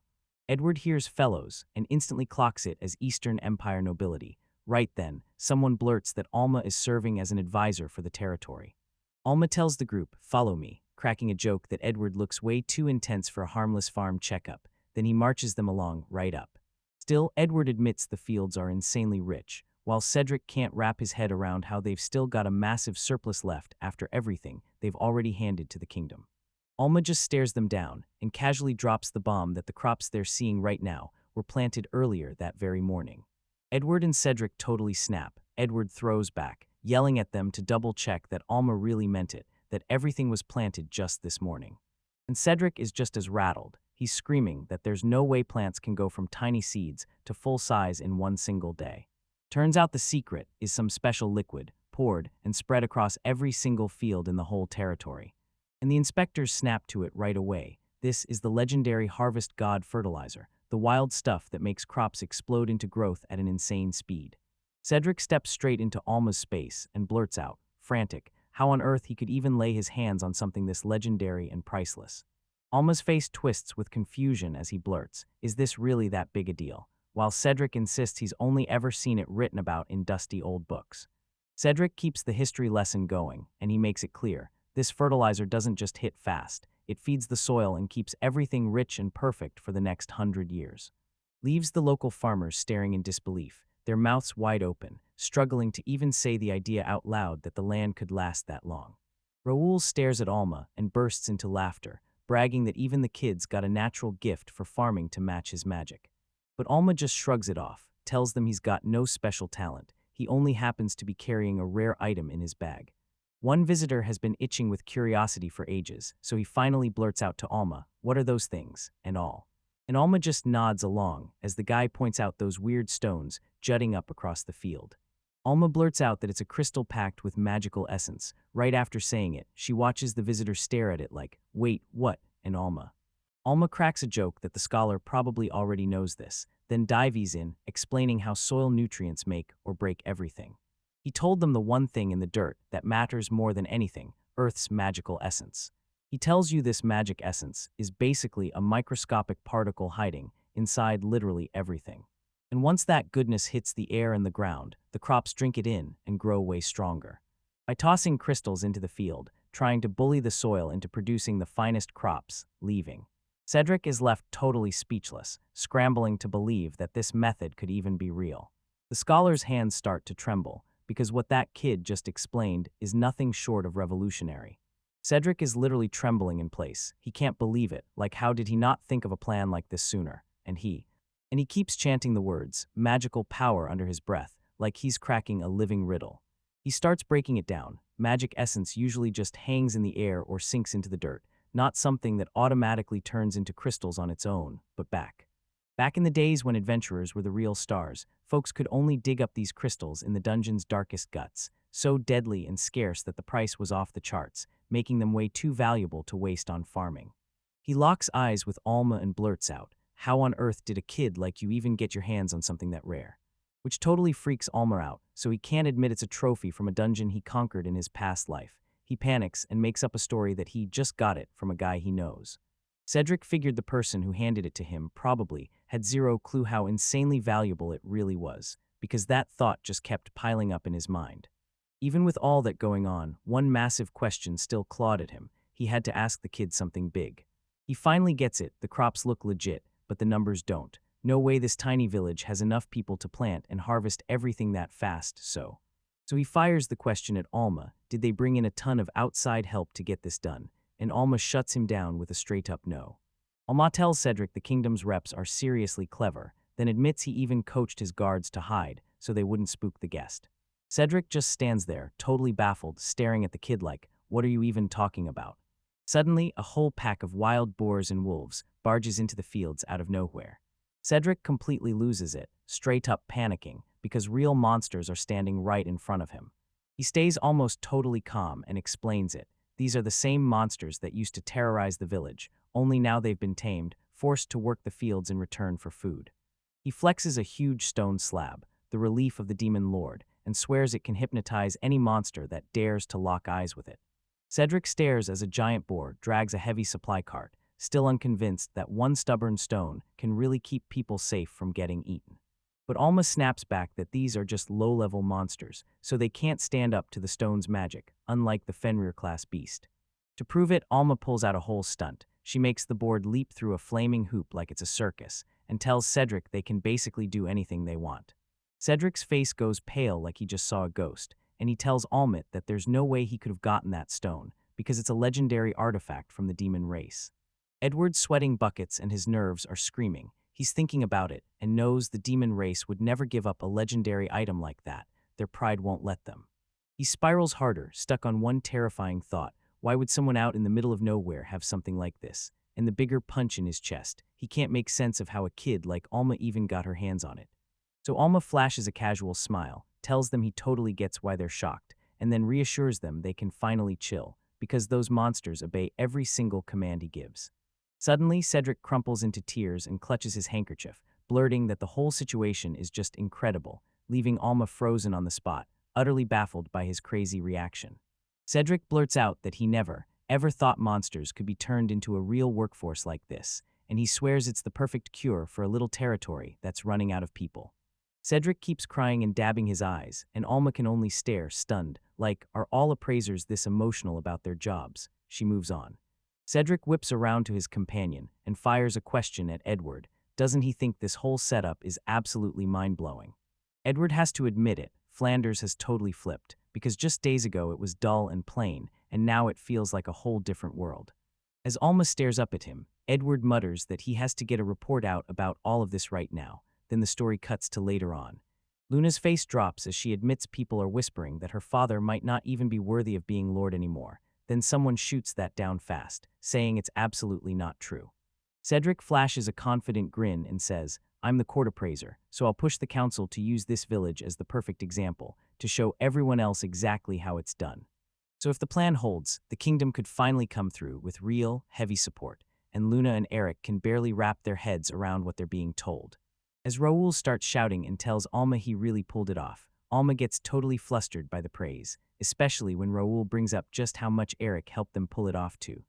Edward hears Fellows and instantly clocks it as Eastern Empire nobility. Right then, someone blurts that Alma is serving as an advisor for the territory. Alma tells the group, follow me, cracking a joke that Edward looks way too intense for a harmless farm checkup. Then he marches them along, right up. Still, Edward admits the fields are insanely rich, while Cedric can't wrap his head around how they've still got a massive surplus left after everything they've already handed to the kingdom. Alma just stares them down and casually drops the bomb that the crops they're seeing right now were planted earlier that very morning. Edward and Cedric totally snap. Edward throws back, yelling at them to double-check that Alma really meant it, that everything was planted just this morning. And Cedric is just as rattled. He's screaming that there's no way plants can go from tiny seeds to full size in one single day. Turns out the secret is some special liquid, poured and spread across every single field in the whole territory. And the inspectors snap to it right away. This is the legendary Harvest God fertilizer, the wild stuff that makes crops explode into growth at an insane speed. Cedric steps straight into Alma's space and blurts out, frantic, how on earth he could even lay his hands on something this legendary and priceless. Alma's face twists with confusion as he blurts, is this really that big a deal? While Cedric insists he's only ever seen it written about in dusty old books. Cedric keeps the history lesson going, and he makes it clear, this fertilizer doesn't just hit fast, it feeds the soil and keeps everything rich and perfect for the next 100 years. Leaves the local farmers staring in disbelief, their mouths wide open, struggling to even say the idea out loud that the land could last that long. Raoul stares at Alma and bursts into laughter, bragging that even the kids got a natural gift for farming to match his magic. But Alma just shrugs it off, tells them he's got no special talent, he only happens to be carrying a rare item in his bag. One visitor has been itching with curiosity for ages, so he finally blurts out to Alma, what are those things, and all. And Alma just nods along as the guy points out those weird stones jutting up across the field. Alma blurts out that it's a crystal packed with magical essence. Right after saying it, she watches the visitor stare at it like, wait, what? And Alma cracks a joke that the scholar probably already knows this, then dives in, explaining how soil nutrients make or break everything. He told them the one thing in the dirt that matters more than anything, Earth's magical essence. He tells you this magic essence is basically a microscopic particle hiding inside literally everything. And once that goodness hits the air and the ground, the crops drink it in and grow way stronger. By tossing crystals into the field, trying to bully the soil into producing the finest crops, leaving. Cedric is left totally speechless, scrambling to believe that this method could even be real. The scholar's hands start to tremble, because what that kid just explained is nothing short of revolutionary. Cedric is literally trembling in place. He can't believe it, like how did he not think of a plan like this sooner? And he keeps chanting the words, magical power under his breath, like he's cracking a living riddle. He starts breaking it down. Magic essence usually just hangs in the air or sinks into the dirt, not something that automatically turns into crystals on its own, but back Back in the days when adventurers were the real stars, folks could only dig up these crystals in the dungeon's darkest guts, so deadly and scarce that the price was off the charts, making them way too valuable to waste on farming. He locks eyes with Alma and blurts out, "How on earth did a kid like you even get your hands on something that rare?" Which totally freaks Alma out, so he can't admit it's a trophy from a dungeon he conquered in his past life. He panics and makes up a story that he just got it from a guy he knows. Cedric figured the person who handed it to him probably had zero clue how insanely valuable it really was, because that thought just kept piling up in his mind. Even with all that going on, one massive question still clawed at him. He had to ask the kid something big. He finally gets it, the crops look legit, but the numbers don't. No way this tiny village has enough people to plant and harvest everything that fast, so he fires the question at Alma, did they bring in a ton of outside help to get this done? And Alma shuts him down with a straight-up no. Alma tells Cedric the kingdom's reps are seriously clever, then admits he even coached his guards to hide, so they wouldn't spook the guest. Cedric just stands there, totally baffled, staring at the kid like, what are you even talking about? Suddenly, a whole pack of wild boars and wolves barges into the fields out of nowhere. Cedric completely loses it, straight up panicking, because real monsters are standing right in front of him. He stays almost totally calm and explains it. These are the same monsters that used to terrorize the village, only now they've been tamed, forced to work the fields in return for food. He flexes a huge stone slab, the relief of the demon lord, and swears it can hypnotize any monster that dares to lock eyes with it. Cedric stares as a giant boar drags a heavy supply cart, still unconvinced that one stubborn stone can really keep people safe from getting eaten. But Alma snaps back that these are just low-level monsters, so they can't stand up to the stone's magic, unlike the Fenrir-class beast. To prove it, Alma pulls out a whole stunt. She makes the board leap through a flaming hoop like it's a circus, and tells Cedric they can basically do anything they want. Cedric's face goes pale like he just saw a ghost, and he tells Almit that there's no way he could have gotten that stone, because it's a legendary artifact from the demon race. Edward's sweating buckets and his nerves are screaming. He's thinking about it and knows the demon race would never give up a legendary item like that. Their pride won't let them. He spirals harder, stuck on one terrifying thought. Why would someone out in the middle of nowhere have something like this? And the bigger punch in his chest. He can't make sense of how a kid like Alma even got her hands on it. So Alma flashes a casual smile, tells them he totally gets why they're shocked, and then reassures them they can finally chill, because those monsters obey every single command he gives. Suddenly, Cedric crumples into tears and clutches his handkerchief, blurting that the whole situation is just incredible, leaving Alma frozen on the spot, utterly baffled by his crazy reaction. Cedric blurts out that he never, ever thought monsters could be turned into a real workforce like this, and he swears it's the perfect cure for a little territory that's running out of people. Cedric keeps crying and dabbing his eyes, and Alma can only stare, stunned, like, are all appraisers this emotional about their jobs? She moves on. Cedric whips around to his companion and fires a question at Edward. Doesn't he think this whole setup is absolutely mind-blowing? Edward has to admit it, Flanders has totally flipped, because just days ago it was dull and plain, and now it feels like a whole different world. As Alma stares up at him, Edward mutters that he has to get a report out about all of this right now. Then the story cuts to later on. Luna's face drops as she admits people are whispering that her father might not even be worthy of being Lord anymore. Then someone shoots that down fast, saying it's absolutely not true. Cedric flashes a confident grin and says, I'm the court appraiser, so I'll push the council to use this village as the perfect example, to show everyone else exactly how it's done. So if the plan holds, the kingdom could finally come through with real, heavy support, and Luna and Eric can barely wrap their heads around what they're being told. As Raoul starts shouting and tells Alma he really pulled it off, Alma gets totally flustered by the praise, especially when Raoul brings up just how much Eric helped them pull it off too.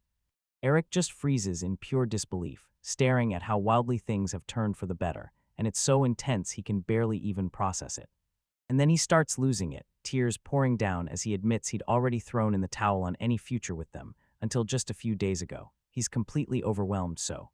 Eric just freezes in pure disbelief, staring at how wildly things have turned for the better, and it's so intense he can barely even process it. And then he starts losing it, tears pouring down as he admits he'd already thrown in the towel on any future with them, until just a few days ago. He's completely overwhelmed So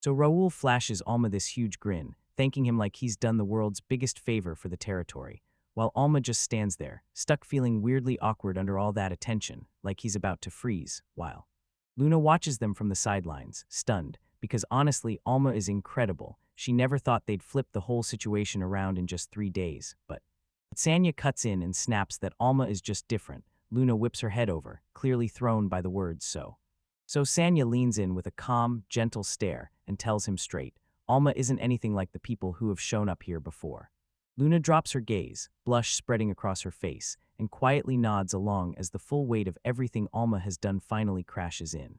Raoul flashes Alma this huge grin, thanking him like he's done the world's biggest favor for the territory, while Alma just stands there, stuck feeling weirdly awkward under all that attention, like he's about to freeze, while Luna watches them from the sidelines, stunned, because honestly, Alma is incredible. She never thought they'd flip the whole situation around in just 3 days, but Sanya cuts in and snaps that Alma is just different. Luna whips her head over, clearly thrown by the words So Sanya leans in with a calm, gentle stare and tells him straight, Alma isn't anything like the people who have shown up here before. Luna drops her gaze, blush spreading across her face, and quietly nods along as the full weight of everything Alma has done finally crashes in.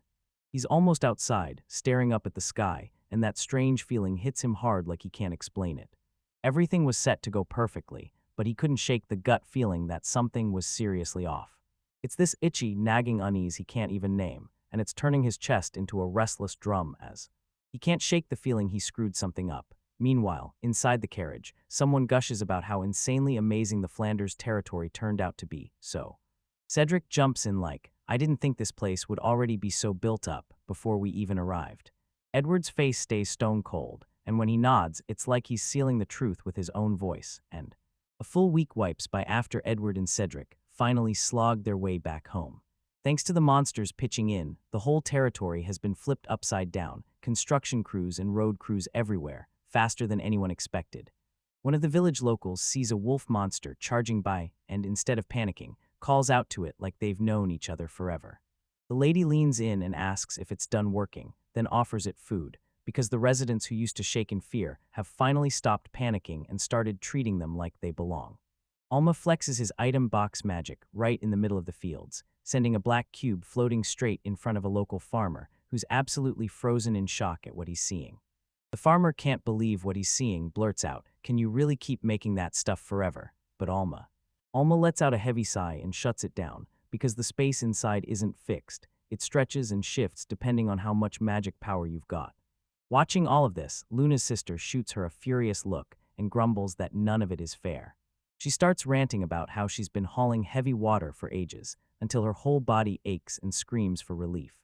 He's almost outside, staring up at the sky, and that strange feeling hits him hard like he can't explain it. Everything was set to go perfectly, but he couldn't shake the gut feeling that something was seriously off. It's this itchy, nagging unease he can't even name, and it's turning his chest into a restless drum as he can't shake the feeling he screwed something up. Meanwhile, inside the carriage, someone gushes about how insanely amazing the Flanders territory turned out to be, so. Cedric jumps in like, I didn't think this place would already be so built up before we even arrived. Edward's face stays stone cold, and when he nods, it's like he's sealing the truth with his own voice, and a full week wipes by after Edward and Cedric finally slogged their way back home. Thanks to the monsters pitching in, the whole territory has been flipped upside down, construction crews and road crews everywhere, faster than anyone expected. One of the village locals sees a wolf monster charging by and, instead of panicking, calls out to it like they've known each other forever. The lady leans in and asks if it's done working, then offers it food, because the residents who used to shake in fear have finally stopped panicking and started treating them like they belong. Alma flexes his item box magic right in the middle of the fields, sending a black cube floating straight in front of a local farmer who's absolutely frozen in shock at what he's seeing. The farmer can't believe what he's seeing, blurts out, "Can you really keep making that stuff forever?" But Alma lets out a heavy sigh and shuts it down, because the space inside isn't fixed. It stretches and shifts depending on how much magic power you've got. Watching all of this, Luna's sister shoots her a furious look and grumbles that none of it is fair. She starts ranting about how she's been hauling heavy water for ages, until her whole body aches and screams for relief.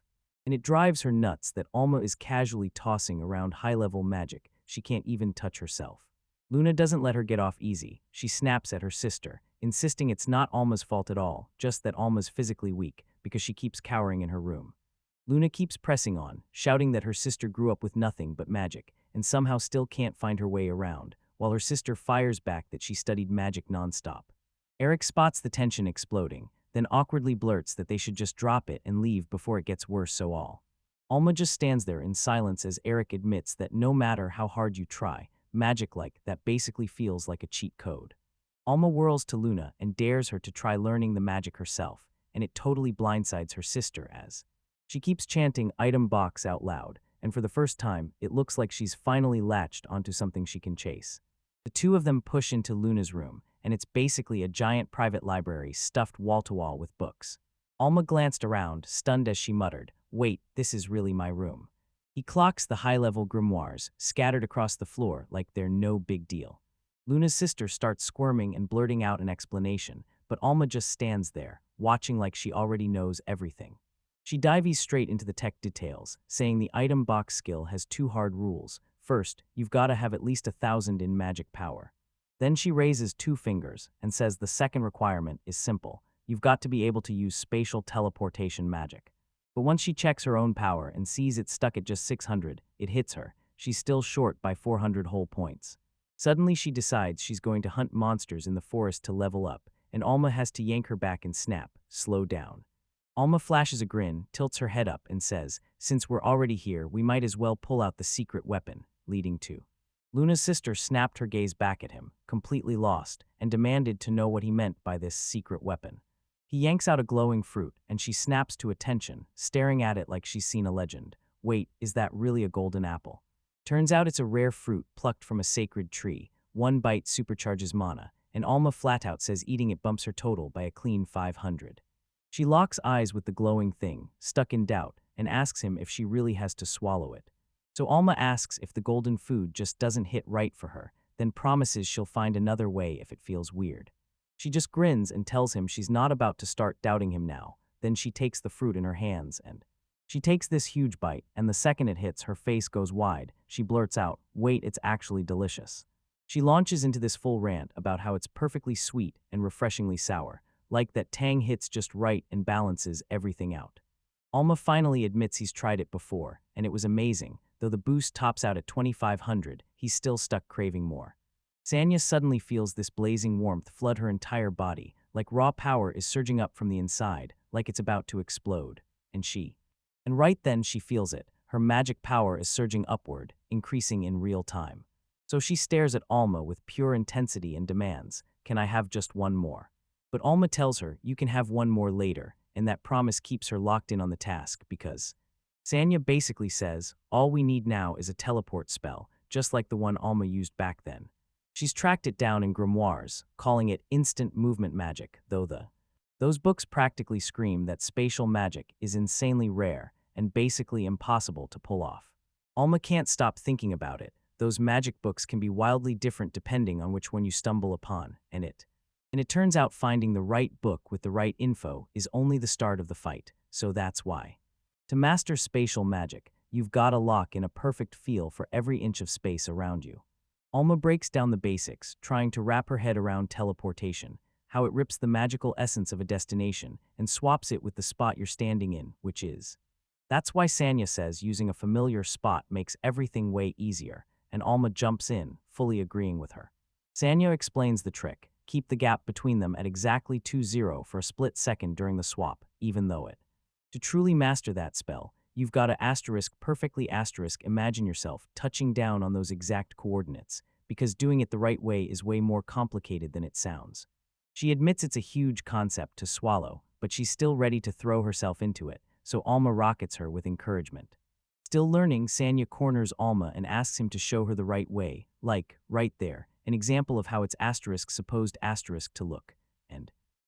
And it drives her nuts that Alma is casually tossing around high-level magic she can't even touch herself. Luna doesn't let her get off easy. She snaps at her sister, insisting it's not Alma's fault at all, just that Alma's physically weak because she keeps cowering in her room. Luna keeps pressing on, shouting that her sister grew up with nothing but magic and somehow still can't find her way around, while her sister fires back that she studied magic nonstop. Eric spots the tension exploding, then awkwardly blurts that they should just drop it and leave before it gets worse so all. Alma just stands there in silence as Eric admits that no matter how hard you try, magic like that basically feels like a cheat code. Alma whirls to Luna and dares her to try learning the magic herself, and it totally blindsides her sister as she keeps chanting item box out loud, and for the first time, it looks like she's finally latched onto something she can chase. The two of them push into Luna's room, and it's basically a giant private library stuffed wall-to-wall with books. Alma glanced around, stunned as she muttered, "Wait, this is really my room." He clocks the high-level grimoires, scattered across the floor like they're no big deal. Luna's sister starts squirming and blurting out an explanation, but Alma just stands there, watching like she already knows everything. She dives straight into the tech details, saying the item box skill has two hard rules. First, you've got to have at least 1,000 in magic power. Then she raises two fingers and says the second requirement is simple. You've got to be able to use spatial teleportation magic. But once she checks her own power and sees it's stuck at just 600, it hits her. She's still short by 400 whole points. Suddenly she decides she's going to hunt monsters in the forest to level up, and Alma has to yank her back and snap, "Slow down." Alma flashes a grin, tilts her head up, and says, "Since we're already here, we might as well pull out the secret weapon," leading to. Luna's sister snapped her gaze back at him, completely lost, and demanded to know what he meant by this secret weapon. He yanks out a glowing fruit, and she snaps to attention, staring at it like she's seen a legend. "Wait, is that really a golden apple?" Turns out it's a rare fruit plucked from a sacred tree. One bite supercharges mana, and Alma flat out says eating it bumps her total by a clean 500. She locks eyes with the glowing thing, stuck in doubt, and asks him if she really has to swallow it. So Alma asks if the golden food just doesn't hit right for her, then promises she'll find another way if it feels weird. She just grins and tells him she's not about to start doubting him now. Then she takes the fruit in her hands and she takes this huge bite, and the second it hits, her face goes wide. She blurts out, "Wait, it's actually delicious." She launches into this full rant about how it's perfectly sweet and refreshingly sour, like that tang hits just right and balances everything out. Alma finally admits he's tried it before, and it was amazing. Though the boost tops out at 2,500, he's still stuck craving more. Sanya suddenly feels this blazing warmth flood her entire body, like raw power is surging up from the inside, like it's about to explode. And right then she feels it. her magic power is surging upward, increasing in real time. So she stares at Alma with pure intensity and demands, "Can I have just one more?" But Alma tells her, "You can have one more later," and that promise keeps her locked in on the task because Sanya basically says, "All we need now is a teleport spell, just like the one Alma used back then." She's tracked it down in grimoires, calling it instant movement magic, though those books practically scream that spatial magic is insanely rare and basically impossible to pull off. Alma can't stop thinking about it. Those magic books can be wildly different depending on which one you stumble upon, and it turns out finding the right book with the right info is only the start of the fight, so that's why. To master spatial magic, you've got to lock in a perfect feel for every inch of space around you. Alma breaks down the basics, trying to wrap her head around teleportation, how it rips the magical essence of a destination and swaps it with the spot you're standing in, which is. That's why Sanya says using a familiar spot makes everything way easier, and Alma jumps in, fully agreeing with her. Sanya explains the trick: keep the gap between them at exactly 2-0 for a split second during the swap, even though it. To truly master that spell, you've got to perfectly imagine yourself touching down on those exact coordinates, because doing it the right way is way more complicated than it sounds. She admits it's a huge concept to swallow, but she's still ready to throw herself into it, so Alma rockets her with encouragement. Still learning, Sanya corners Alma and asks him to show her the right way, like, right there, an example of how its supposed asterisk to look.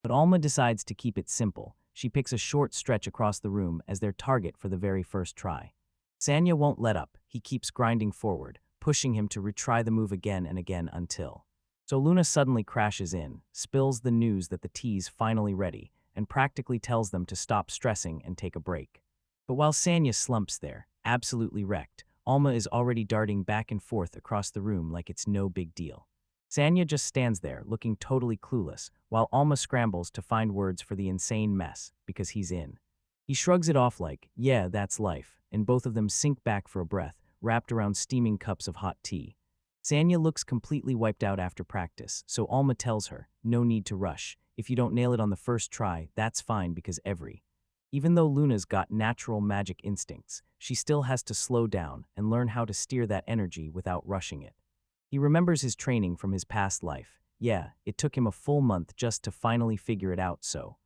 But Alma decides to keep it simple. She picks a short stretch across the room as their target for the very first try. Sanya won't let up. He keeps grinding forward, pushing him to retry the move again and again until. So Luna suddenly crashes in, spills the news that the tea's finally ready, and practically tells them to stop stressing and take a break. But while Sanya slumps there, absolutely wrecked, Alma is already darting back and forth across the room like it's no big deal. Sanya just stands there, looking totally clueless, while Alma scrambles to find words for the insane mess, because he's in. He shrugs it off like, "Yeah, that's life," and both of them sink back for a breath, wrapped around steaming cups of hot tea. Sanya looks completely wiped out after practice, so Alma tells her, "No need to rush. If you don't nail it on the first try, that's fine because Even though Luna's got natural magic instincts, she still has to slow down and learn how to steer that energy without rushing it. He remembers his training from his past life. Yeah, it took him a full month just to finally figure it out, so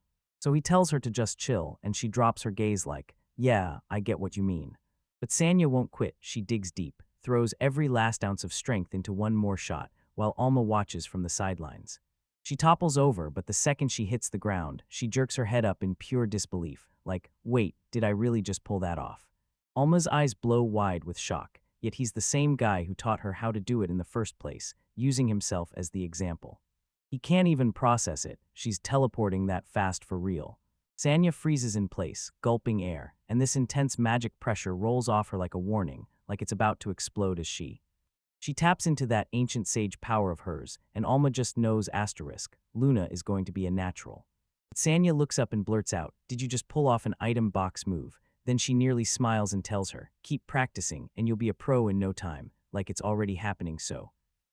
he tells her to just chill, and she drops her gaze like, "Yeah, I get what you mean." But Sanya won't quit. She digs deep, throws every last ounce of strength into one more shot, while Alma watches from the sidelines. She topples over, but the second she hits the ground, she jerks her head up in pure disbelief, like, "Wait, did I really just pull that off?" Alma's eyes blow wide with shock. Yet he's the same guy who taught her how to do it in the first place, using himself as the example. He can't even process it. She's teleporting that fast for real. Sanya freezes in place, gulping air, and this intense magic pressure rolls off her like a warning, like it's about to explode as she taps into that ancient sage power of hers, and Alma just knows Luna is going to be a natural. But Sanya looks up and blurts out, "Did you just pull off an item box move?" Then she nearly smiles and tells her, "Keep practicing, and you'll be a pro in no time," like it's already happening so.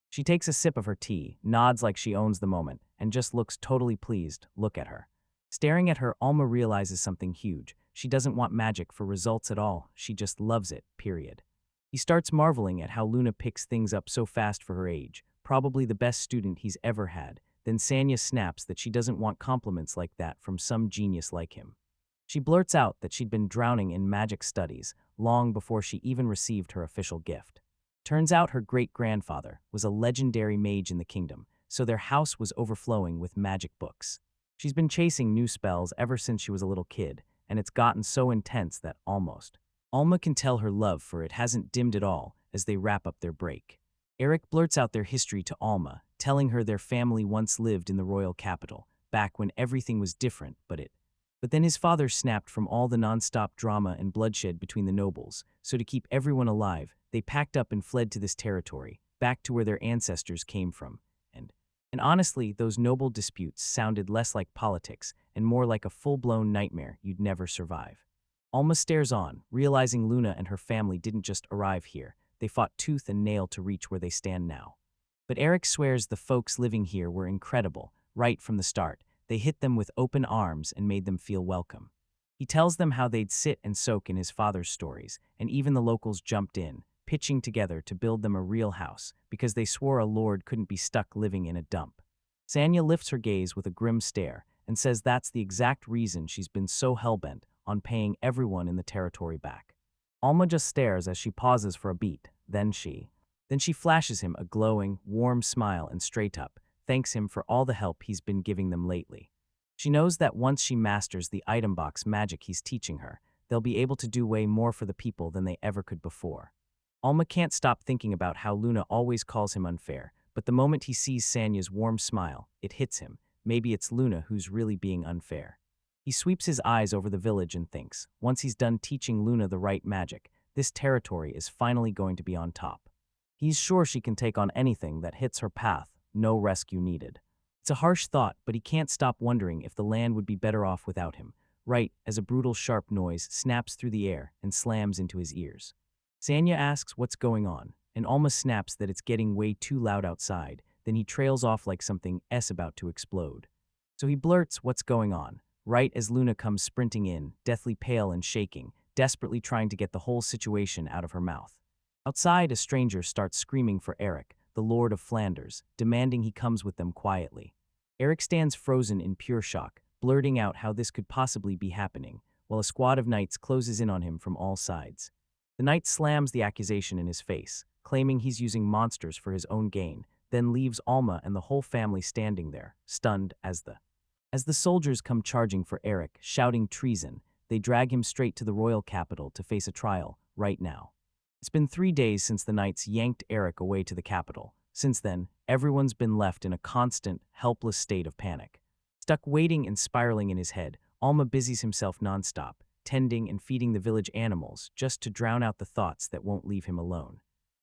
She takes a sip of her tea, nods like she owns the moment, and just looks totally pleased. Look at her. Staring at her, Alma realizes something huge. She doesn't want magic for results at all. She just loves it, period. He starts marveling at how Luna picks things up so fast for her age, probably the best student he's ever had. Then Sanya snaps that she doesn't want compliments like that from some genius like him. She blurts out that she'd been drowning in magic studies long before she even received her official gift. Turns out her great-grandfather was a legendary mage in the kingdom, so their house was overflowing with magic books. She's been chasing new spells ever since she was a little kid, and it's gotten so intense that Alma can tell her love for it hasn't dimmed at all as they wrap up their break. Eric blurts out their history to Alma, telling her their family once lived in the royal capital, back when everything was different, But then his father snapped from all the non-stop drama and bloodshed between the nobles, so to keep everyone alive, they packed up and fled to this territory, back to where their ancestors came from. And honestly, those noble disputes sounded less like politics and more like a full-blown nightmare you'd never survive. Alma stares on, realizing Luna and her family didn't just arrive here, they fought tooth and nail to reach where they stand now. But Eric swears the folks living here were incredible, right from the start. They hit them with open arms and made them feel welcome. He tells them how they'd sit and soak in his father's stories, and even the locals jumped in, pitching together to build them a real house because they swore a lord couldn't be stuck living in a dump. Sanya lifts her gaze with a grim stare and says that's the exact reason she's been so hellbent on paying everyone in the territory back. Alma just stares as she pauses for a beat, then she flashes him a glowing, warm smile and straight up, thanks him for all the help he's been giving them lately. She knows that once she masters the item box magic he's teaching her, they'll be able to do way more for the people than they ever could before. Alma can't stop thinking about how Luna always calls him unfair, but the moment he sees Sanya's warm smile, it hits him. Maybe it's Luna who's really being unfair. He sweeps his eyes over the village and thinks, once he's done teaching Luna the right magic, this territory is finally going to be on top. He's sure she can take on anything that hits her path, no rescue needed. It's a harsh thought, but he can't stop wondering if the land would be better off without him, right as a brutal sharp noise snaps through the air and slams into his ears. Sanya asks what's going on, and Alma snaps that it's getting way too loud outside, then he trails off like something about to explode. So he blurts what's going on, right as Luna comes sprinting in, deathly pale and shaking, desperately trying to get the whole situation out of her mouth. Outside, a stranger starts screaming for Eric, the Lord of Flanders, demanding he comes with them quietly. Eric stands frozen in pure shock, blurting out how this could possibly be happening, while a squad of knights closes in on him from all sides. The knight slams the accusation in his face, claiming he's using monsters for his own gain, then leaves Alma and the whole family standing there, stunned as the soldiers come charging for Eric, shouting treason. They drag him straight to the royal capital to face a trial, right now. It's been 3 days since the knights yanked Eric away to the capital. Since then, everyone's been left in a constant, helpless state of panic. Stuck waiting and spiraling in his head, Alma busies himself nonstop, tending and feeding the village animals just to drown out the thoughts that won't leave him alone.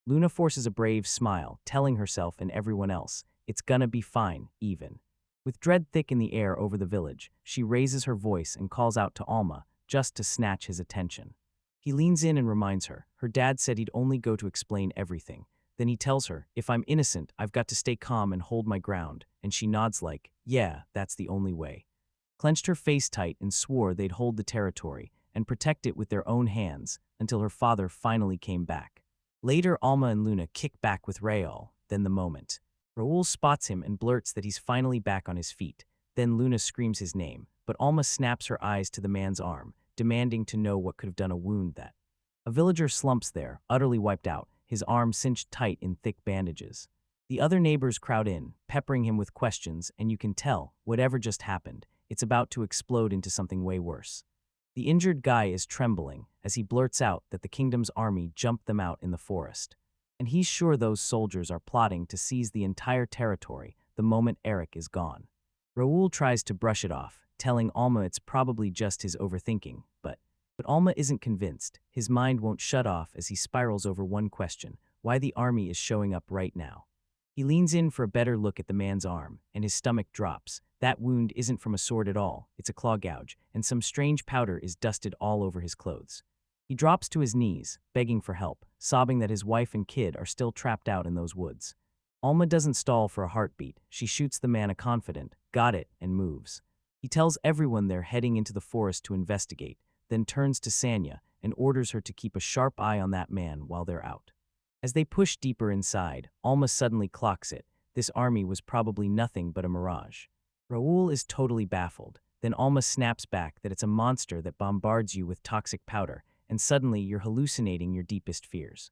Luna forces a brave smile, telling herself and everyone else, it's gonna be fine, even. With dread thick in the air over the village, she raises her voice and calls out to Alma, just to snatch his attention. He leans in and reminds her dad said he'd only go to explain everything. Then he tells her, if I'm innocent, I've got to stay calm and hold my ground, and she nods like, yeah, that's the only way. Clenched her face tight and swore they'd hold the territory and protect it with their own hands until her father finally came back. Later, Alma and Luna kick back with Raoul, then the moment. Raoul spots him and blurts that he's finally back on his feet. Then Luna screams his name, but Alma snaps her eyes to the man's arm, demanding to know what could have done a wound that. A villager slumps there, utterly wiped out, his arm cinched tight in thick bandages. The other neighbors crowd in, peppering him with questions, and you can tell, whatever just happened, it's about to explode into something way worse. The injured guy is trembling as he blurts out that the kingdom's army jumped them out in the forest. And he's sure those soldiers are plotting to seize the entire territory the moment Eric is gone. Raoul tries to brush it off, telling Alma it's probably just his overthinking, but Alma isn't convinced. His mind won't shut off as he spirals over one question, why the army is showing up right now. He leans in for a better look at the man's arm, and his stomach drops. That wound isn't from a sword at all, it's a claw gouge, and some strange powder is dusted all over his clothes. He drops to his knees, begging for help, sobbing that his wife and kid are still trapped out in those woods. Alma doesn't stall for a heartbeat. She shoots the man a confident, got it, and moves. He tells everyone they're heading into the forest to investigate, then turns to Sanya and orders her to keep a sharp eye on that man while they're out. As they push deeper inside, Alma suddenly clocks it. This army was probably nothing but a mirage. Raoul is totally baffled. Then Alma snaps back that it's a monster that bombards you with toxic powder, and suddenly you're hallucinating your deepest fears.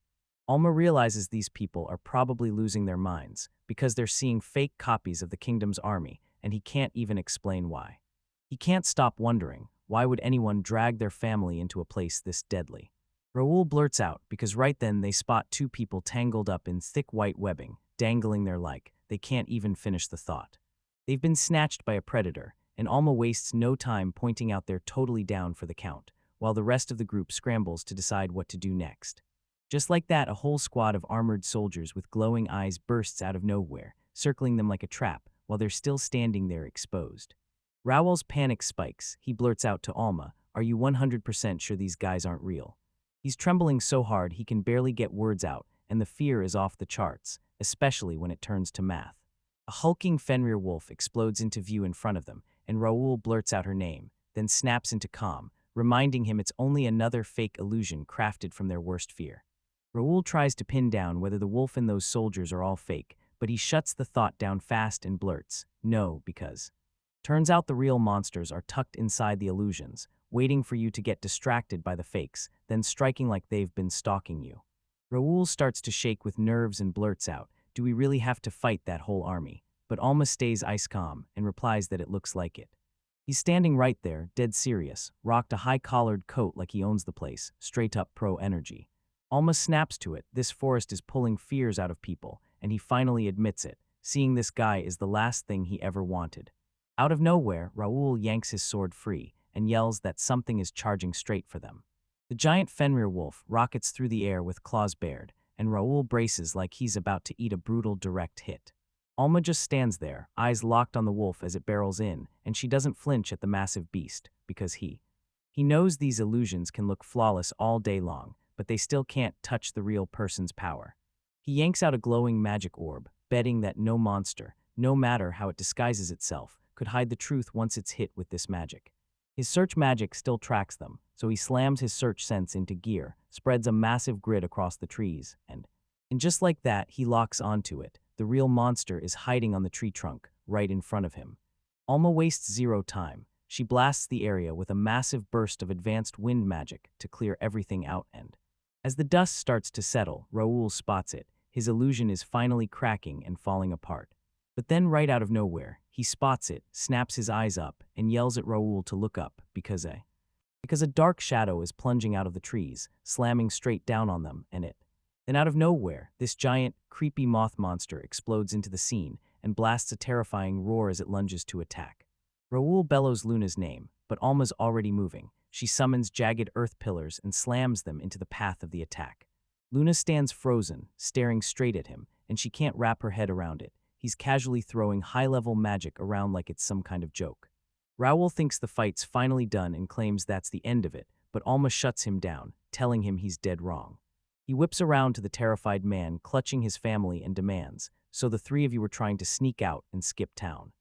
Alma realizes these people are probably losing their minds because they're seeing fake copies of the kingdom's army, and he can't even explain why. He can't stop wondering, why would anyone drag their family into a place this deadly? Raoul blurts out because right then they spot 2 people tangled up in thick white webbing, dangling there like they can't even finish the thought. They've been snatched by a predator, and Alma wastes no time pointing out they're totally down for the count, while the rest of the group scrambles to decide what to do next. Just like that, a whole squad of armored soldiers with glowing eyes bursts out of nowhere, circling them like a trap, while they're still standing there exposed. Raoul's panic spikes. He blurts out to Alma, are you 100% sure these guys aren't real? He's trembling so hard he can barely get words out, and the fear is off the charts, especially when it turns to math. A hulking Fenrir wolf explodes into view in front of them, and Raoul blurts out her name, then snaps into calm, reminding him it's only another fake illusion crafted from their worst fear. Raoul tries to pin down whether the wolf and those soldiers are all fake, but he shuts the thought down fast and blurts, "No, because." Turns out the real monsters are tucked inside the illusions, waiting for you to get distracted by the fakes, then striking like they've been stalking you. Raoul starts to shake with nerves and blurts out, "Do we really have to fight that whole army?" But Alma stays ice calm and replies that it looks like it. He's standing right there, dead serious, rocked a high-collared coat like he owns the place, straight-up pro-energy. Alma snaps to it, this forest is pulling fears out of people, and he finally admits it, seeing this guy is the last thing he ever wanted. Out of nowhere, Raoul yanks his sword free and yells that something is charging straight for them. The giant Fenrir wolf rockets through the air with claws bared, and Raoul braces like he's about to eat a brutal direct hit. Alma just stands there, eyes locked on the wolf as it barrels in, and she doesn't flinch at the massive beast, because he knows these illusions can look flawless all day long, but they still can't touch the real person's power. He yanks out a glowing magic orb, betting that no monster, no matter how it disguises itself, could hide the truth once it's hit with this magic. His search magic still tracks them, so he slams his search sense into gear, spreads a massive grid across the trees, and just like that, he locks onto it. The real monster is hiding on the tree trunk, right in front of him. Alma wastes zero time. She blasts the area with a massive burst of advanced wind magic to clear everything out, and as the dust starts to settle, Raoul spots it. His illusion is finally cracking and falling apart. But then right out of nowhere, he spots it, snaps his eyes up, and yells at Raoul to look up because a dark shadow is plunging out of the trees, slamming straight down on them, and it. Then out of nowhere, this giant, creepy moth monster explodes into the scene and blasts a terrifying roar as it lunges to attack. Raoul bellows Luna's name, but Alma's already moving. She summons jagged earth pillars and slams them into the path of the attack. Luna stands frozen, staring straight at him, and she can't wrap her head around it. He's casually throwing high-level magic around like it's some kind of joke. Raoul thinks the fight's finally done and claims that's the end of it, but Alma shuts him down, telling him he's dead wrong. He whips around to the terrified man, clutching his family, and demands, "So the three of you were trying to sneak out and skip town."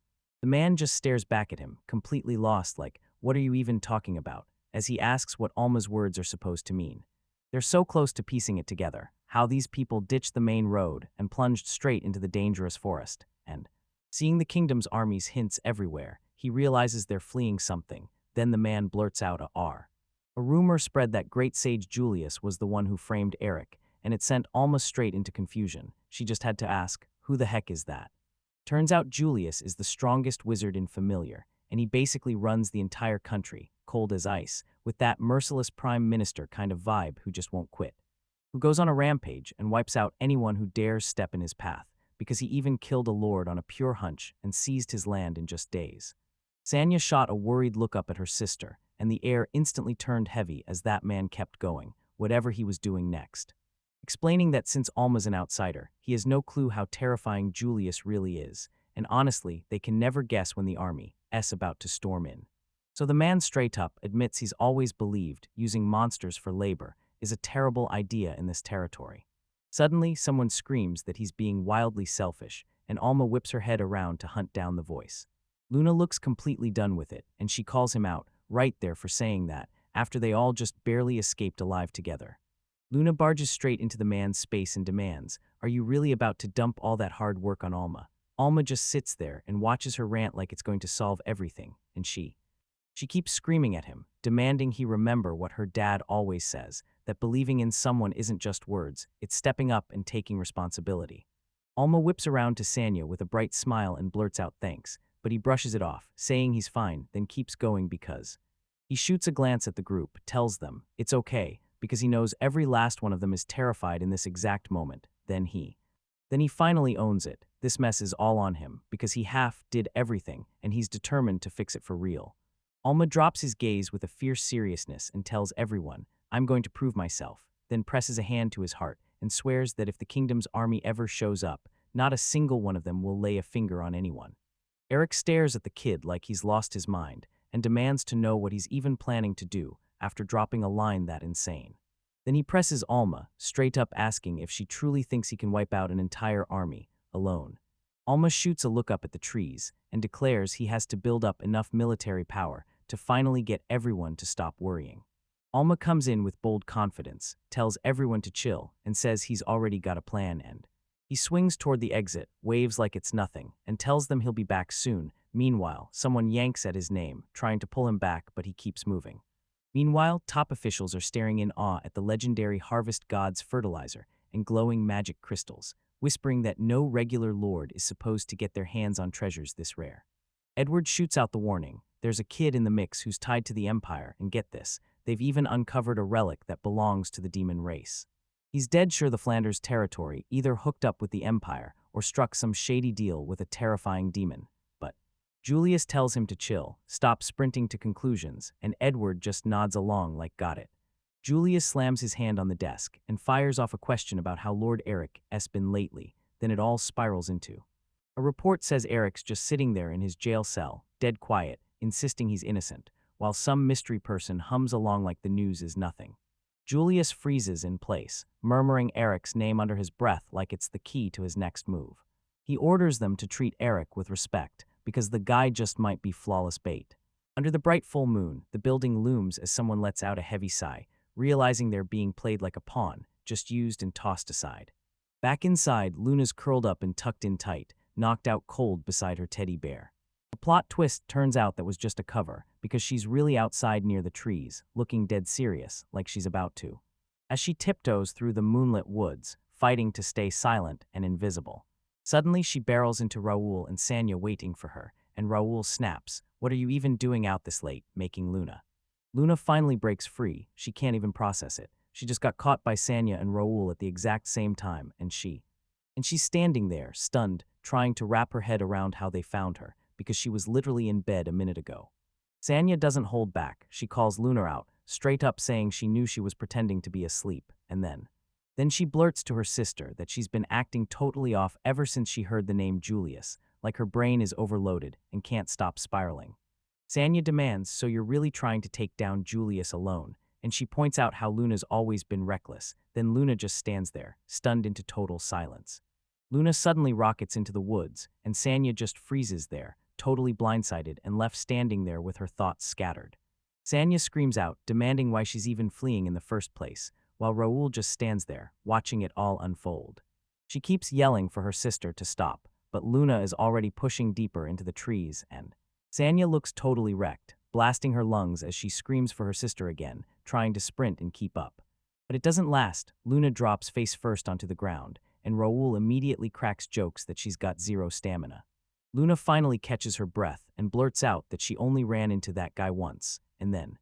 The man just stares back at him, completely lost, like, "What are you even talking about?" as he asks what Alma's words are supposed to mean. They're so close to piecing it together, how these people ditched the main road and plunged straight into the dangerous forest, and seeing the kingdom's armies hints everywhere, he realizes they're fleeing something. Then the man blurts out a rumor spread that great sage Julius was the one who framed Eric, and it sent Alma straight into confusion. She just had to ask, "Who the heck is that?" Turns out Julius is the strongest wizard in Familiar, and he basically runs the entire country, cold as ice, with that merciless prime minister kind of vibe who just won't quit. Who goes on a rampage and wipes out anyone who dares step in his path, because he even killed a lord on a pure hunch and seized his land in just days. Sanya shot a worried look up at her sister, and the air instantly turned heavy as that man kept going, whatever he was doing next. Explaining that since Alma's an outsider, he has no clue how terrifying Julius really is, and honestly, they can never guess when the army's about to storm in. So the man straight up admits he's always believed using monsters for labor is a terrible idea in this territory. Suddenly, someone screams that he's being wildly selfish, and Alma whips her head around to hunt down the voice. Luna looks completely done with it, and she calls him out, right there, for saying that, after they all just barely escaped alive together. Luna barges straight into the man's space and demands, "Are you really about to dump all that hard work on Alma?" Alma just sits there and watches her rant like it's going to solve everything, and she keeps screaming at him, demanding he remember what her dad always says, that believing in someone isn't just words, it's stepping up and taking responsibility. Alma whips around to Sanya with a bright smile and blurts out thanks, but he brushes it off, saying he's fine, then keeps going because he shoots a glance at the group, tells them it's okay, because he knows every last one of them is terrified in this exact moment. Then he finally owns it. This mess is all on him, because he did everything, and he's determined to fix it for real. Alma drops his gaze with a fierce seriousness and tells everyone, "I'm going to prove myself," then presses a hand to his heart and swears that if the kingdom's army ever shows up, not a single one of them will lay a finger on anyone. Eric stares at the kid like he's lost his mind and demands to know what he's even planning to do after dropping a line that insane. Then he presses Alma, straight up asking if she truly thinks he can wipe out an entire army alone. Alma shoots a look up at the trees and declares he has to build up enough military power to finally get everyone to stop worrying. Alma comes in with bold confidence, tells everyone to chill, and says he's already got a plan and he swings toward the exit, waves like it's nothing, and tells them he'll be back soon. Meanwhile, someone yanks at his name, trying to pull him back, but he keeps moving. Meanwhile, top officials are staring in awe at the legendary Harvest God's fertilizer and glowing magic crystals, whispering that no regular lord is supposed to get their hands on treasures this rare. Edward shoots out the warning. There's a kid in the mix who's tied to the Empire, and get this, they've even uncovered a relic that belongs to the demon race. He's dead sure the Flanders territory either hooked up with the Empire or struck some shady deal with a terrifying demon. But Julius tells him to chill, stop sprinting to conclusions, and Edward just nods along like got it. Julius slams his hand on the desk and fires off a question about how Lord Eric has been lately, then it all spirals into. A report says Eric's just sitting there in his jail cell, dead quiet, insisting he's innocent, while some mystery person hums along like the news is nothing. Julius freezes in place, murmuring Eric's name under his breath like it's the key to his next move. He orders them to treat Eric with respect, because the guy just might be flawless bait. Under the bright full moon, the building looms as someone lets out a heavy sigh, realizing they're being played like a pawn, just used and tossed aside. Back inside, Luna's curled up and tucked in tight, knocked out cold beside her teddy bear. The plot twist turns out that was just a cover, because she's really outside near the trees, looking dead serious, like she's about to. As she tiptoes through the moonlit woods, fighting to stay silent and invisible. Suddenly she barrels into Raoul and Sanya waiting for her, and Raoul snaps, "What are you even doing out this late?" making Luna. Luna finally breaks free, she can't even process it. She just got caught by Sanya and Raoul at the exact same time, and she's standing there, stunned, trying to wrap her head around how they found her, because she was literally in bed a minute ago. Sanya doesn't hold back. She calls Luna out, straight up saying she knew she was pretending to be asleep, and then she blurts to her sister that she's been acting totally off ever since she heard the name Julius, like her brain is overloaded and can't stop spiraling. Sanya demands, "So you're really trying to take down Julius alone?" And she points out how Luna's always been reckless. Then Luna just stands there, stunned into total silence. Luna suddenly rockets into the woods, and Sanya just freezes there, totally blindsided and left standing there with her thoughts scattered. Sanya screams out, demanding why she's even fleeing in the first place, while Raoul just stands there, watching it all unfold. She keeps yelling for her sister to stop, but Luna is already pushing deeper into the trees, and Sanya looks totally wrecked, blasting her lungs as she screams for her sister again, trying to sprint and keep up. But it doesn't last. Luna drops face first onto the ground, and Raoul immediately cracks jokes that she's got zero stamina. Luna finally catches her breath and blurts out that she only ran into that guy once, and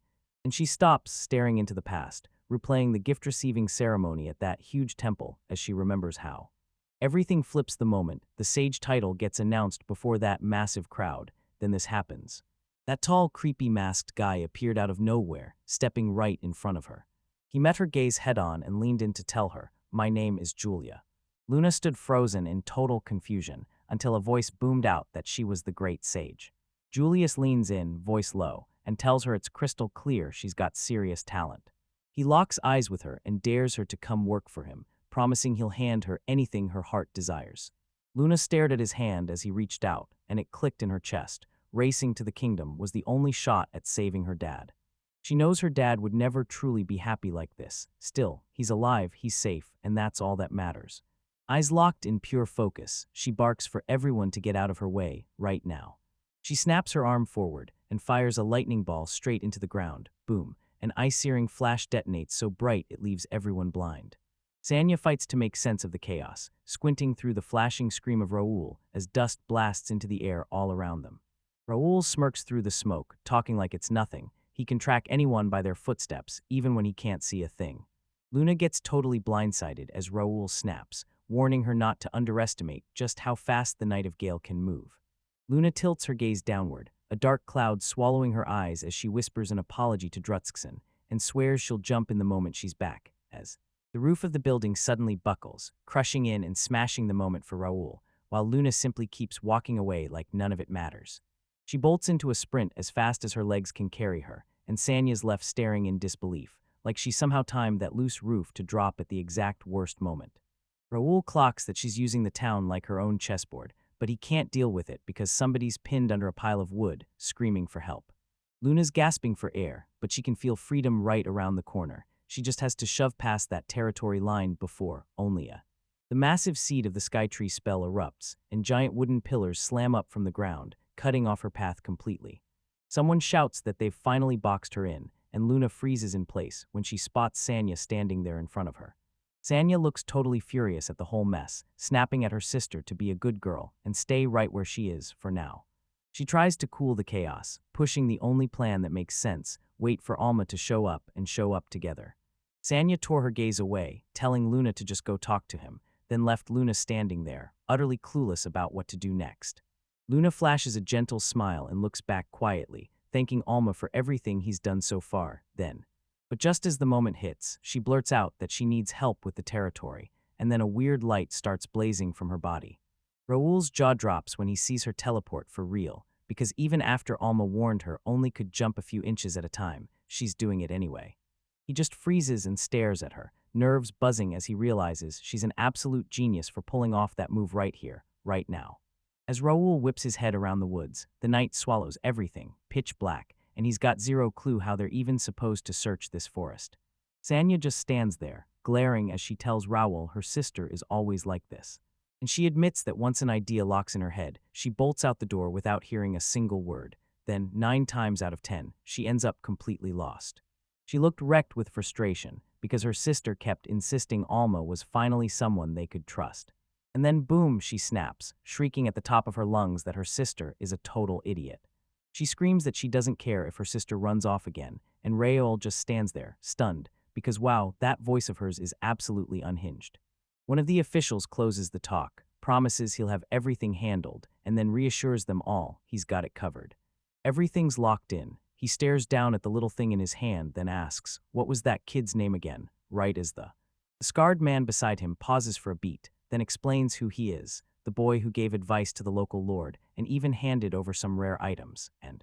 she stops, staring into the past, replaying the gift-receiving ceremony at that huge temple as she remembers how. Everything flips the moment the sage title gets announced before that massive crowd. Then this happens. That tall, creepy masked guy appeared out of nowhere, stepping right in front of her. He met her gaze head-on and leaned in to tell her, "My name is Julia." Luna stood frozen in total confusion, until a voice boomed out that she was the great sage. Julius leans in, voice low, and tells her it's crystal clear she's got serious talent. He locks eyes with her and dares her to come work for him, promising he'll hand her anything her heart desires. Luna stared at his hand as he reached out, and it clicked in her chest. Racing to the kingdom was the only shot at saving her dad. She knows her dad would never truly be happy like this. Still, he's alive, he's safe, and that's all that matters. Eyes locked in pure focus, she barks for everyone to get out of her way, right now. She snaps her arm forward and fires a lightning ball straight into the ground. Boom, an ice-searing flash detonates so bright it leaves everyone blind. Sanya fights to make sense of the chaos, squinting through the flashing scream of Raoul as dust blasts into the air all around them. Raoul smirks through the smoke, talking like it's nothing. He can track anyone by their footsteps, even when he can't see a thing. Luna gets totally blindsided as Raoul snaps, warning her not to underestimate just how fast the Night of Gale can move. Luna tilts her gaze downward, a dark cloud swallowing her eyes as she whispers an apology to Drutskson, and swears she'll jump in the moment she's back, as the roof of the building suddenly buckles, crushing in and smashing the moment for Raoul, while Luna simply keeps walking away like none of it matters. She bolts into a sprint as fast as her legs can carry her, and Sanya's left staring in disbelief, like she somehow timed that loose roof to drop at the exact worst moment. Raoul clocks that she's using the town like her own chessboard, but he can't deal with it because somebody's pinned under a pile of wood, screaming for help. Luna's gasping for air, but she can feel freedom right around the corner. She just has to shove past that territory line before Onlya. The massive seed of the Skytree spell erupts, and giant wooden pillars slam up from the ground, cutting off her path completely. Someone shouts that they've finally boxed her in, and Luna freezes in place when she spots Sanya standing there in front of her. Sanya looks totally furious at the whole mess, snapping at her sister to be a good girl and stay right where she is for now. She tries to cool the chaos, pushing the only plan that makes sense: wait for Alma to show up and show up together. Sanya tore her gaze away, telling Luna to just go talk to him, then left Luna standing there, utterly clueless about what to do next. Luna flashes a gentle smile and looks back quietly, thanking Alma for everything he's done so far, then. But just as the moment hits, she blurts out that she needs help with the territory, and then a weird light starts blazing from her body. Raoul's jaw drops when he sees her teleport for real, because even after Alma warned her only could jump a few inches at a time, she's doing it anyway. He just freezes and stares at her, nerves buzzing as he realizes she's an absolute genius for pulling off that move right here, right now. As Raoul whips his head around the woods, the night swallows everything, pitch black, and he's got zero clue how they're even supposed to search this forest. Sanya just stands there, glaring as she tells Raoul her sister is always like this. And she admits that once an idea locks in her head, she bolts out the door without hearing a single word. Then, 9 times out of 10, she ends up completely lost. She looked wrecked with frustration because her sister kept insisting Alma was finally someone they could trust. And then boom, she snaps, shrieking at the top of her lungs that her sister is a total idiot. She screams that she doesn't care if her sister runs off again, and Raoul just stands there, stunned, because wow, that voice of hers is absolutely unhinged. One of the officials closes the talk, promises he'll have everything handled, and then reassures them all he's got it covered. Everything's locked in. He stares down at the little thing in his hand, then asks, "What was that kid's name again?" Right as the scarred man beside him pauses for a beat, then explains who he is, the boy who gave advice to the local lord and even handed over some rare items, and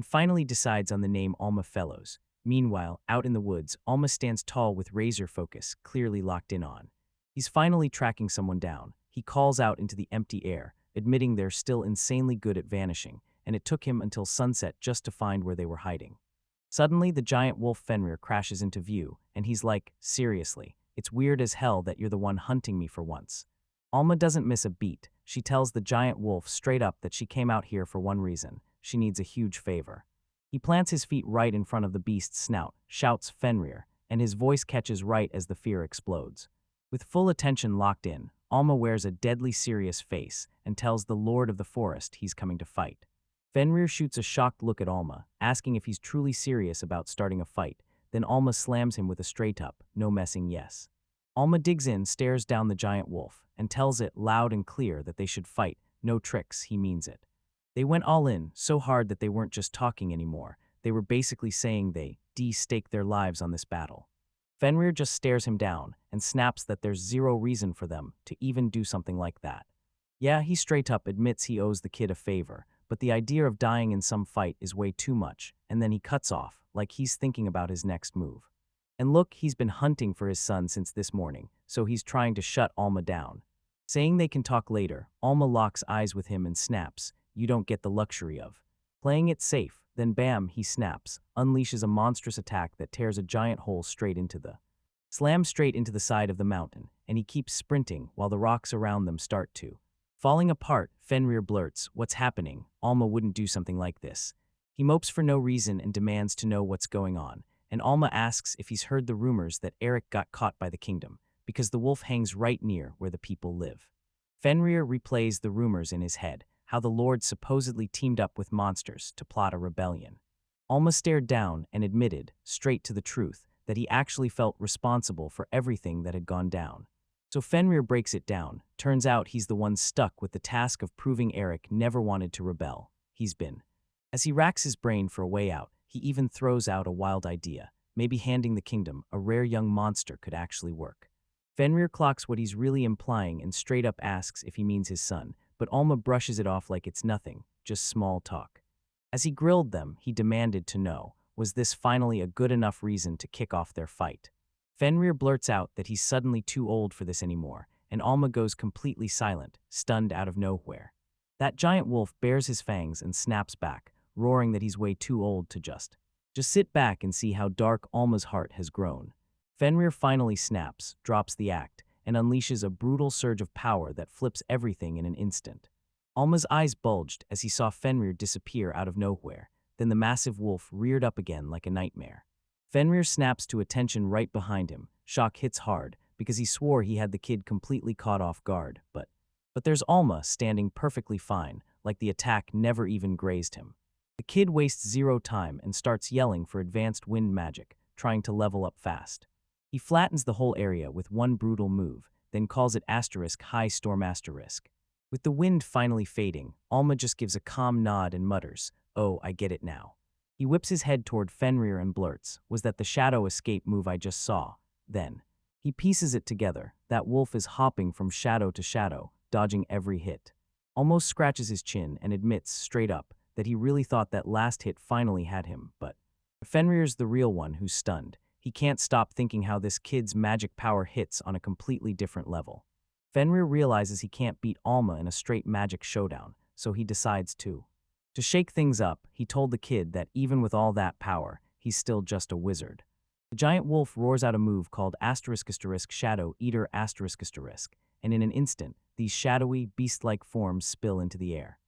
finally decides on the name Alma Fellows. Meanwhile, out in the woods, Alma stands tall with razor focus, clearly locked in on. He's finally tracking someone down. He calls out into the empty air, admitting they're still insanely good at vanishing, and it took him until sunset just to find where they were hiding. Suddenly, the giant wolf Fenrir crashes into view, and he's like, "Seriously, it's weird as hell that you're the one hunting me for once." Alma doesn't miss a beat. She tells the giant wolf straight up that she came out here for one reason: she needs a huge favor. He plants his feet right in front of the beast's snout, shouts Fenrir, and his voice catches right as the fear explodes. With full attention locked in, Alma wears a deadly serious face and tells the lord of the forest he's coming to fight. Fenrir shoots a shocked look at Alma, asking if he's truly serious about starting a fight, then Alma slams him with a straight-up, no messing yes. Alma digs in, stares down the giant wolf, and tells it loud and clear that they should fight, no tricks, he means it. They went all in, so hard that they weren't just talking anymore, they were basically saying they stake their lives on this battle. Fenrir just stares him down and snaps that there's zero reason for them to even do something like that. Yeah, he straight up admits he owes the kid a favor, but the idea of dying in some fight is way too much, and then he cuts off, like he's thinking about his next move. And look, he's been hunting for his son since this morning, so he's trying to shut Alma down. Saying they can talk later, Alma locks eyes with him and snaps, "You don't get the luxury of playing it safe." Then bam, he snaps, unleashes a monstrous attack that tears a giant hole straight into the side of the mountain, and he keeps sprinting while the rocks around them start to falling apart. Fenrir blurts, "What's happening? Alma wouldn't do something like this." He mopes for no reason and demands to know what's going on, and Alma asks if he's heard the rumors that Eric got caught by the kingdom, because the wolf hangs right near where the people live. Fenrir replays the rumors in his head, how the Lord supposedly teamed up with monsters to plot a rebellion. Alma stared down and admitted, straight to the truth, that he actually felt responsible for everything that had gone down. So Fenrir breaks it down. Turns out he's the one stuck with the task of proving Eric never wanted to rebel. He's been. As he racks his brain for a way out, he even throws out a wild idea. Maybe handing the kingdom a rare young monster could actually work. Fenrir clocks what he's really implying and straight up asks if he means his son, but Alma brushes it off like it's nothing, just small talk. As he grilled them, he demanded to know, was this finally a good enough reason to kick off their fight? Fenrir blurts out that he's suddenly too old for this anymore, and Alma goes completely silent, stunned out of nowhere. That giant wolf bares his fangs and snaps back, roaring that he's way too old to just sit back and see how dark Alma's heart has grown. Fenrir finally snaps, drops the act, and unleashes a brutal surge of power that flips everything in an instant. Alma's eyes bulged as he saw Fenrir disappear out of nowhere. Then the massive wolf reared up again like a nightmare. Fenrir snaps to attention right behind him. Shock hits hard, because he swore he had the kid completely caught off guard, but there's Alma standing perfectly fine, like the attack never even grazed him. The kid wastes zero time and starts yelling for advanced wind magic, trying to level up fast. He flattens the whole area with one brutal move, then calls it high storm asterisk. With the wind finally fading, Alma just gives a calm nod and mutters, "Oh, I get it now." He whips his head toward Fenrir and blurts, "Was that the shadow escape move I just saw?" Then he pieces it together. That wolf is hopping from shadow to shadow, dodging every hit. Almost scratches his chin and admits straight up that he really thought that last hit finally had him, but Fenrir's the real one who's stunned. He can't stop thinking how this kid's magic power hits on a completely different level. Fenrir realizes he can't beat Alma in a straight magic showdown, so he decides to shake things up. He told the kid that even with all that power, he's still just a wizard. The giant wolf roars out a move called Shadow Eater ***, and in an instant, these shadowy, beast-like forms spill into the air.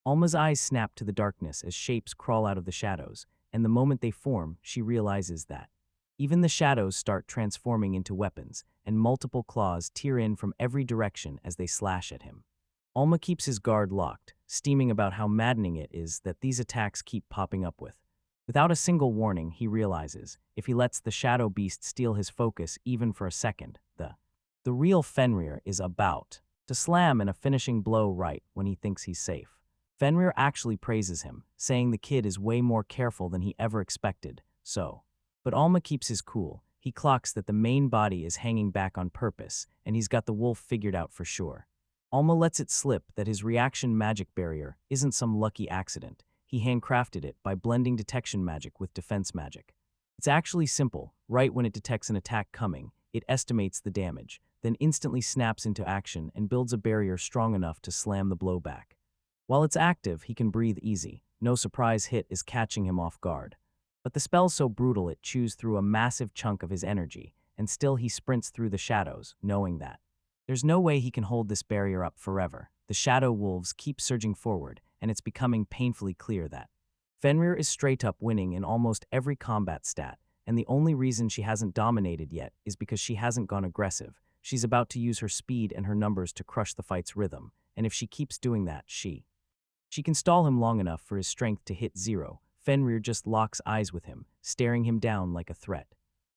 Alma's eyes snap to the darkness as shapes crawl out of the shadows, and the moment they form, she realizes that even the shadows start transforming into weapons, and multiple claws tear in from every direction as they slash at him. Alma keeps his guard locked, steaming about how maddening it is that these attacks keep popping up with. Without a single warning, he realizes, if he lets the shadow beast steal his focus even for a second, the real Fenrir is about to slam in a finishing blow right when he thinks he's safe. Fenrir actually praises him, saying the kid is way more careful than he ever expected, But Alma keeps his cool. He clocks that the main body is hanging back on purpose, and he's got the wolf figured out for sure. Alma lets it slip that his reaction magic barrier isn't some lucky accident. He handcrafted it by blending detection magic with defense magic. It's actually simple. Right when it detects an attack coming, it estimates the damage, then instantly snaps into action and builds a barrier strong enough to slam the blow back. While it's active, he can breathe easy. No surprise hit is catching him off guard. But the spell's so brutal it chews through a massive chunk of his energy, and still he sprints through the shadows, knowing that there's no way he can hold this barrier up forever. The shadow wolves keep surging forward, and it's becoming painfully clear that Fenrir is straight up winning in almost every combat stat, and the only reason she hasn't dominated yet is because she hasn't gone aggressive. She's about to use her speed and her numbers to crush the fight's rhythm, and if she keeps doing that, she can stall him long enough for his strength to hit zero. Fenrir just locks eyes with him, staring him down like a threat.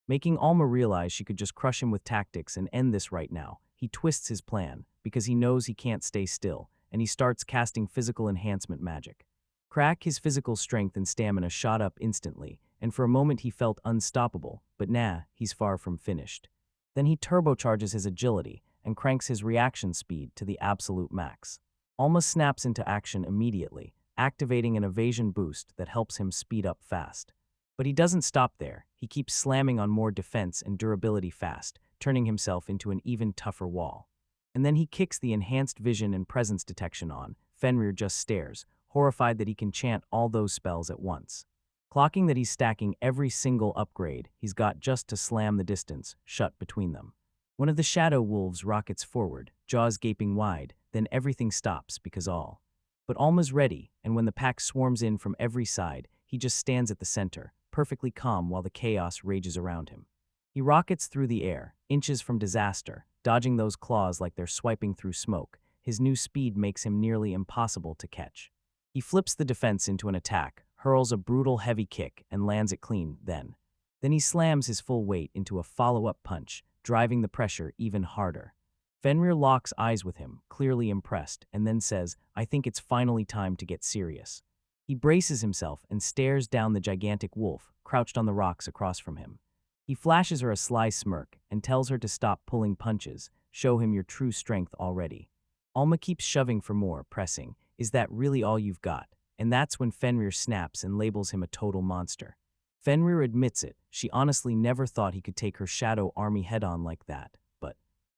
Making Alma realize she could just crush him with tactics and end this right now, he twists his plan, because he knows he can't stay still, and he starts casting physical enhancement magic. Crack, his physical strength and stamina shot up instantly, and for a moment he felt unstoppable, but he's far from finished. Then he turbocharges his agility and cranks his reaction speed to the absolute max. Alma snaps into action immediately, activating an evasion boost that helps him speed up fast. But he doesn't stop there. He keeps slamming on more defense and durability fast, turning himself into an even tougher wall. And then he kicks the enhanced vision and presence detection on. Fenrir just stares, horrified that he can chant all those spells at once. Clocking that he's stacking every single upgrade he's got just to slam the distance shut between them. One of the shadow wolves rockets forward, jaws gaping wide, then everything stops because all. But Alma's ready, and when the pack swarms in from every side, he just stands at the center, perfectly calm while the chaos rages around him. He rockets through the air, inches from disaster, dodging those claws like they're swiping through smoke. His new speed makes him nearly impossible to catch. He flips the defense into an attack, hurls a brutal heavy kick, and lands it clean. Then he slams his full weight into a follow-up punch, driving the pressure even harder. Fenrir locks eyes with him, clearly impressed, and then says, "I think it's finally time to get serious." He braces himself and stares down the gigantic wolf, crouched on the rocks across from him. He flashes her a sly smirk and tells her to stop pulling punches, show him your true strength already. Alma keeps shoving for more, pressing, "Is that really all you've got?" And that's when Fenrir snaps and labels him a total monster. Fenrir admits it. She honestly never thought he could take her shadow army head-on like that.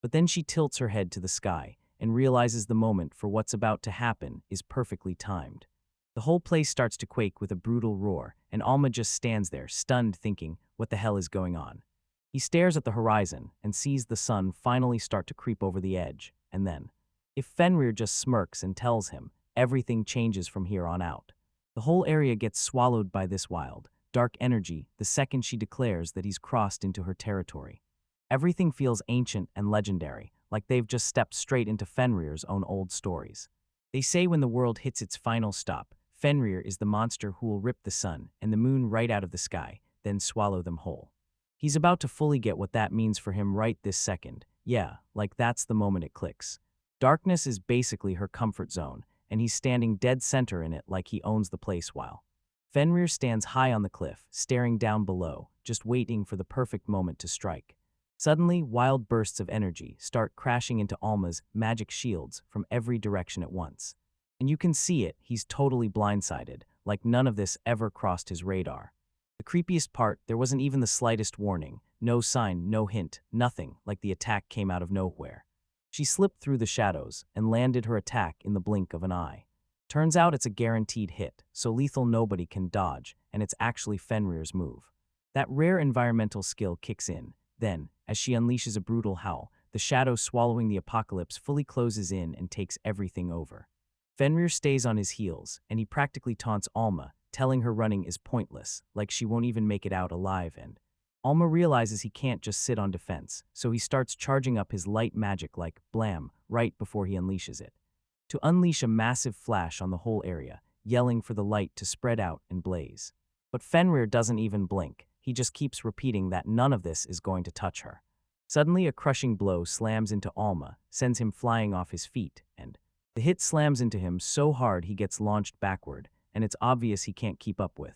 But then she tilts her head to the sky and realizes the moment for what's about to happen is perfectly timed. The whole place starts to quake with a brutal roar, and Alma just stands there, stunned, thinking, what the hell is going on? He stares at the horizon and sees the sun finally start to creep over the edge, and then, if Fenrir just smirks and tells him, everything changes from here on out. The whole area gets swallowed by this wild, dark energy the second she declares that he's crossed into her territory. Everything feels ancient and legendary, like they've just stepped straight into Fenrir's own old stories. They say when the world hits its final stop, Fenrir is the monster who will rip the sun and the moon right out of the sky, then swallow them whole. He's about to fully get what that means for him right this second. Yeah, like that's the moment it clicks. Darkness is basically her comfort zone, and he's standing dead center in it like he owns the place while Fenrir stands high on the cliff, staring down below, just waiting for the perfect moment to strike. Suddenly, wild bursts of energy start crashing into Alma's magic shields from every direction at once. And you can see it, he's totally blindsided, like none of this ever crossed his radar. The creepiest part, there wasn't even the slightest warning, no sign, no hint, nothing, like the attack came out of nowhere. She slipped through the shadows and landed her attack in the blink of an eye. Turns out it's a guaranteed hit, so lethal nobody can dodge, and it's actually Fenrir's move. That rare environmental skill kicks in. Then, as she unleashes a brutal howl, the shadow swallowing the apocalypse fully closes in and takes everything over. Fenrir stays on his heels, and he practically taunts Alma, telling her running is pointless, like she won't even make it out alive, and Alma realizes he can't just sit on defense, so he starts charging up his light magic like blam right before he unleashes it. To unleash a massive flash on the whole area, yelling for the light to spread out and blaze. But Fenrir doesn't even blink, he just keeps repeating that none of this is going to touch her. Suddenly a crushing blow slams into Alma, sends him flying off his feet, and the hit slams into him so hard he gets launched backward, and it's obvious he can't keep up with.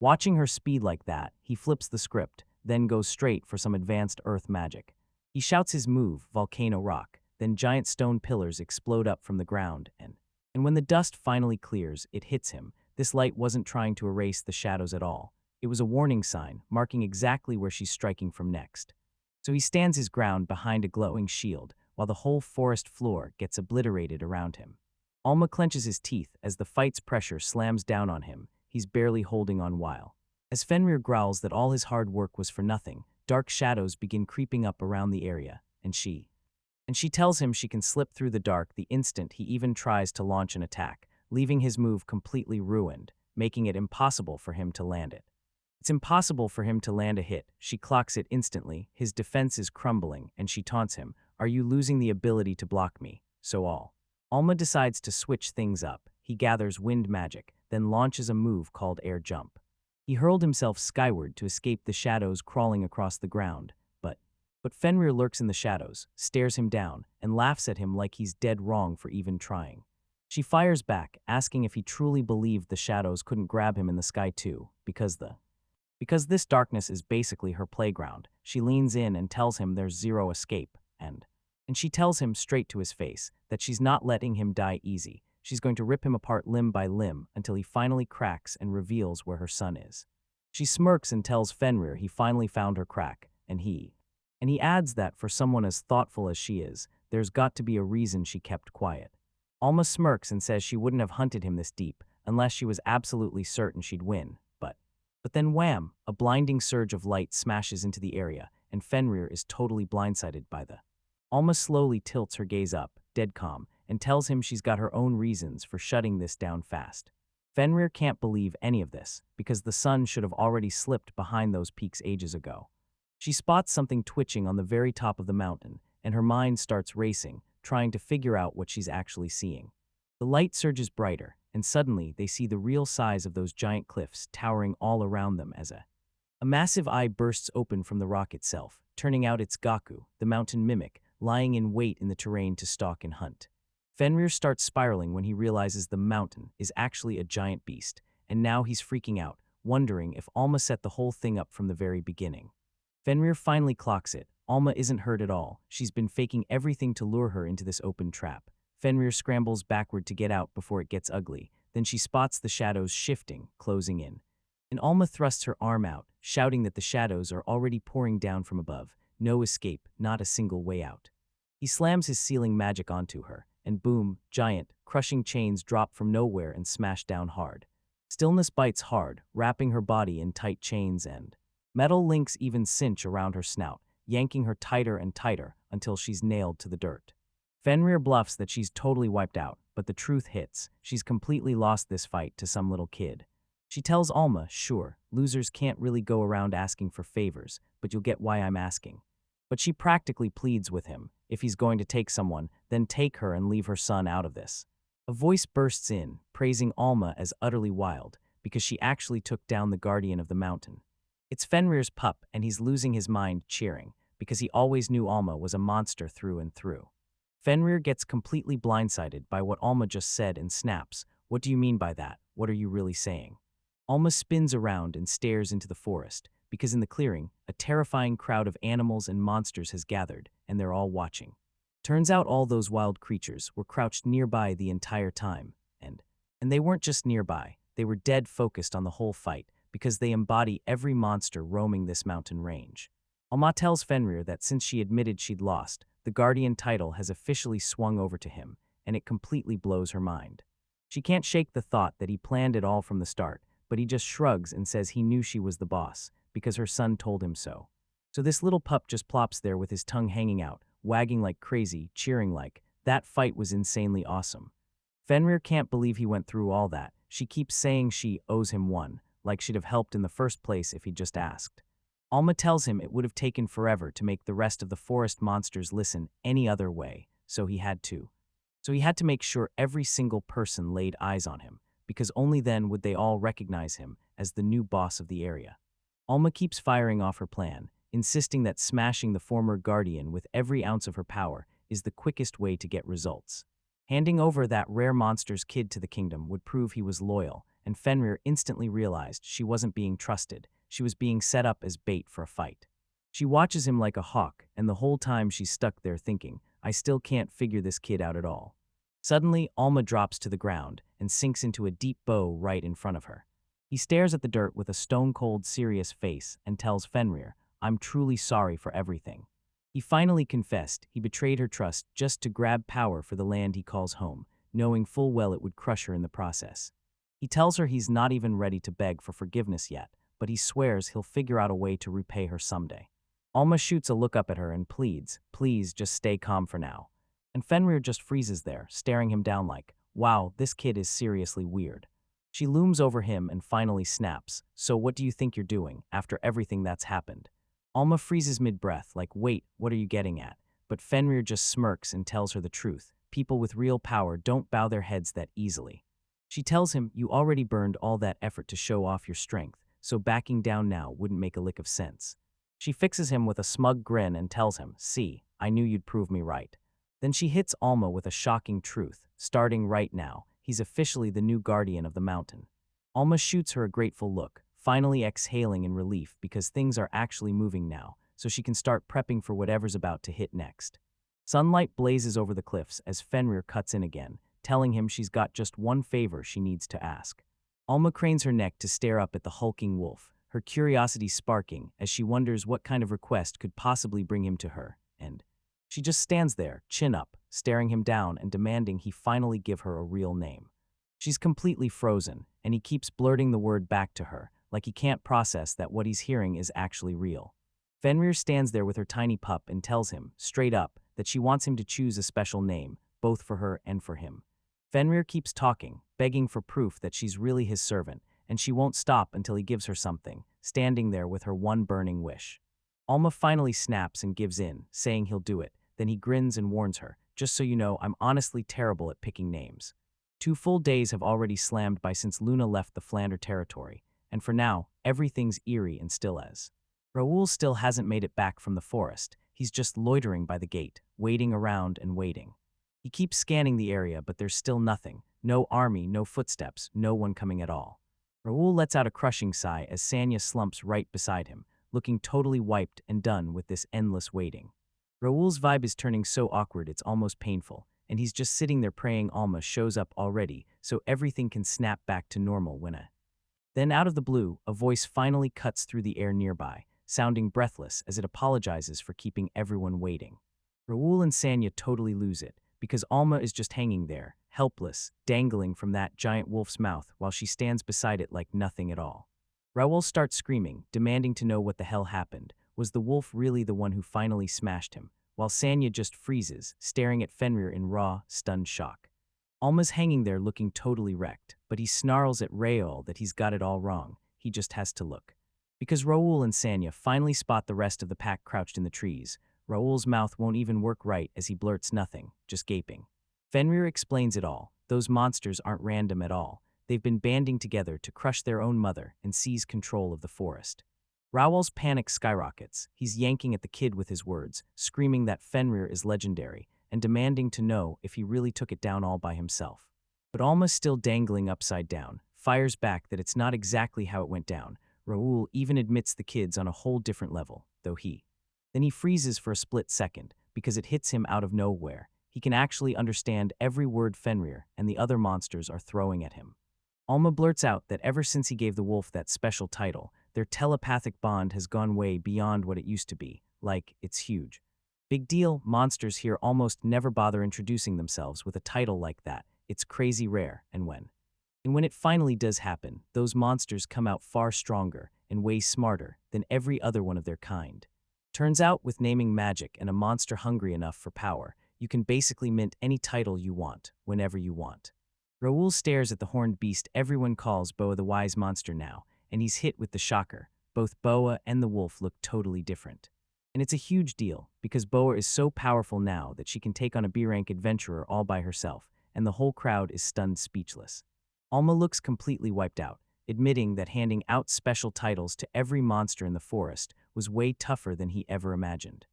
Watching her speed like that, he flips the script, then goes straight for some advanced earth magic. He shouts his move, Volcano Rock, then giant stone pillars explode up from the ground, and when the dust finally clears, it hits him. This light wasn't trying to erase the shadows at all. It was a warning sign, marking exactly where she's striking from next. So he stands his ground behind a glowing shield, while the whole forest floor gets obliterated around him. Alma clenches his teeth as the fight's pressure slams down on him. He's barely holding on while. As Fenrir growls that all his hard work was for nothing, dark shadows begin creeping up around the area, and she tells him she can slip through the dark the instant he even tries to launch an attack, leaving his move completely ruined, making it impossible for him to land it. It's impossible for him to land a hit. She clocks it instantly, his defense is crumbling, and she taunts him, "Are you losing the ability to block me?" Alma decides to switch things up. He gathers wind magic, then launches a move called air jump. He hurled himself skyward to escape the shadows crawling across the ground, but Fenrir lurks in the shadows, stares him down, and laughs at him like he's dead wrong for even trying. She fires back, asking if he truly believed the shadows couldn't grab him in the sky too, because this darkness is basically her playground. She leans in and tells him there's zero escape, and she tells him straight to his face that she's not letting him die easy. She's going to rip him apart limb by limb until he finally cracks and reveals where her son is. She smirks and tells Fenrir he finally found her crack, and he adds that for someone as thoughtful as she is, there's got to be a reason she kept quiet. Alma smirks and says she wouldn't have hunted him this deep unless she was absolutely certain she'd win, but then wham, a blinding surge of light smashes into the area, and Fenrir is totally blindsided by the. Alma slowly tilts her gaze up, dead calm, and tells him she's got her own reasons for shutting this down fast. Fenrir can't believe any of this, because the sun should have already slipped behind those peaks ages ago. She spots something twitching on the very top of the mountain, and her mind starts racing, trying to figure out what she's actually seeing. The light surges brighter, and suddenly they see the real size of those giant cliffs towering all around them as a massive eye bursts open from the rock itself, turning out it's Gaku, the mountain mimic, lying in wait in the terrain to stalk and hunt. Fenrir starts spiraling when he realizes the mountain is actually a giant beast, and now he's freaking out, wondering if Alma set the whole thing up from the very beginning. Fenrir finally clocks it. Alma isn't hurt at all. She's been faking everything to lure her into this open trap. Fenrir scrambles backward to get out before it gets ugly. Then she spots the shadows shifting, closing in. And Alma thrusts her arm out, shouting that the shadows are already pouring down from above. No escape, not a single way out. He slams his sealing magic onto her, and boom, giant, crushing chains drop from nowhere and smash down hard. Stillness bites hard, wrapping her body in tight chains and metal links even cinch around her snout, yanking her tighter and tighter until she's nailed to the dirt. Fenrir bluffs that she's totally wiped out, but the truth hits. She's completely lost this fight to some little kid. She tells Alma, sure, losers can't really go around asking for favors, but you'll get why I'm asking. But she practically pleads with him, if he's going to take someone, then take her and leave her son out of this. A voice bursts in, praising Alma as utterly wild, because she actually took down the guardian of the mountain. It's Fenrir's pup, and he's losing his mind cheering, because he always knew Alma was a monster through and through. Fenrir gets completely blindsided by what Alma just said and snaps, what do you mean by that? What are you really saying? Alma spins around and stares into the forest, because in the clearing, a terrifying crowd of animals and monsters has gathered, and they're all watching. Turns out all those wild creatures were crouched nearby the entire time, and they weren't just nearby, they were dead focused on the whole fight, because they embody every monster roaming this mountain range. Alma tells Fenrir that since she admitted she'd lost, the Guardian title has officially swung over to him, and it completely blows her mind. She can't shake the thought that he planned it all from the start, but he just shrugs and says he knew she was the boss, because her son told him so. So this little pup just plops there with his tongue hanging out, wagging like crazy, cheering like, that fight was insanely awesome. Fenrir can't believe he went through all that. She keeps saying she owes him one, like she'd have helped in the first place if he'd just asked. Alma tells him it would have taken forever to make the rest of the forest monsters listen any other way, so he had to. So he had to make sure every single person laid eyes on him, because only then would they all recognize him as the new boss of the area. Alma keeps firing off her plan, insisting that smashing the former guardian with every ounce of her power is the quickest way to get results. Handing over that rare monster's kid to the kingdom would prove he was loyal, and Fenrir instantly realized she wasn't being trusted. She was being set up as bait for a fight. She watches him like a hawk, and the whole time she's stuck there thinking, I still can't figure this kid out at all. Suddenly, Alma drops to the ground and sinks into a deep bow right in front of her. He stares at the dirt with a stone-cold, serious face and tells Fenrir, I'm truly sorry for everything. He finally confessed he betrayed her trust just to grab power for the land he calls home, knowing full well it would crush her in the process. He tells her he's not even ready to beg for forgiveness yet, but he swears he'll figure out a way to repay her someday. Alma shoots a look up at her and pleads, please just stay calm for now. And Fenrir just freezes there, staring him down like, wow, this kid is seriously weird. She looms over him and finally snaps, so what do you think you're doing, after everything that's happened? Alma freezes mid-breath, like, wait, what are you getting at? But Fenrir just smirks and tells her the truth. People with real power don't bow their heads that easily. She tells him, you already burned all that effort to show off your strength, so backing down now wouldn't make a lick of sense. She fixes him with a smug grin and tells him, see, I knew you'd prove me right. Then she hits Alma with a shocking truth. Starting right now, he's officially the new guardian of the mountain. Alma shoots her a grateful look, finally exhaling in relief because things are actually moving now, so she can start prepping for whatever's about to hit next. Sunlight blazes over the cliffs as Fenrir cuts in again, telling him she's got just one favor she needs to ask. Alma cranes her neck to stare up at the hulking wolf, her curiosity sparking as she wonders what kind of request could possibly bring him to her, and she just stands there, chin up, staring him down and demanding he finally give her a real name. She's completely frozen, and he keeps blurting the word back to her, like he can't process that what he's hearing is actually real. Fenrir stands there with her tiny pup and tells him, straight up, that she wants him to choose a special name, both for her and for him. Fenrir keeps talking, begging for proof that she's really his servant, and she won't stop until he gives her something, standing there with her one burning wish. Alma finally snaps and gives in, saying he'll do it. Then he grins and warns her, just so you know, I'm honestly terrible at picking names. 2 full days have already slammed by since Luna left the Flander territory, and for now, everything's eerie and still as. Raoul still hasn't made it back from the forest. He's just loitering by the gate, waiting around and waiting. He keeps scanning the area, but there's still nothing. No army, no footsteps, no one coming at all. Raoul lets out a crushing sigh as Sanya slumps right beside him, looking totally wiped and done with this endless waiting. Raoul's vibe is turning so awkward it's almost painful, and he's just sitting there praying Alma shows up already so everything can snap back to normal when Then out of the blue, a voice finally cuts through the air nearby, sounding breathless as it apologizes for keeping everyone waiting. Raoul and Sanya totally lose it, because Alma is just hanging there, helpless, dangling from that giant wolf's mouth while she stands beside it like nothing at all. Raoul starts screaming, demanding to know what the hell happened. Was the wolf really the one who finally smashed him? While Sanya just freezes, staring at Fenrir in raw, stunned shock. Alma's hanging there looking totally wrecked, but he snarls at Raoul that he's got it all wrong. He just has to look. Because Raoul and Sanya finally spot the rest of the pack crouched in the trees, Raoul's mouth won't even work right as he blurts nothing, just gaping. Fenrir explains it all. Those monsters aren't random at all. They've been banding together to crush their own mother and seize control of the forest. Raoul's panic skyrockets. He's yanking at the kid with his words, screaming that Fenrir is legendary, and demanding to know if he really took it down all by himself. But Alma's still dangling upside down, fires back that it's not exactly how it went down. Raoul even admits the kid's on a whole different level, though Then he freezes for a split second, because it hits him out of nowhere. He can actually understand every word Fenrir and the other monsters are throwing at him. Alma blurts out that ever since he gave the wolf that special title, their telepathic bond has gone way beyond what it used to be. Like, it's huge. Big deal, monsters here almost never bother introducing themselves with a title like that. It's crazy rare, and when it finally does happen, those monsters come out far stronger and way smarter than every other one of their kind. Turns out, with naming magic and a monster hungry enough for power, you can basically mint any title you want, whenever you want. Raoul stares at the horned beast everyone calls Boa the Wise Monster now, and he's hit with the shocker. Both Boa and the wolf look totally different. And it's a huge deal, because Boa is so powerful now that she can take on a B-rank adventurer all by herself, and the whole crowd is stunned speechless. Alma looks completely wiped out, admitting that handing out special titles to every monster in the forest was way tougher than he ever imagined.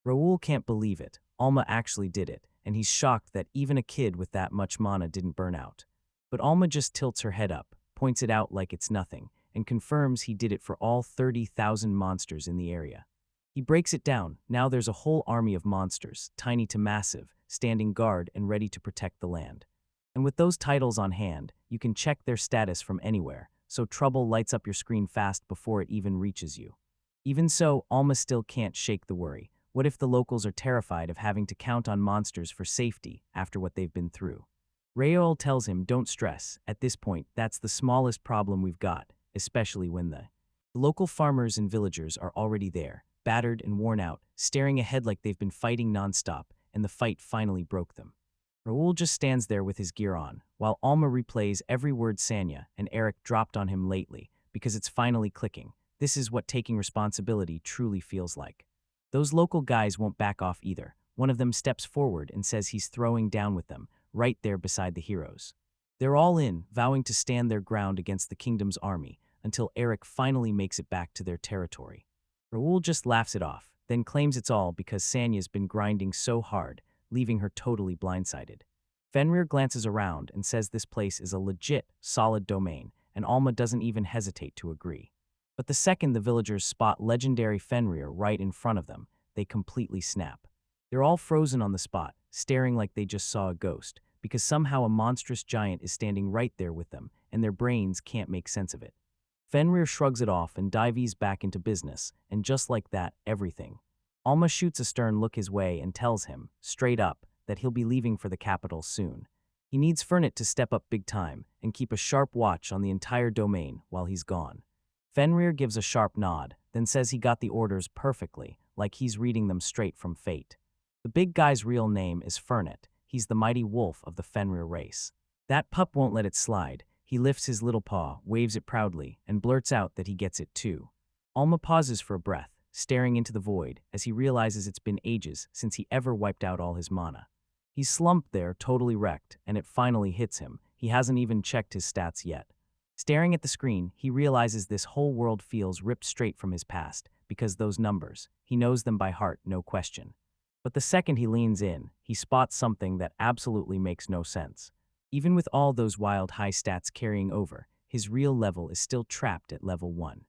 Raoul can't believe it. Alma actually did it, and he's shocked that even a kid with that much mana didn't burn out. But Alma just tilts her head up, points it out like it's nothing, and confirms he did it for all 30,000 monsters in the area. He breaks it down. Now there's a whole army of monsters, tiny to massive, standing guard and ready to protect the land. And with those titles on hand, you can check their status from anywhere, so trouble lights up your screen fast before it even reaches you. Even so, Alma still can't shake the worry. What if the locals are terrified of having to count on monsters for safety after what they've been through? Raoul tells him, don't stress. At this point, that's the smallest problem we've got, especially when the local farmers and villagers are already there, battered and worn out, staring ahead like they've been fighting nonstop, and the fight finally broke them. Raoul just stands there with his gear on, while Alma replays every word Sanya and Eric dropped on him lately, because it's finally clicking. This is what taking responsibility truly feels like. Those local guys won't back off either. One of them steps forward and says he's throwing down with them, right there beside the heroes. They're all in, vowing to stand their ground against the kingdom's army, until Eric finally makes it back to their territory. Raoul just laughs it off, then claims it's all because Sanya's been grinding so hard, leaving her totally blindsided. Fenrir glances around and says this place is a legit, solid domain, and Alma doesn't even hesitate to agree. But the second the villagers spot legendary Fenrir right in front of them, they completely snap. They're all frozen on the spot, staring like they just saw a ghost, because somehow a monstrous giant is standing right there with them, and their brains can't make sense of it. Fenrir shrugs it off and dives back into business, and just like that, everything. Alma shoots a stern look his way and tells him, straight up, that he'll be leaving for the capital soon. He needs Fernit to step up big time and keep a sharp watch on the entire domain while he's gone. Fenrir gives a sharp nod, then says he got the orders perfectly, like he's reading them straight from fate. The big guy's real name is Fernit. He's the mighty wolf of the Fenrir race. That pup won't let it slide. He lifts his little paw, waves it proudly, and blurts out that he gets it too. Alma pauses for a breath, staring into the void as he realizes it's been ages since he ever wiped out all his mana. He's slumped there, totally wrecked, and it finally hits him. He hasn't even checked his stats yet. Staring at the screen, he realizes this whole world feels ripped straight from his past, because those numbers, he knows them by heart, no question. But the second he leans in, he spots something that absolutely makes no sense. Even with all those wild high stats carrying over, his real level is still trapped at level 1.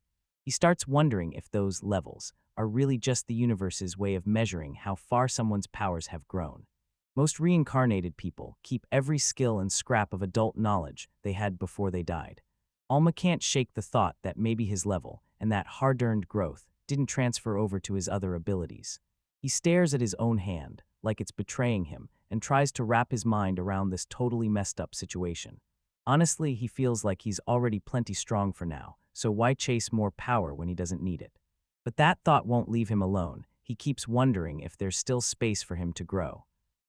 He starts wondering if those levels are really just the universe's way of measuring how far someone's powers have grown. Most reincarnated people keep every skill and scrap of adult knowledge they had before they died. Alma can't shake the thought that maybe his level and that hard-earned growth didn't transfer over to his other abilities. He stares at his own hand, like it's betraying him, and tries to wrap his mind around this totally messed up situation. Honestly, he feels like he's already plenty strong for now, so why chase more power when he doesn't need it? But that thought won't leave him alone. He keeps wondering if there's still space for him to grow.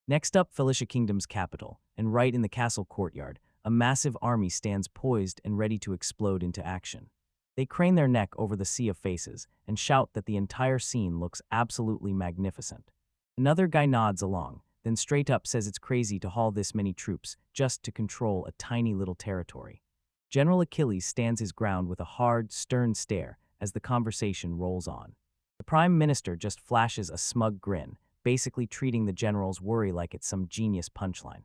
Next up, Felicia Kingdom's capital, and right in the castle courtyard, a massive army stands poised and ready to explode into action. They crane their neck over the sea of faces and shout that the entire scene looks absolutely magnificent. Another guy nods along, then straight up says it's crazy to haul this many troops just to control a tiny little territory. General Achilles stands his ground with a hard, stern stare as the conversation rolls on. The Prime Minister just flashes a smug grin, basically treating the general's worry like it's some genius punchline.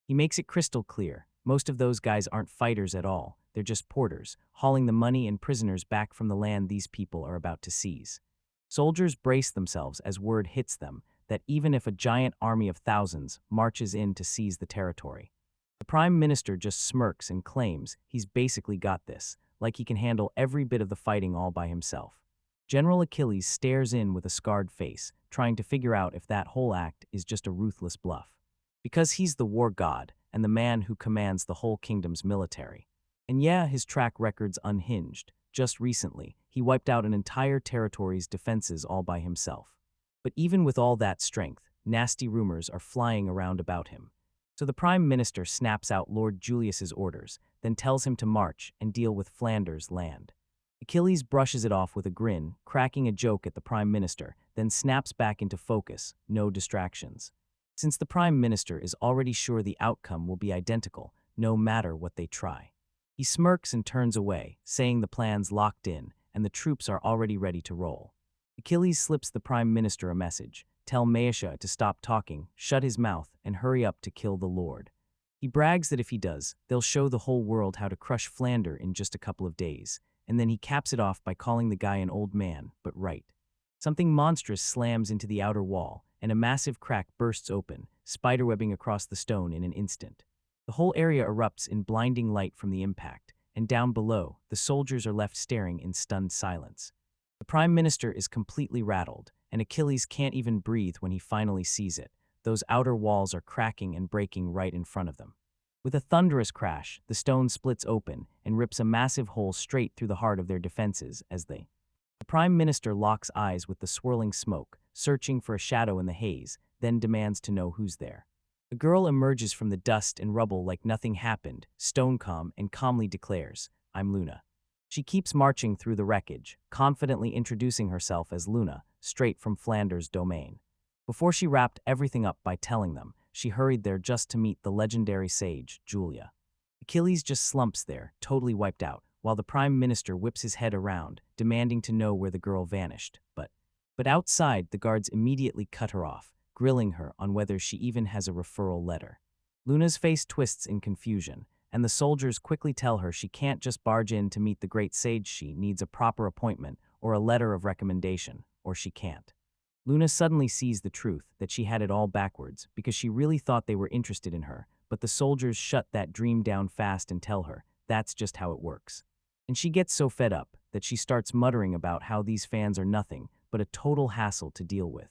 He makes it crystal clear, most of those guys aren't fighters at all, they're just porters, hauling the money and prisoners back from the land these people are about to seize. Soldiers brace themselves as word hits them that even if a giant army of thousands marches in to seize the territory, the Prime Minister just smirks and claims he's basically got this, like he can handle every bit of the fighting all by himself. General Achilles stares in with a scarred face, trying to figure out if that whole act is just a ruthless bluff. Because he's the war god and the man who commands the whole kingdom's military. And yeah, his track record's unhinged. Just recently, he wiped out an entire territory's defenses all by himself. But even with all that strength, nasty rumors are flying around about him. So the Prime Minister snaps out Lord Julius's orders, then tells him to march and deal with Flanders' land. Achilles brushes it off with a grin, cracking a joke at the Prime Minister, then snaps back into focus, no distractions. Since the Prime Minister is already sure the outcome will be identical, no matter what they try. He smirks and turns away, saying the plan's locked in and the troops are already ready to roll. Achilles slips the Prime Minister a message, tell Maesha to stop talking, shut his mouth, and hurry up to kill the Lord. He brags that if he does, they'll show the whole world how to crush Flanders in just a couple of days, and then he caps it off by calling the guy an old man, but right. Something monstrous slams into the outer wall, and a massive crack bursts open, spiderwebbing across the stone in an instant. The whole area erupts in blinding light from the impact, and down below, the soldiers are left staring in stunned silence. The Prime Minister is completely rattled, and Achilles can't even breathe when he finally sees it. Those outer walls are cracking and breaking right in front of them. With a thunderous crash, the stone splits open and rips a massive hole straight through the heart of their defenses as the Prime Minister locks eyes with the swirling smoke, searching for a shadow in the haze, then demands to know who's there. A girl emerges from the dust and rubble like nothing happened, stone calm, and calmly declares, "I'm Luna." She keeps marching through the wreckage, confidently introducing herself as Luna, straight from Flanders' domain. Before she wrapped everything up by telling them, she hurried there just to meet the legendary sage, Julia. Achilles just slumps there, totally wiped out, while the Prime Minister whips his head around, demanding to know where the girl vanished. But outside, the guards immediately cut her off, grilling her on whether she even has a referral letter. Luna's face twists in confusion, and the soldiers quickly tell her she can't just barge in to meet the great sage. She needs a proper appointment or a letter of recommendation, or she can't. Luna suddenly sees the truth, that she had it all backwards, because she really thought they were interested in her, but the soldiers shut that dream down fast and tell her that's just how it works. And she gets so fed up that she starts muttering about how these fans are nothing but a total hassle to deal with.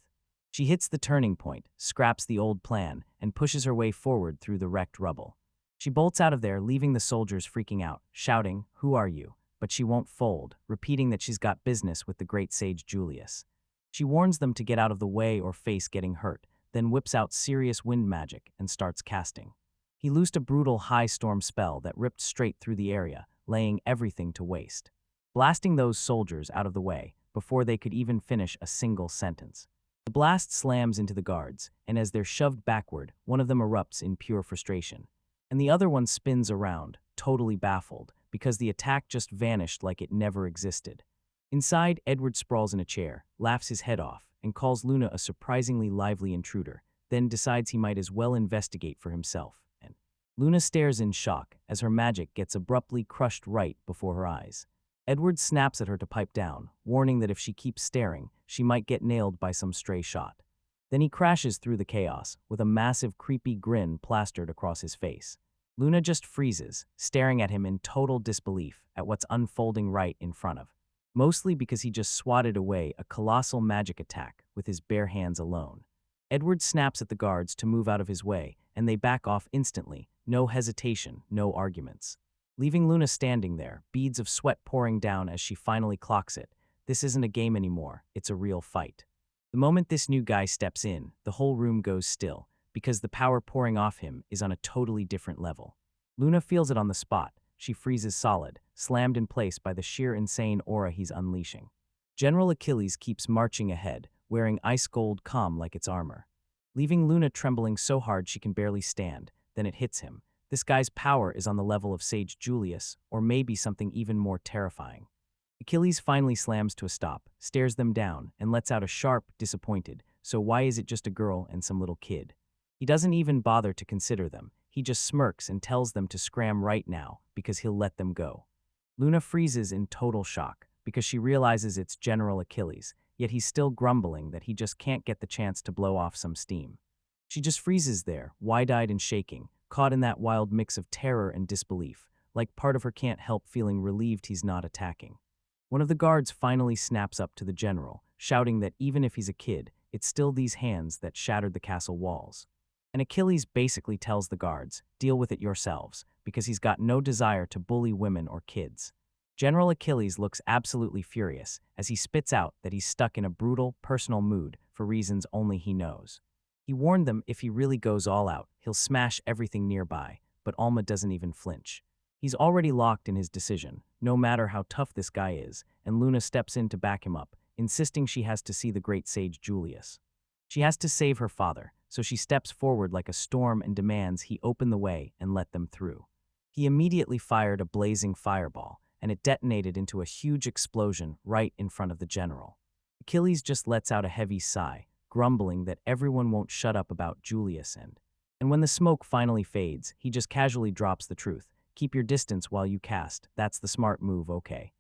She hits the turning point, scraps the old plan, and pushes her way forward through the wrecked rubble. She bolts out of there, leaving the soldiers freaking out, shouting, "Who are you?" But she won't fold, repeating that she's got business with the great sage Julius. She warns them to get out of the way or face getting hurt, then whips out serious wind magic and starts casting. He loosed a brutal high storm spell that ripped straight through the area, laying everything to waste, blasting those soldiers out of the way before they could even finish a single sentence. The blast slams into the guards, and as they're shoved backward, one of them erupts in pure frustration, and the other one spins around, totally baffled, because the attack just vanished like it never existed. Inside, Edward sprawls in a chair, laughs his head off, and calls Luna a surprisingly lively intruder, then decides he might as well investigate for himself. And Luna stares in shock as her magic gets abruptly crushed right before her eyes. Edward snaps at her to pipe down, warning that if she keeps staring, she might get nailed by some stray shot. Then he crashes through the chaos, with a massive creepy grin plastered across his face. Luna just freezes, staring at him in total disbelief at what's unfolding right in front of. Mostly because he just swatted away a colossal magic attack with his bare hands alone. Edward snaps at the guards to move out of his way, and they back off instantly, no hesitation, no arguments. Leaving Luna standing there, beads of sweat pouring down as she finally clocks it. This isn't a game anymore, it's a real fight. The moment this new guy steps in, the whole room goes still, because the power pouring off him is on a totally different level. Luna feels it on the spot. She freezes solid, slammed in place by the sheer insane aura he's unleashing. General Achilles keeps marching ahead, wearing ice gold calm like its armor. Leaving Luna trembling so hard she can barely stand, then it hits him. This guy's power is on the level of Sage Julius, or maybe something even more terrifying. Achilles finally slams to a stop, stares them down, and lets out a sharp, disappointed, "So why is it just a girl and some little kid?" He doesn't even bother to consider them. He just smirks and tells them to scram right now, because he'll let them go. Luna freezes in total shock, because she realizes it's General Achilles, yet he's still grumbling that he just can't get the chance to blow off some steam. She just freezes there, wide-eyed and shaking, caught in that wild mix of terror and disbelief, like part of her can't help feeling relieved he's not attacking. One of the guards finally snaps up to the general, shouting that even if he's a kid, it's still these hands that shattered the castle walls. And Achilles basically tells the guards, deal with it yourselves, because he's got no desire to bully women or kids. General Achilles looks absolutely furious as he spits out that he's stuck in a brutal, personal mood for reasons only he knows. He warned them if he really goes all out, he'll smash everything nearby, but Alma doesn't even flinch. He's already locked in his decision, no matter how tough this guy is, and Luna steps in to back him up, insisting she has to see the great sage Julius. She has to save her father, so she steps forward like a storm and demands he open the way and let them through. He immediately fired a blazing fireball, and it detonated into a huge explosion right in front of the general. Achilles just lets out a heavy sigh, grumbling that everyone won't shut up about Julius and when the smoke finally fades, he just casually drops the truth. Keep your distance while you cast, that's the smart move, okay?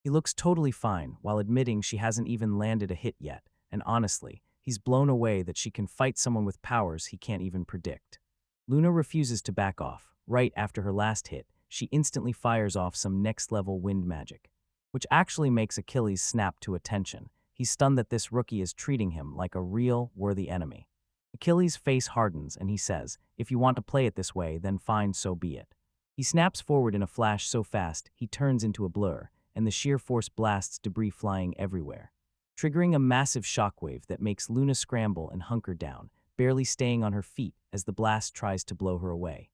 He looks totally fine while admitting she hasn't even landed a hit yet, and honestly, he's blown away that she can fight someone with powers he can't even predict. Luna refuses to back off. Right after her last hit, she instantly fires off some next-level wind magic, which actually makes Achilles snap to attention. He's stunned that this rookie is treating him like a real, worthy enemy. Achilles' face hardens and he says, if you want to play it this way, then fine, so be it. He snaps forward in a flash so fast, he turns into a blur, and the sheer force blasts debris flying everywhere, triggering a massive shockwave that makes Luna scramble and hunker down, barely staying on her feet as the blast tries to blow her away.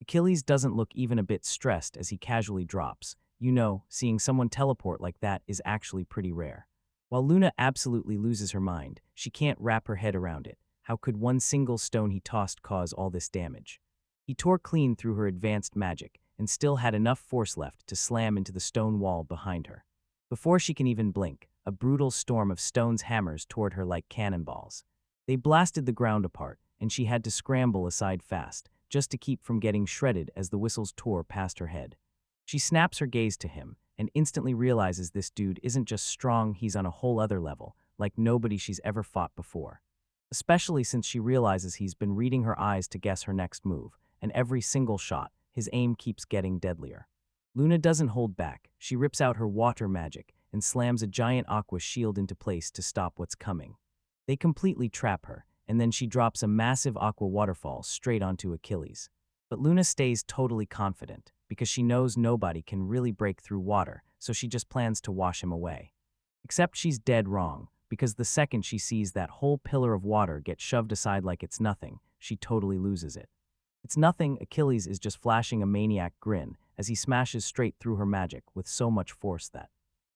Achilles doesn't look even a bit stressed as he casually drops. You know, seeing someone teleport like that is actually pretty rare. While Luna absolutely loses her mind, she can't wrap her head around it. How could one single stone he tossed cause all this damage? He tore clean through her advanced magic and still had enough force left to slam into the stone wall behind her. Before she can even blink, a brutal storm of stones hammers toward her like cannonballs. They blasted the ground apart, and she had to scramble aside fast, just to keep from getting shredded as the whistles tore past her head. She snaps her gaze to him and instantly realizes this dude isn't just strong, he's on a whole other level, like nobody she's ever fought before. Especially since she realizes he's been reading her eyes to guess her next move, and every single shot, his aim keeps getting deadlier. Luna doesn't hold back. She rips out her water magic and slams a giant aqua shield into place to stop what's coming. They completely trap her, and then she drops a massive aqua waterfall straight onto Achilles. But Luna stays totally confident, because she knows nobody can really break through water, so she just plans to wash him away. Except she's dead wrong, because the second she sees that whole pillar of water get shoved aside like it's nothing, she totally loses it. It's nothing. Achilles is just flashing a maniac grin as he smashes straight through her magic with so much force that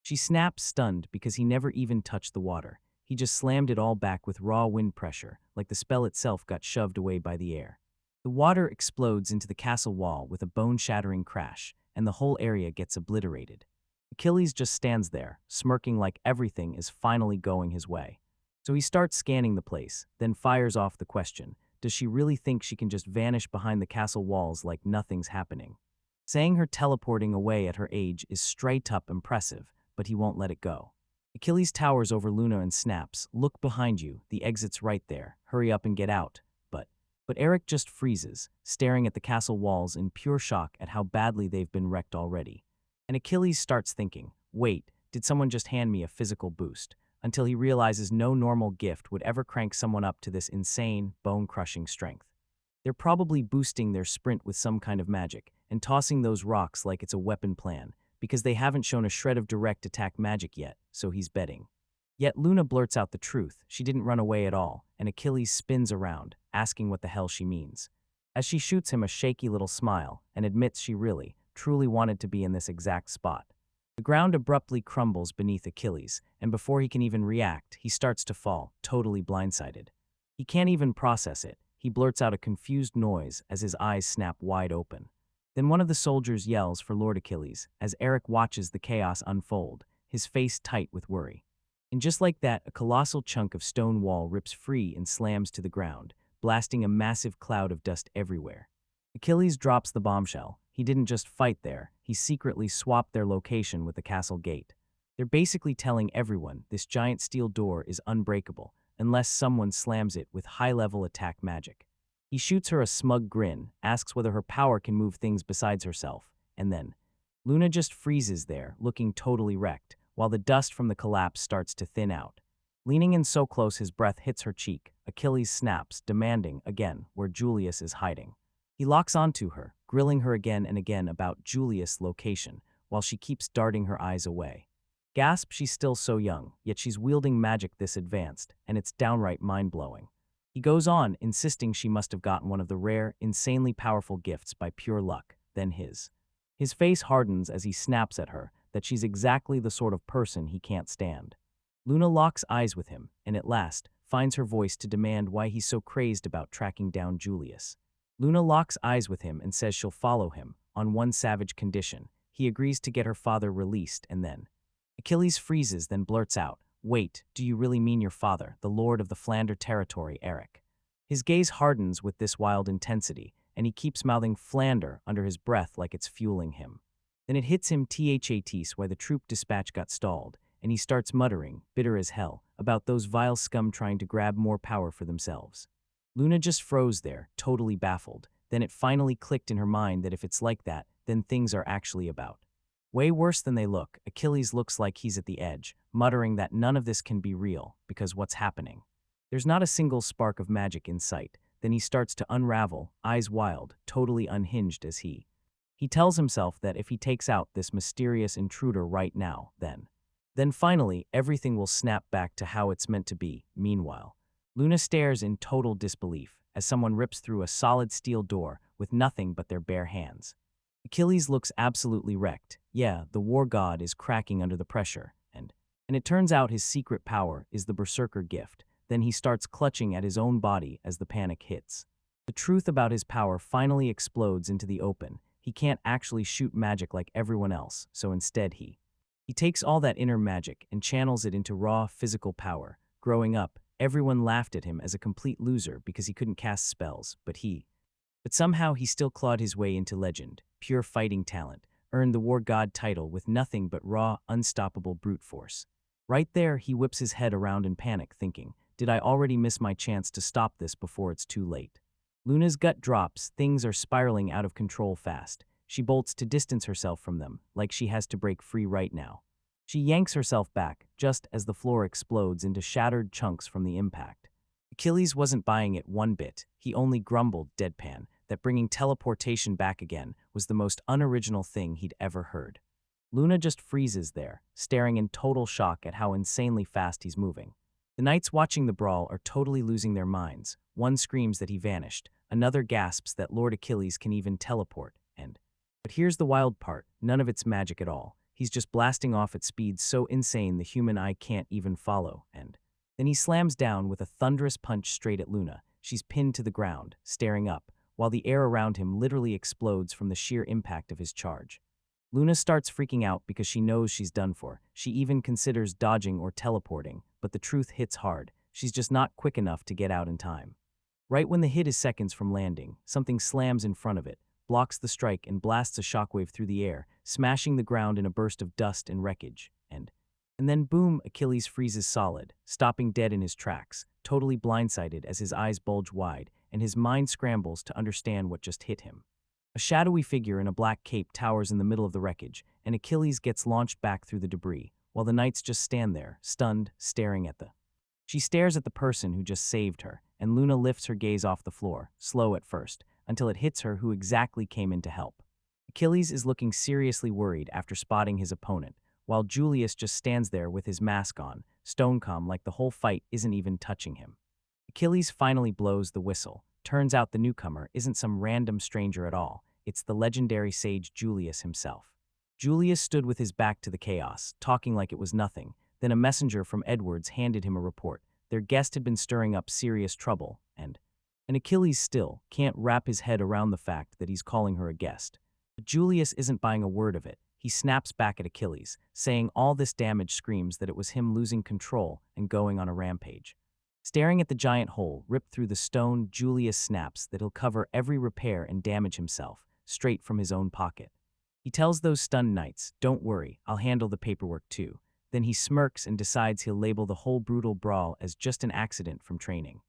she snaps stunned because he never even touched the water. He just slammed it all back with raw wind pressure, like the spell itself got shoved away by the air. The water explodes into the castle wall with a bone-shattering crash, and the whole area gets obliterated. Achilles just stands there, smirking like everything is finally going his way. So he starts scanning the place, then fires off the question, does she really think she can just vanish behind the castle walls like nothing's happening? Saying her teleporting away at her age is straight up impressive, but he won't let it go. Achilles towers over Luna and snaps, look behind you, the exit's right there, hurry up and get out. But Eric just freezes, staring at the castle walls in pure shock at how badly they've been wrecked already. And Achilles starts thinking, wait, did someone just hand me a physical boost? until he realizes no normal gift would ever crank someone up to this insane, bone-crushing strength. They're probably boosting their sprint with some kind of magic and tossing those rocks like it's a weapon plan, because they haven't shown a shred of direct attack magic yet, so he's betting. Yet Luna blurts out the truth. She didn't run away at all, and Achilles spins around, asking what the hell she means. As she shoots him a shaky little smile and admits she really, truly wanted to be in this exact spot. The ground abruptly crumbles beneath Achilles, and before he can even react, he starts to fall, totally blindsided. He can't even process it. He blurts out a confused noise as his eyes snap wide open. Then one of the soldiers yells for Lord Achilles as Eric watches the chaos unfold, his face tight with worry. And just like that, a colossal chunk of stone wall rips free and slams to the ground, blasting a massive cloud of dust everywhere. Achilles drops the bombshell. He didn't just fight there, he secretly swapped their location with the castle gate. They're basically telling everyone this giant steel door is unbreakable, unless someone slams it with high-level attack magic. He shoots her a smug grin, asks whether her power can move things besides herself, and then Luna just freezes there, looking totally wrecked, while the dust from the collapse starts to thin out. Leaning in so close his breath hits her cheek, Achilles snaps, demanding, again, where Julius is hiding. He locks onto her, grilling her again and again about Julius' location, while she keeps darting her eyes away. Gasp, she's still so young, yet she's wielding magic this advanced, and it's downright mind-blowing. He goes on, insisting she must have gotten one of the rare, insanely powerful gifts by pure luck, then his. His face hardens as he snaps at her that she's exactly the sort of person he can't stand. Luna locks eyes with him, and at last, finds her voice to demand why he's so crazed about tracking down Julius. Luna locks eyes with him and says she'll follow him, on one savage condition. He agrees to get her father released, and then Achilles freezes, then blurts out, "Wait, do you really mean your father, the lord of the Flandre territory, Eric?" His gaze hardens with this wild intensity, and he keeps mouthing Flandre under his breath like it's fueling him. Then it hits him that why the troop dispatch got stalled, and he starts muttering, bitter as hell, about those vile scum trying to grab more power for themselves. Luna just froze there, totally baffled. Then it finally clicked in her mind that if it's like that, then things are actually about way worse than they look. Achilles looks like he's at the edge, muttering that none of this can be real, because what's happening? There's not a single spark of magic in sight. Then he starts to unravel, eyes wild, totally unhinged as he tells himself that if he takes out this mysterious intruder right now, then finally, everything will snap back to how it's meant to be. Meanwhile, Luna stares in total disbelief as someone rips through a solid steel door with nothing but their bare hands. Achilles looks absolutely wrecked. Yeah, the war god is cracking under the pressure, and it turns out his secret power is the berserker gift. Then he starts clutching at his own body as the panic hits. The truth about his power finally explodes into the open. He can't actually shoot magic like everyone else, so instead he takes all that inner magic and channels it into raw physical power. Growing up, everyone laughed at him as a complete loser because he couldn't cast spells, but somehow he still clawed his way into legend, pure fighting talent, earned the war god title with nothing but raw, unstoppable brute force. Right there, he whips his head around in panic, thinking, did I already miss my chance to stop this before it's too late? Luna's gut drops, things are spiraling out of control fast. She bolts to distance herself from them, like she has to break free right now. She yanks herself back, just as the floor explodes into shattered chunks from the impact. Achilles wasn't buying it one bit. He only grumbled, deadpan, that bringing teleportation back again was the most unoriginal thing he'd ever heard. Luna just freezes there, staring in total shock at how insanely fast he's moving. The knights watching the brawl are totally losing their minds. One screams that he vanished, another gasps that Lord Achilles can even teleport, But here's the wild part, none of it's magic at all. He's just blasting off at speeds so insane the human eye can't even follow, and then he slams down with a thunderous punch straight at Luna. She's pinned to the ground, staring up, while the air around him literally explodes from the sheer impact of his charge. Luna starts freaking out because she knows she's done for. She even considers dodging or teleporting, but the truth hits hard. She's just not quick enough to get out in time. Right when the hit is seconds from landing, something slams in front of it, blocks the strike and blasts a shockwave through the air, smashing the ground in a burst of dust and wreckage. And then boom, Achilles freezes solid, stopping dead in his tracks, totally blindsided as his eyes bulge wide and his mind scrambles to understand what just hit him. A shadowy figure in a black cape towers in the middle of the wreckage, and Achilles gets launched back through the debris, while the knights just stand there, stunned, staring at the. She stares at the person who just saved her, and Luna lifts her gaze off the floor, slow at first, until it hits her who exactly came in to help. Achilles is looking seriously worried after spotting his opponent, while Julius just stands there with his mask on, stone calm like the whole fight isn't even touching him. Achilles finally blows the whistle. Turns out the newcomer isn't some random stranger at all. It's the legendary sage Julius himself. Julius stood with his back to the chaos, talking like it was nothing. Then a messenger from Edwards handed him a report. Their guest had been stirring up serious trouble, and Achilles still can't wrap his head around the fact that he's calling her a guest. But Julius isn't buying a word of it. He snaps back at Achilles, saying all this damage screams that it was him losing control and going on a rampage. Staring at the giant hole ripped through the stone, Julius snaps that he'll cover every repair and damage himself, straight from his own pocket. He tells those stunned knights, "Don't worry, I'll handle the paperwork too." Then he smirks and decides he'll label the whole brutal brawl as just an accident from training.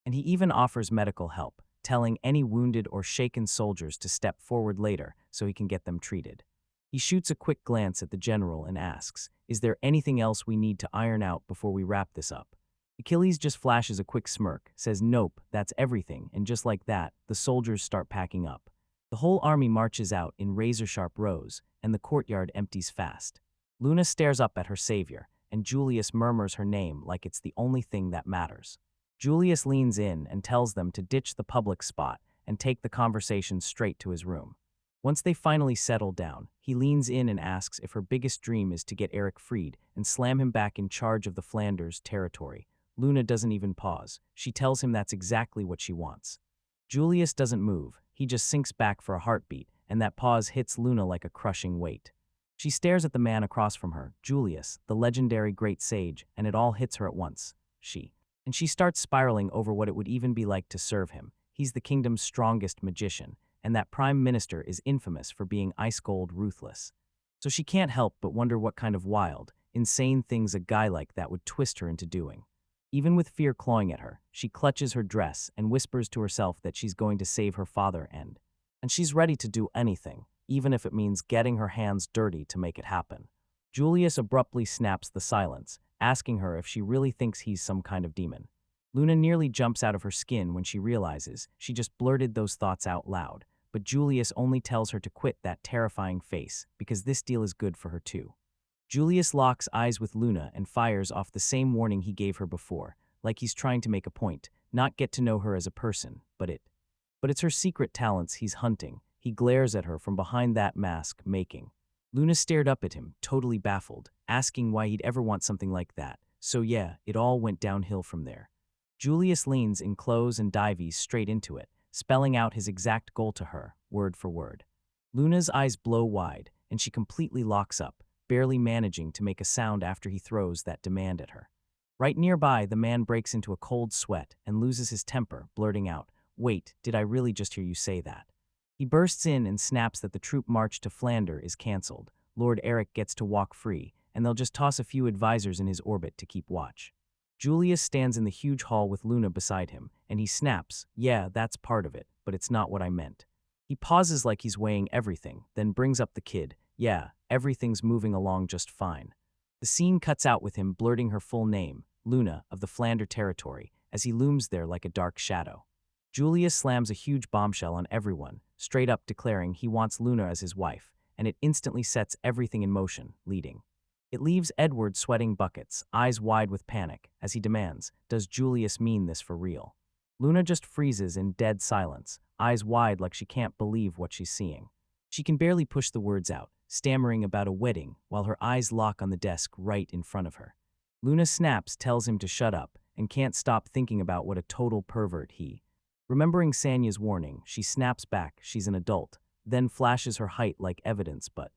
And he even offers medical help, telling any wounded or shaken soldiers to step forward later so he can get them treated. He shoots a quick glance at the general and asks, "Is there anything else we need to iron out before we wrap this up?" Achilles just flashes a quick smirk, says nope, that's everything, and just like that, the soldiers start packing up. The whole army marches out in razor-sharp rows, and the courtyard empties fast. Luna stares up at her savior, and Julius murmurs her name like it's the only thing that matters. Julius leans in and tells them to ditch the public spot and take the conversation straight to his room. Once they finally settle down, he leans in and asks if her biggest dream is to get Eric freed and slam him back in charge of the Flanders territory. Luna doesn't even pause. She tells him that's exactly what she wants. Julius doesn't move. He just sinks back for a heartbeat, and that pause hits Luna like a crushing weight. She stares at the man across from her, Julius, the legendary great sage, and it all hits her at once. She starts spiraling over what it would even be like to serve him. He's the kingdom's strongest magician, and that prime minister is infamous for being ice-cold ruthless. So she can't help but wonder what kind of wild, insane things a guy like that would twist her into doing. Even with fear clawing at her, she clutches her dress and whispers to herself that she's going to save her father and she's ready to do anything, even if it means getting her hands dirty to make it happen. Julius abruptly snaps the silence, asking her if she really thinks he's some kind of demon. Luna nearly jumps out of her skin when she realizes she just blurted those thoughts out loud, but Julius only tells her to quit that terrifying face because this deal is good for her too. Julius locks eyes with Luna and fires off the same warning he gave her before, like he's trying to make a point, not get to know her as a person, but it's her secret talents he's hunting. He glares at her from behind that mask, making. Luna stared up at him, totally baffled, asking why he'd ever want something like that. So yeah, it all went downhill from there. Julius leans in close and dives straight into it, spelling out his exact goal to her, word for word. Luna's eyes blow wide, and she completely locks up, barely managing to make a sound after he throws that demand at her. Right nearby, the man breaks into a cold sweat and loses his temper, blurting out, "Wait, did I really just hear you say that?" He bursts in and snaps that the troop march to Flanders is cancelled. Lord Eric gets to walk free, and they'll just toss a few advisors in his orbit to keep watch. Julius stands in the huge hall with Luna beside him, and he snaps, "Yeah, that's part of it, but it's not what I meant." He pauses like he's weighing everything, then brings up the kid, "Yeah, everything's moving along just fine." The scene cuts out with him blurting her full name, Luna, of the Flanders territory, as he looms there like a dark shadow. Julius slams a huge bombshell on everyone, straight up declaring he wants Luna as his wife, and it instantly sets everything in motion, leading. It leaves Edward sweating buckets, eyes wide with panic, as he demands, "Does Julius mean this for real?" Luna just freezes in dead silence, eyes wide like she can't believe what she's seeing. She can barely push the words out, stammering about a wedding while her eyes lock on the desk right in front of her. Luna snaps, tells him to shut up, and can't stop thinking about what a total pervert he. Remembering Sanya's warning, she snaps back she's an adult, then flashes her height like evidence, but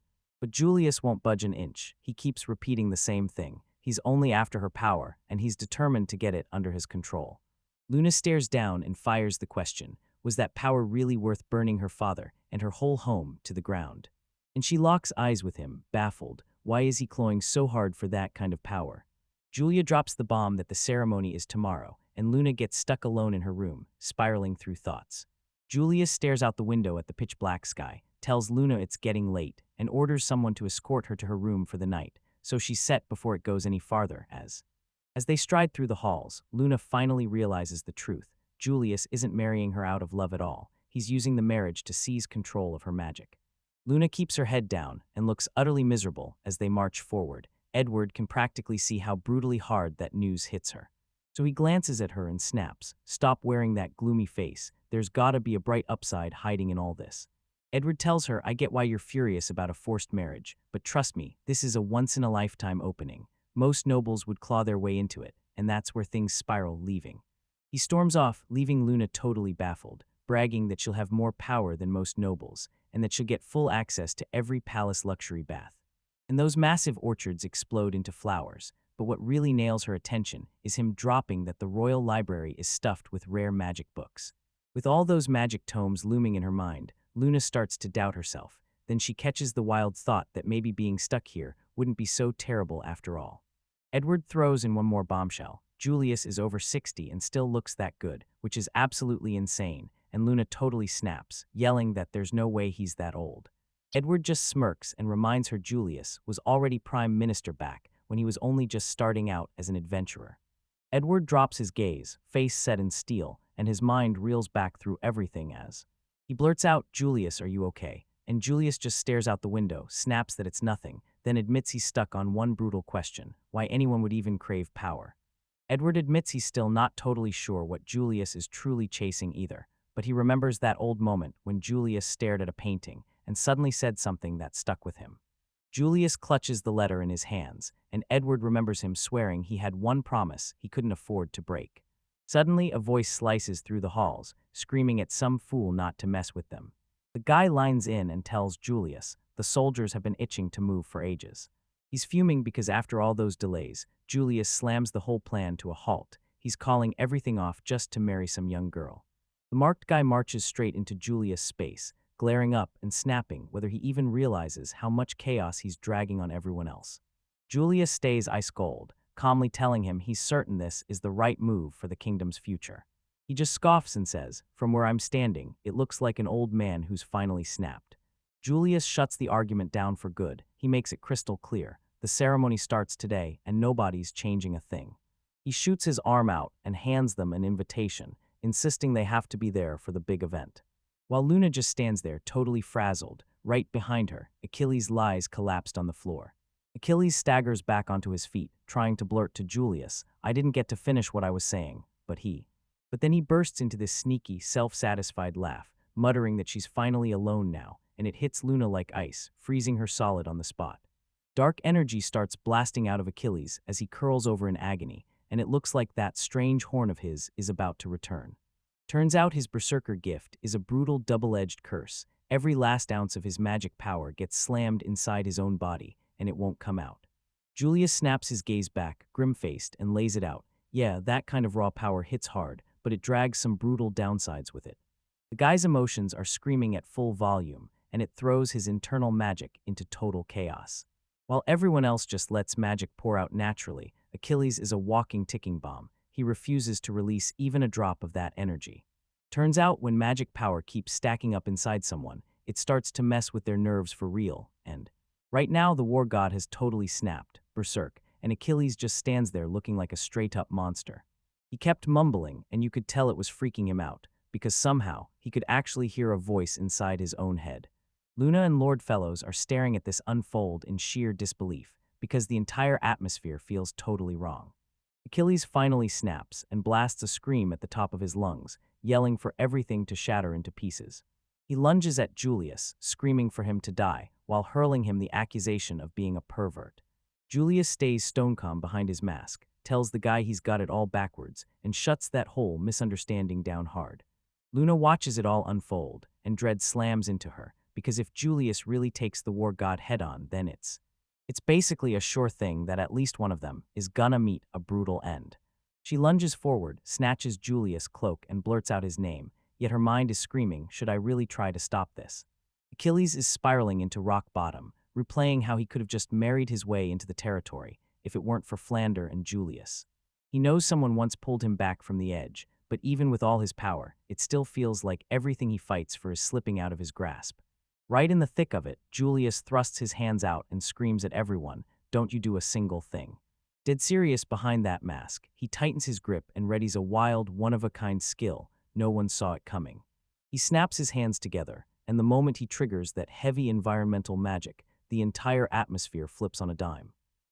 Julius won't budge an inch. He keeps repeating the same thing. He's only after her power, and he's determined to get it under his control. Luna stares down and fires the question, was that power really worth burning her father and her whole home to the ground? And she locks eyes with him, baffled. Why is he clawing so hard for that kind of power? Julia drops the bomb that the ceremony is tomorrow, and Luna gets stuck alone in her room, spiraling through thoughts. Julius stares out the window at the pitch-black sky, tells Luna it's getting late, and orders someone to escort her to her room for the night, so she's set before it goes any farther. As they stride through the halls, Luna finally realizes the truth. Julius isn't marrying her out of love at all. He's using the marriage to seize control of her magic. Luna keeps her head down and looks utterly miserable as they march forward. Edward can practically see how brutally hard that news hits her. So he glances at her and snaps, "Stop wearing that gloomy face. There's gotta be a bright upside hiding in all this." Edward tells her, "I get why you're furious about a forced marriage, but trust me, this is a once-in-a-lifetime opening. Most nobles would claw their way into it, and that's where things spiral, leaving." He storms off, leaving Luna totally baffled, bragging that she'll have more power than most nobles, and that she'll get full access to every palace luxury bath. And those massive orchards explode into flowers, but what really nails her attention is him dropping that the royal library is stuffed with rare magic books. With all those magic tomes looming in her mind, Luna starts to doubt herself. Then she catches the wild thought that maybe being stuck here wouldn't be so terrible after all. Edward throws in one more bombshell. Julius is over 60 and still looks that good, which is absolutely insane, and Luna totally snaps, yelling that there's no way he's that old. Edward just smirks and reminds her Julius was already prime minister back when he was only just starting out as an adventurer. Edward drops his gaze, face set in steel, and his mind reels back through everything as he blurts out, "Julius, are you okay?" And Julius just stares out the window, snaps that it's nothing, then admits he's stuck on one brutal question: why anyone would even crave power. Edward admits he's still not totally sure what Julius is truly chasing either, but he remembers that old moment when Julius stared at a painting and suddenly said something that stuck with him. Julius clutches the letter in his hands, and Edward remembers him swearing he had one promise he couldn't afford to break. Suddenly, a voice slices through the halls, screaming at some fool not to mess with them. The guy lines in and tells Julius the soldiers have been itching to move for ages. He's fuming because after all those delays, Julius slams the whole plan to a halt. He's calling everything off just to marry some young girl. The marked guy marches straight into Julius' space, glaring up and snapping whether he even realizes how much chaos he's dragging on everyone else. Julius stays ice cold, calmly telling him he's certain this is the right move for the kingdom's future. He just scoffs and says, "From where I'm standing, it looks like an old man who's finally snapped." Julius shuts the argument down for good. He makes it crystal clear. The ceremony starts today, and nobody's changing a thing. He shoots his arm out and hands them an invitation, insisting they have to be there for the big event. While Luna just stands there, totally frazzled, right behind her, Achilles lies collapsed on the floor. Achilles staggers back onto his feet, trying to blurt to Julius, "I didn't get to finish what I was saying," But then he bursts into this sneaky, self-satisfied laugh, muttering that she's finally alone now, and it hits Luna like ice, freezing her solid on the spot. Dark energy starts blasting out of Achilles as he curls over in agony, and it looks like that strange horn of his is about to return. Turns out his berserker gift is a brutal double-edged curse. Every last ounce of his magic power gets slammed inside his own body, and it won't come out. Julius snaps his gaze back, grim-faced, and lays it out. Yeah, that kind of raw power hits hard, but it drags some brutal downsides with it. The guy's emotions are screaming at full volume, and it throws his internal magic into total chaos. While everyone else just lets magic pour out naturally, Achilles is a walking ticking bomb. He refuses to release even a drop of that energy. Turns out when magic power keeps stacking up inside someone, it starts to mess with their nerves for real, and right now the war god has totally snapped, berserk, and Achilles just stands there looking like a straight-up monster. He kept mumbling, and you could tell it was freaking him out, because somehow he could actually hear a voice inside his own head. Luna and Lord Fellows are staring at this unfold in sheer disbelief, because the entire atmosphere feels totally wrong. Achilles finally snaps and blasts a scream at the top of his lungs, yelling for everything to shatter into pieces. He lunges at Julius, screaming for him to die, while hurling him the accusation of being a pervert. Julius stays stone calm behind his mask, tells the guy he's got it all backwards, and shuts that whole misunderstanding down hard. Luna watches it all unfold, and dread slams into her, because if Julius really takes the war god head-on, then it's basically a sure thing that at least one of them is gonna meet a brutal end. She lunges forward, snatches Julius' cloak, and blurts out his name, yet her mind is screaming, should I really try to stop this? Achilles is spiraling into rock bottom, replaying how he could have just married his way into the territory if it weren't for Flander and Julius. He knows someone once pulled him back from the edge, but even with all his power, it still feels like everything he fights for is slipping out of his grasp. Right in the thick of it, Julius thrusts his hands out and screams at everyone, don't you do a single thing. Dead serious behind that mask, he tightens his grip and readies a wild, one-of-a-kind skill. No one saw it coming. He snaps his hands together, and the moment he triggers that heavy environmental magic, the entire atmosphere flips on a dime.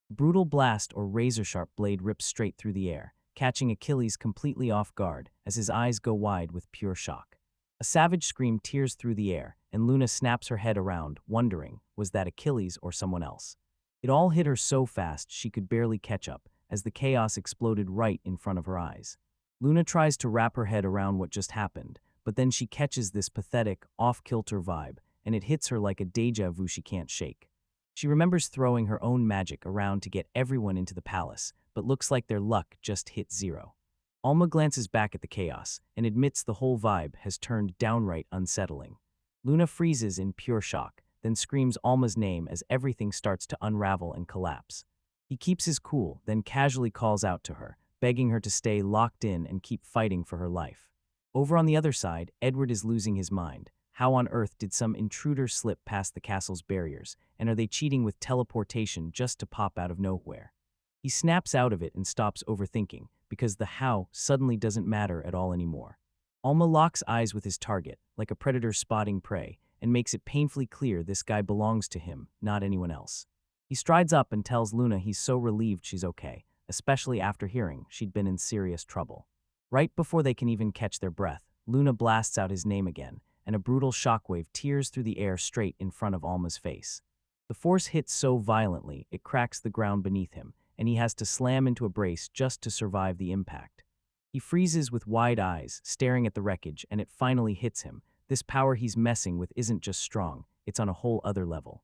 Brutal blast or razor-sharp blade rips straight through the air, catching Achilles completely off guard as his eyes go wide with pure shock. A savage scream tears through the air, and Luna snaps her head around, wondering, was that Achilles or someone else? It all hit her so fast she could barely catch up, as the chaos exploded right in front of her eyes. Luna tries to wrap her head around what just happened, but then she catches this pathetic, off-kilter vibe, and it hits her like a deja vu she can't shake. She remembers throwing her own magic around to get everyone into the palace, but looks like their luck just hit zero. Alma glances back at the chaos and admits the whole vibe has turned downright unsettling. Luna freezes in pure shock, then screams Alma's name as everything starts to unravel and collapse. He keeps his cool, then casually calls out to her, begging her to stay locked in and keep fighting for her life. Over on the other side, Edward is losing his mind. How on earth did some intruder slip past the castle's barriers, and are they cheating with teleportation just to pop out of nowhere? He snaps out of it and stops overthinking, because the how suddenly doesn't matter at all anymore. Alma locks eyes with his target, like a predator spotting prey, and makes it painfully clear this guy belongs to him, not anyone else. He strides up and tells Luna he's so relieved she's okay, especially after hearing she'd been in serious trouble. Right before they can even catch their breath, Luna blasts out his name again, and a brutal shockwave tears through the air straight in front of Alma's face. The force hits so violently it cracks the ground beneath him, and he has to slam into a brace just to survive the impact. He freezes with wide eyes, staring at the wreckage, and it finally hits him. This power he's messing with isn't just strong, it's on a whole other level.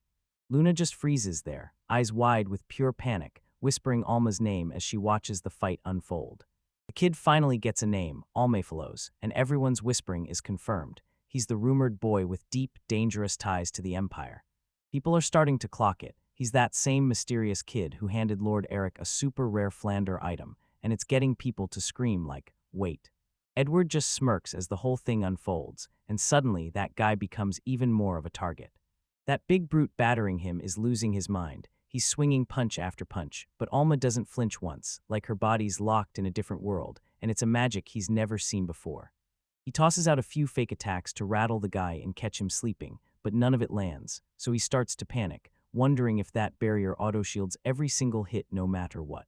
Luna just freezes there, eyes wide with pure panic, whispering Alma's name as she watches the fight unfold. The kid finally gets a name, Almephalos, and everyone's whispering is confirmed. He's the rumored boy with deep, dangerous ties to the Empire. People are starting to clock it. He's that same mysterious kid who handed Lord Eric a super rare Flander item, and it's getting people to scream like, wait. Edward just smirks as the whole thing unfolds, and suddenly that guy becomes even more of a target. That big brute battering him is losing his mind. He's swinging punch after punch, but Alma doesn't flinch once, like her body's locked in a different world, and it's a magic he's never seen before. He tosses out a few fake attacks to rattle the guy and catch him sleeping, but none of it lands, so he starts to panic, wondering if that barrier auto-shields every single hit no matter what.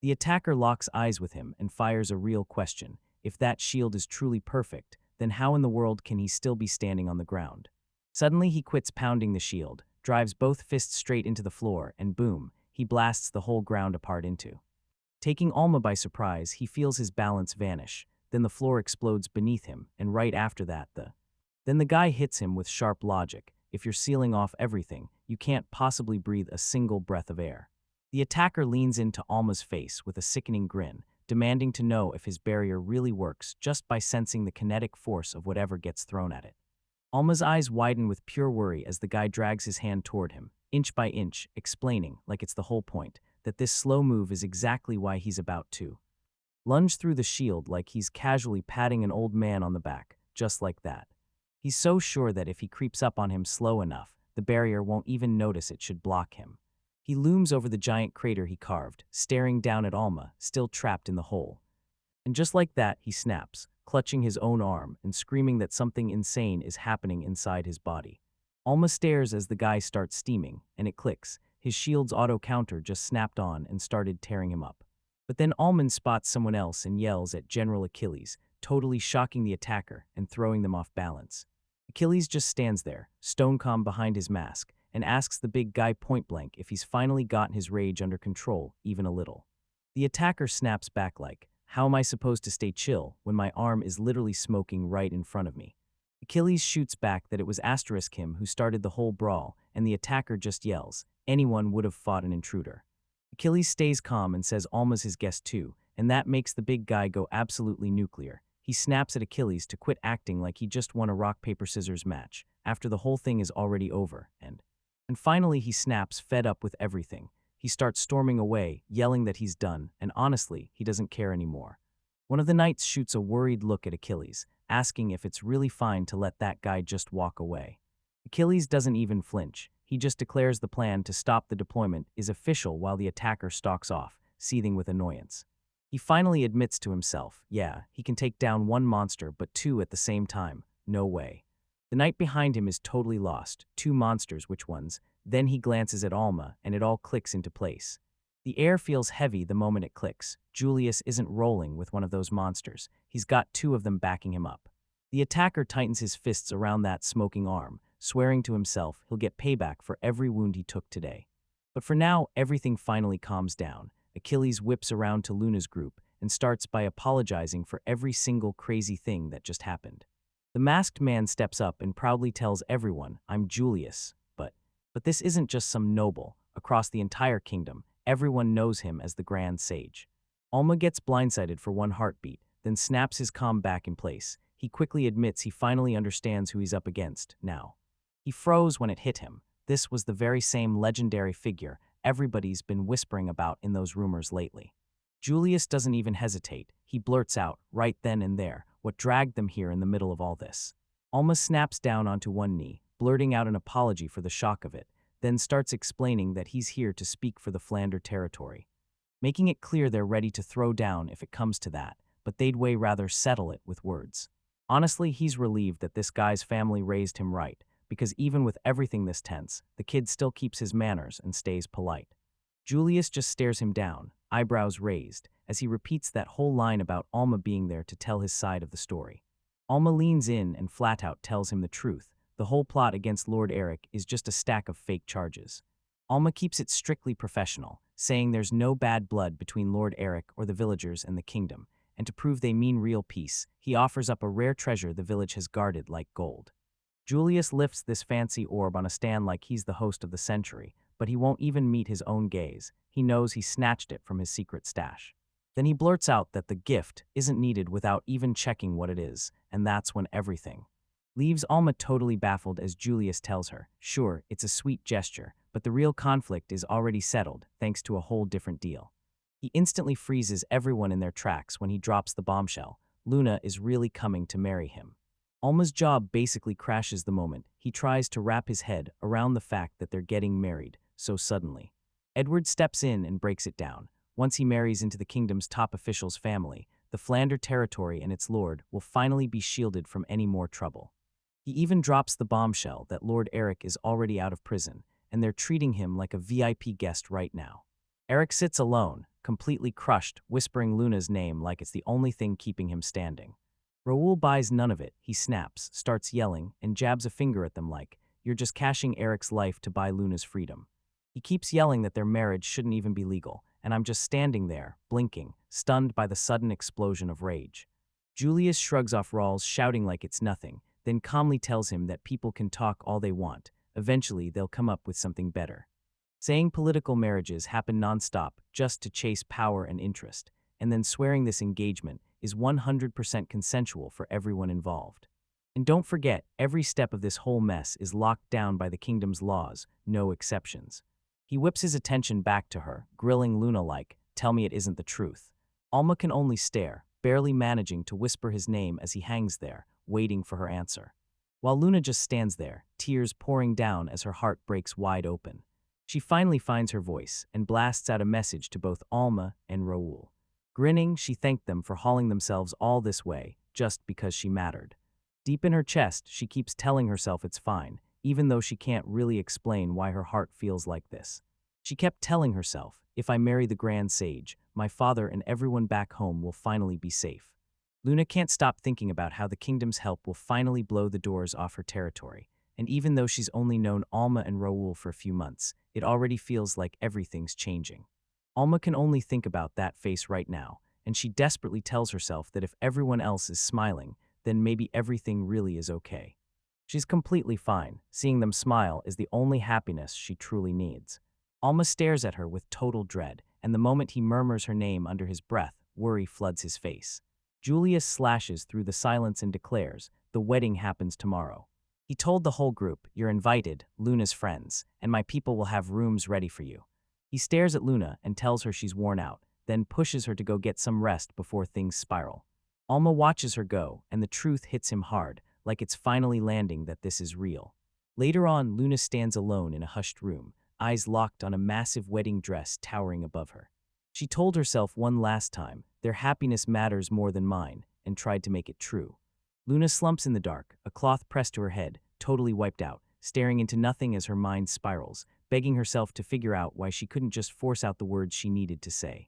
The attacker locks eyes with him and fires a real question. If that shield is truly perfect, then how in the world can he still be standing on the ground? Suddenly he quits pounding the shield, drives both fists straight into the floor, and boom, he blasts the whole ground apart into. Taking Alma by surprise, he feels his balance vanish. Then the floor explodes beneath him, and right after that, Then the guy hits him with sharp logic. If you're sealing off everything, you can't possibly breathe a single breath of air. The attacker leans into Alma's face with a sickening grin, demanding to know if his barrier really works just by sensing the kinetic force of whatever gets thrown at it. Alma's eyes widen with pure worry as the guy drags his hand toward him, inch by inch, explaining, like it's the whole point, that this slow move is exactly why he's about to lunge through the shield like he's casually patting an old man on the back, just like that. He's so sure that if he creeps up on him slow enough, the barrier won't even notice it should block him. He looms over the giant crater he carved, staring down at Alma, still trapped in the hole. And just like that, he snaps, clutching his own arm and screaming that something insane is happening inside his body. Alma stares as the guy starts steaming, and it clicks. His shield's auto-counter just snapped on and started tearing him up. But then Alma spots someone else and yells at General Achilles, totally shocking the attacker and throwing them off balance. Achilles just stands there, stone calm behind his mask, and asks the big guy point-blank if he's finally gotten his rage under control, even a little. The attacker snaps back like, how am I supposed to stay chill when my arm is literally smoking right in front of me? Achilles shoots back that it was him who started the whole brawl, and the attacker just yells, anyone would have fought an intruder. Achilles stays calm and says Alma's his guest too, and that makes the big guy go absolutely nuclear. He snaps at Achilles to quit acting like he just won a rock-paper-scissors match, after the whole thing is already over, and finally he snaps, fed up with everything. He starts storming away, yelling that he's done, and honestly, he doesn't care anymore. One of the knights shoots a worried look at Achilles, asking if it's really fine to let that guy just walk away. Achilles doesn't even flinch. he just declares the plan to stop the deployment is official while the attacker stalks off, seething with annoyance. He finally admits to himself, yeah, he can take down one monster but two at the same time. No way. The knight behind him is totally lost. Two monsters, which ones? Then he glances at Alma, and it all clicks into place. The air feels heavy the moment it clicks. Julius isn't rolling with one of those monsters. He's got two of them backing him up. The attacker tightens his fists around that smoking arm, swearing to himself he'll get payback for every wound he took today. But for now, everything finally calms down. Achilles whips around to Luna's group and starts by apologizing for every single crazy thing that just happened. The masked man steps up and proudly tells everyone, I'm Julius, but this isn't just some noble. Across the entire kingdom, everyone knows him as the Grand Sage. Alma gets blindsided for one heartbeat, then snaps his calm back in place. He quickly admits he finally understands who he's up against now. He froze when it hit him. This was the very same legendary figure everybody's been whispering about in those rumors lately. Julius doesn't even hesitate. He blurts out, right then and there, what dragged them here in the middle of all this. Alma snaps down onto one knee, blurting out an apology for the shock of it, then starts explaining that he's here to speak for the Flander territory, making it clear they're ready to throw down if it comes to that, but they'd way rather settle it with words. Honestly, he's relieved that this guy's family raised him right, because even with everything this tense, the kid still keeps his manners and stays polite. Julius just stares him down, eyebrows raised, as he repeats that whole line about Alma being there to tell his side of the story. Alma leans in and flat out tells him the truth. The whole plot against Lord Eric is just a stack of fake charges. Alma keeps it strictly professional, saying there's no bad blood between Lord Eric or the villagers and the kingdom, and to prove they mean real peace, he offers up a rare treasure the village has guarded like gold. Julius lifts this fancy orb on a stand like he's the host of the century, but he won't even meet his own gaze. He knows he snatched it from his secret stash. Then he blurts out that the gift isn't needed without even checking what it is, and that's when everything leaves Alma totally baffled as Julius tells her, sure, it's a sweet gesture, but the real conflict is already settled thanks to a whole different deal. He instantly freezes everyone in their tracks when he drops the bombshell. Luna is really coming to marry him. Alma's jaw basically crashes the moment he tries to wrap his head around the fact that they're getting married so suddenly. Edward steps in and breaks it down. Once he marries into the kingdom's top official's family, the Flander territory and its lord will finally be shielded from any more trouble. He even drops the bombshell that Lord Eric is already out of prison, and they're treating him like a VIP guest right now. Eric sits alone, completely crushed, whispering Luna's name like it's the only thing keeping him standing. Raoul buys none of it. He snaps, starts yelling, and jabs a finger at them like, you're just cashing Eric's life to buy Luna's freedom. He keeps yelling that their marriage shouldn't even be legal, and I'm just standing there, blinking, stunned by the sudden explosion of rage. Julius shrugs off Rawls, shouting like it's nothing, then calmly tells him that people can talk all they want. Eventually, they'll come up with something better. Saying political marriages happen nonstop just to chase power and interest, and then swearing this engagement is 100% consensual for everyone involved. And don't forget, every step of this whole mess is locked down by the kingdom's laws, no exceptions. He whips his attention back to her, grilling Luna like, tell me it isn't the truth. Alma can only stare, barely managing to whisper his name as he hangs there, waiting for her answer. While Luna just stands there, tears pouring down as her heart breaks wide open. She finally finds her voice and blasts out a message to both Alma and Raoul. Grinning, she thanked them for hauling themselves all this way, just because she mattered. Deep in her chest, she keeps telling herself it's fine, even though she can't really explain why her heart feels like this. She kept telling herself, if I marry the Grand Sage, my father and everyone back home will finally be safe. Luna can't stop thinking about how the kingdom's help will finally blow the doors off her territory, and even though she's only known Alma and Raoul for a few months, it already feels like everything's changing. Alma can only think about that face right now, and she desperately tells herself that if everyone else is smiling, then maybe everything really is okay. She's completely fine. Seeing them smile is the only happiness she truly needs. Alma stares at her with total dread, and the moment he murmurs her name under his breath, worry floods his face. Julius slashes through the silence and declares, the wedding happens tomorrow. He told the whole group, you're invited, Luna's friends, and my people will have rooms ready for you. He stares at Luna and tells her she's worn out, then pushes her to go get some rest before things spiral. Alma watches her go, and the truth hits him hard, like it's finally landing that this is real. Later on, Luna stands alone in a hushed room, eyes locked on a massive wedding dress towering above her. She told herself one last time, their happiness matters more than mine, and tried to make it true. Luna slumps in the dark, a cloth pressed to her head, totally wiped out, staring into nothing as her mind spirals, begging herself to figure out why she couldn't just force out the words she needed to say.